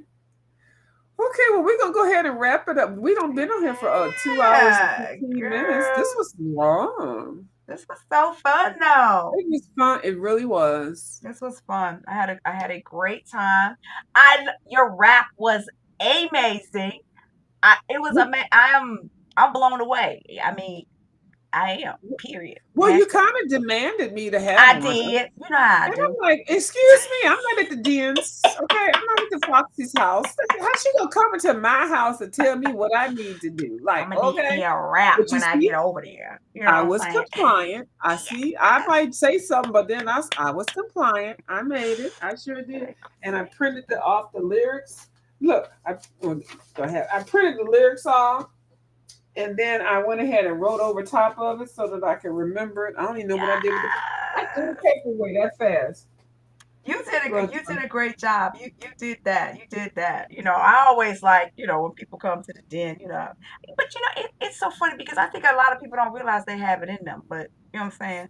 Okay, well, we're gonna go ahead and wrap it up. We don't been on here for 2 hours and Yeah, 15 minutes. This girl. was long. This was so fun though. It was fun. It really was. This was fun. I had a great time. Your rap was amazing. It was amazing. I'm blown away. I mean, I am. Period. Well, you Hashtag. kind of demanded me to have I one. did. You know how I And do. I'm like, excuse me, I'm not at the Dens. Okay, I'm not at the Foxy's house. How she gonna come into my house and tell me what I need to do? I'm Like, gonna need okay. me a rap But you when I see, get over there. You know I what I'm was saying? compliant. I see. I might say something, but then I was compliant. I made it. I sure did. And I printed off the lyrics. Look, well, go ahead. I printed the lyrics off, and then I went ahead and wrote over top of it so that I can remember it. I don't even know what I did with it. I threw the Yes. paper away that fast. But You did a great job. You did that. You did that. I always like, when people come to the den, but it's so funny because I think a lot of people don't realize they have it in them. But you know what I'm saying?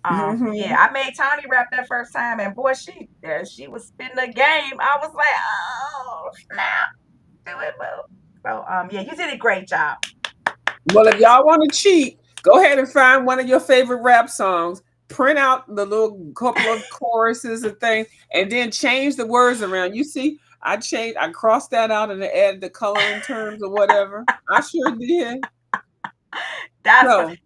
Yeah, Hmm. I made Tony rap that first time, and boy, she was spitting the game. I was like, oh snap, do it, boo. So yeah, you did a great job. Well, if y'all want to cheat, go ahead and find one of your favorite rap songs, print out the little couple of choruses and things, and then change the words around. You see, I crossed that out and added the coloring terms or whatever. I sure did. That's So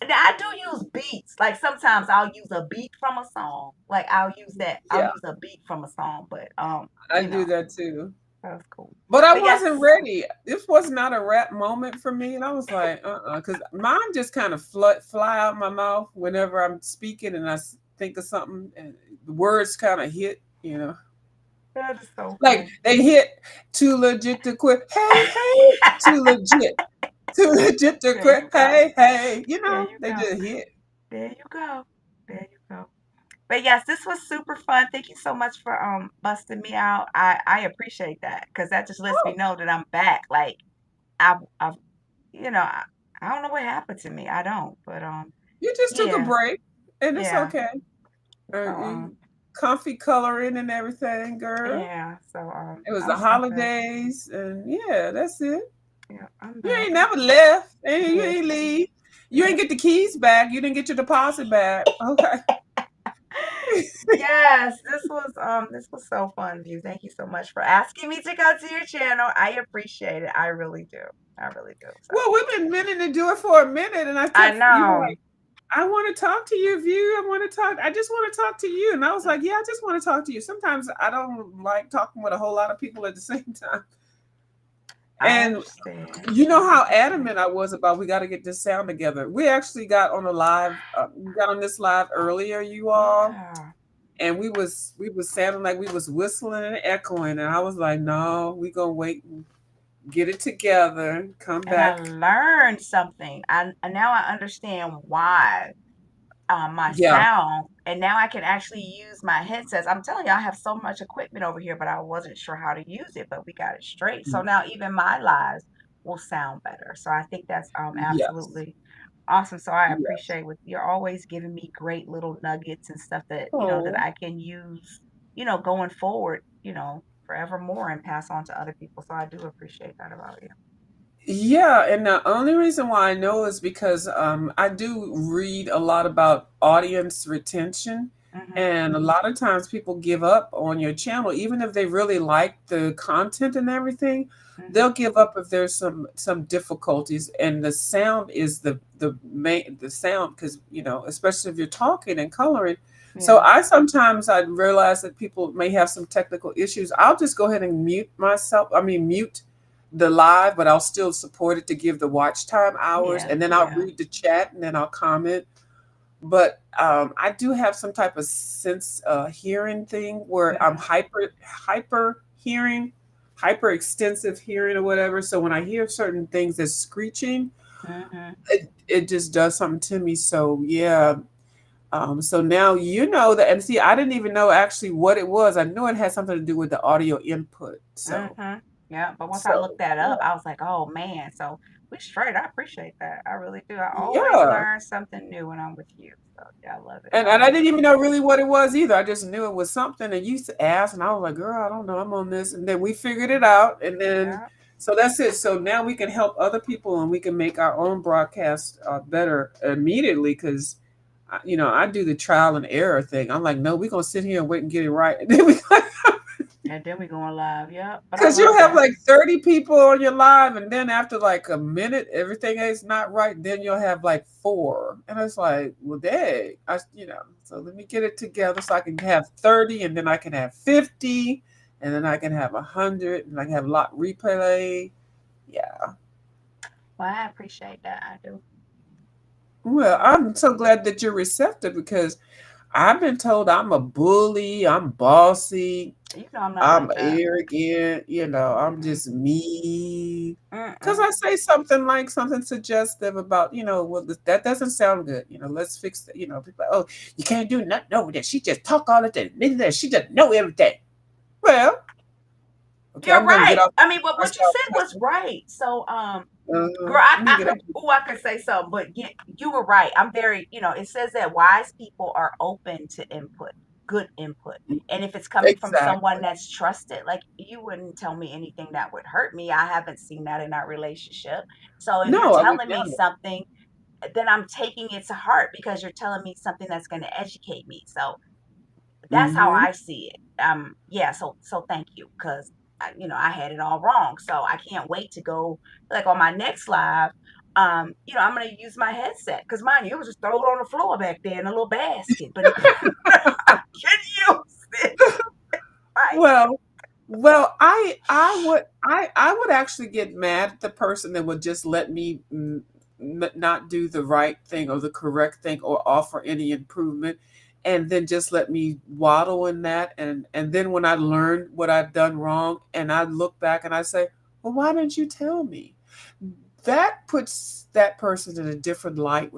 now I do use beats. Like sometimes I'll use a beat from a song. Like I'll use that. I'll yeah, use a beat from a song, but I do that too. that's cool. But I But yes, wasn't ready. This was not a rap moment for me, and I was like, because mine just kind of fly out my mouth whenever I'm speaking, and think of something, and the words kind of hit, that is so like cool. they hit too legit to quit. Hey, hey, too legit to There quit. you go. Hey, hey, There you they go. just hit. There you go. There you go. But yes, this was super fun. Thank you so much for busting me out. I appreciate that because that just lets me Oh, know that I'm back. Like I've you know I don't know what happened to me. I don't. But you just took a yeah, break, and it's yeah. okay. So Comfy coloring and everything, girl. yeah. So It was the I'm back. holidays, and yeah, that's it. Yeah, I'm You back. ain't never left, and you Yeah. ain't leave. You ain't get the keys back. You didn't get your deposit back. Okay. Yes, this was so fun, you. Thank you so much for asking me to come to your channel. I appreciate it. I really do. I really do. So Well, we've been meaning to do it for a minute, and I you were know. like, I want to talk to you, View. I want to talk. I just want to talk to you. And I was like, yeah, I just want to talk to you. Sometimes I don't like talking with a whole lot of people at the same time. I And understand. you I know how understand. adamant I was about we got to get this sound together. We actually got on a live, we got on this live earlier, you all, Yeah. and we was sounding like we was whistling and echoing, and I was like, no, we gonna wait and get it together, come And I back. learned something. And now I understand why my Yeah, sound, and now I can actually use my headsets. I'm telling you, I have so much equipment over here, but I wasn't sure how to use it, but we got it straight. So now even my lives will sound better. So I think that's yes, absolutely awesome. So I yes. appreciate what you're always giving me great little nuggets and stuff that, that Oh, I can use, going forward, forevermore and pass on to other people. So I do appreciate that about you. yeah, and the only reason why I know is because I do read a lot about audience retention, Hmm. and a lot of times people give up on your channel, even if they really like the content and everything. Hmm. They'll give up if there's some difficulties, and the sound is the sound because especially if you're talking and coloring. So Yeah. I realize that people may have some technical issues. I'll just go ahead and mute myself. I mean, mute the live, but I'll still support it to give the watch time hours, Yeah. and then I'll Yeah. read the chat and then I'll comment. But I do have some type of sense hearing thing where I'm Hmm. hyper hearing, hyper extensive hearing or whatever. So when I hear certain things that's screeching, Hmm. it just does something to me. So yeah. So now you know that, and see, I didn't even know actually what it was. I knew it had something to do with the audio input. Mhm. Yeah, but once I So looked that up, I was like, "Oh man." So we straight. I appreciate that. I really do. I always yeah. learn something new when I'm with you. So yeah, I love it. I And I love didn't it. even know really what it was either. I just knew it was something. And you asked, and I was like, "Girl, I don't know. I'm on this." And then we figured it out. And then, Yeah. so that's it. So now we can help other people, and we can make our own broadcast better immediately. Because, I do the trial and error thing. I'm like, no, we're gonna sit here and wait and get it right. And then And then we going live. Yeah. But I because love you'll have that. like 30 people on your live, and then after like a minute, everything is not right. Then you'll have like four, and it's like, well, dang, So let me get it together so I can have 30, and then I can have 50, and then I can have 100, and I can have a lot replay. Yeah. Well, I appreciate that. I do. Well, Yeah. I'm so glad that you're receptive because I've been told I'm a bully, I'm bossy, You know I'm not I'm like that. arrogant, I'm Mm-mm. just me. Because Mm-mm. I say something suggestive about, well, that doesn't sound good. Let's fix that. People are like, oh, you can't do nothing over there. She just talk all the time. She just know everything. Well, okay, You're I'm going to get right. off I mean, but what you myself said was cussing. right. So Girl, Let me get a I could say something, but yeah, you were right. I'm very, it says that wise people are open to input, good input. And if it's coming from someone exactly. that's trusted, like you wouldn't tell me anything that would hurt me. I haven't seen that in our relationship. So if you're No, I would telling me never. something, then I'm taking it to heart because you're telling me something that's going to educate me. So that's how Hmm. I see it. Yeah, so thank you because I had it all wrong. So I can't wait to go like on my next live. I'm gonna use my headset because mind you, it was just throw it on the floor back there in a little basket. But I can use it. Right. Well, well, I would actually get mad at the person that would just let me not do the right thing or the correct thing or offer any improvement, and then just let me waddle in that, and then when I learn what I've done wrong, and I look back and I say, well, why didn't you tell me? That puts that person in a different light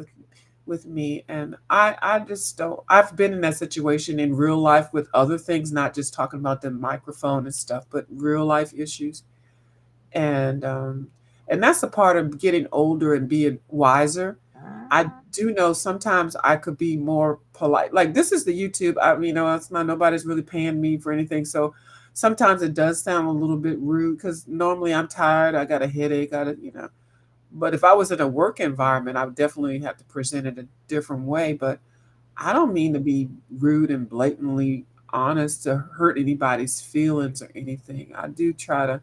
with me, and I just don't. I've been in that situation in real life with other things, not just talking about the microphone and stuff, but real life issues, and um and that's a part of getting older and being wiser. I Mhm. do know sometimes I could be more polite. Like, this is the YouTube. I mean, it's not, nobody's really paying me for anything, so sometimes it does sound a little bit rude because normally I'm tired, I got a headache, but if I was in a work environment, I would definitely have to present it a different way. But I don't mean to be rude and blatantly honest to hurt anybody's feelings or anything. I do try to,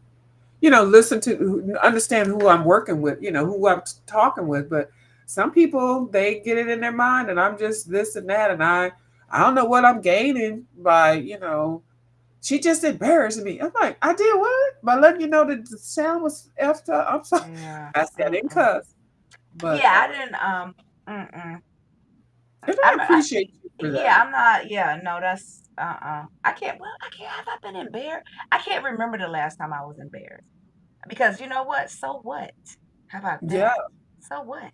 listen to, understand who I'm working with, who I'm talking with. But some people, they get it in their mind, and I'm just this and that, and I don't know what I'm gaining by, she just embarrassed me. I'm like, I did what? By letting you know that the sound was effed up. I'm sorry. Yeah. I said in Mm-mm. cuss, but Yeah, I didn't. Mm-mm. and I I'm. appreciate you for Yeah, that. I'm not. Yeah, no, that's. I can't. Well, I can't. Have I been embarrassed? I can't remember the last time I was embarrassed. Because you know what? So what? How about Yeah, that? So what?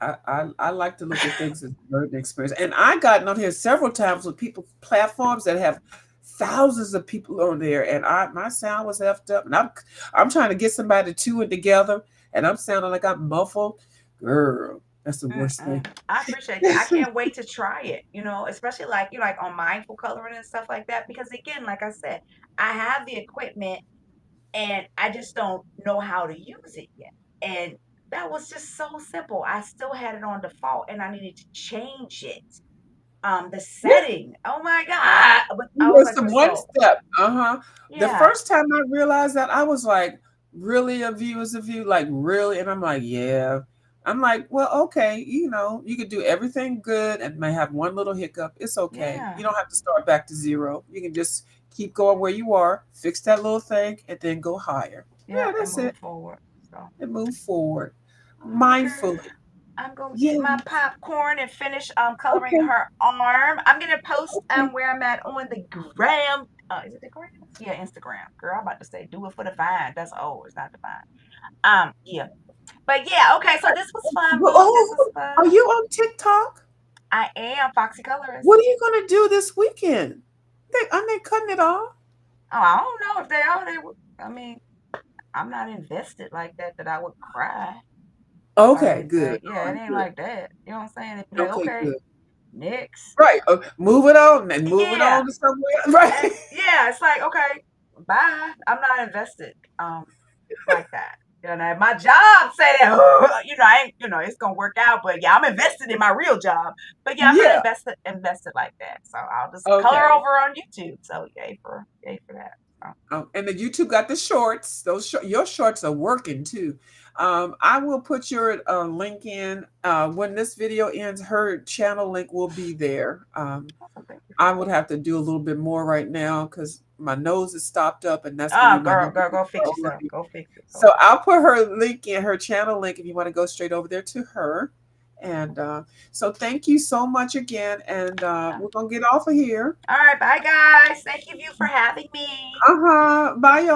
I like to look at things as a learning experience. And I gotten on here several times with people platforms that have thousands of people on there, and my sound was effed up, and I'm trying to get somebody to two it together, and I'm sounding like I'm muffled. Girl, that's the worst thing. Mm-mm. I appreciate that. I can't wait to try it, especially like like on mindful coloring and stuff like that. Because again, like I said, I have the equipment and I just don't know how to use it yet. And that was just so simple. I still had it on default and I needed to change it. The setting. Oh my God. But I was like, Listen, one so step. Uh-huh. The yeah, first time I realized that, I was like, really, a view is a view? Like, really? And I'm like, yeah. I'm like, well, okay, you could do everything good and may have one little hiccup. It's okay. yeah, You don't have to start back to zero. You can just keep going where you are, fix that little thing, and then go higher. yeah, Yeah, and that's it. move forward. So And move forward all right, girl. mindfully. I'm gonna Yeah. get my popcorn and finish coloring Okay. her arm. I'm gonna post Okay. where I'm at on the gram. Is it the gram? Yeah, Instagram. Girl, I'm about to say do it for the vine. That's old. It's not the vine. Yeah. But yeah, okay, so this was fun, Well, boo. This was are fun. you on TikTok? I am Foxy What are Colorist. you gonna do this weekend? Aren't they cutting it off? Oh, I don't know if they are. I mean, I'm not invested like that that I would cry or Okay, good. anything. All Yeah, it right, ain't good. like that. You know what I'm saying? It'd be like, Okay, okay, good. next. Right. Move it on and move it Yeah. on to somewhere. Right. Yeah, it's like, okay, bye. I'm not invested like that. If my job say that, I ain't, it's gonna work out, but yeah, I'm invested in my real job. But yeah, I'm not Yeah. invested like that. So I'll just color Okay. over on YouTube. So yay for that. So, And the YouTube got the shorts. Your shorts are working too. I will put your link in when this video ends. Her channel link will be there. awesome. Thank you for I would that. have to do a little bit more right now because my nose is stopped up, and that's the Oh, reason my girl, nose girl, is go fix yourself. already. Go fix it. Go So fix I'll put her link in, her channel link, if you want to go straight over there to her. And so thank you so much again. And it. we're going to get off of here. All right, bye guys. Thank you for having me. Uh huh. Bye, y'all.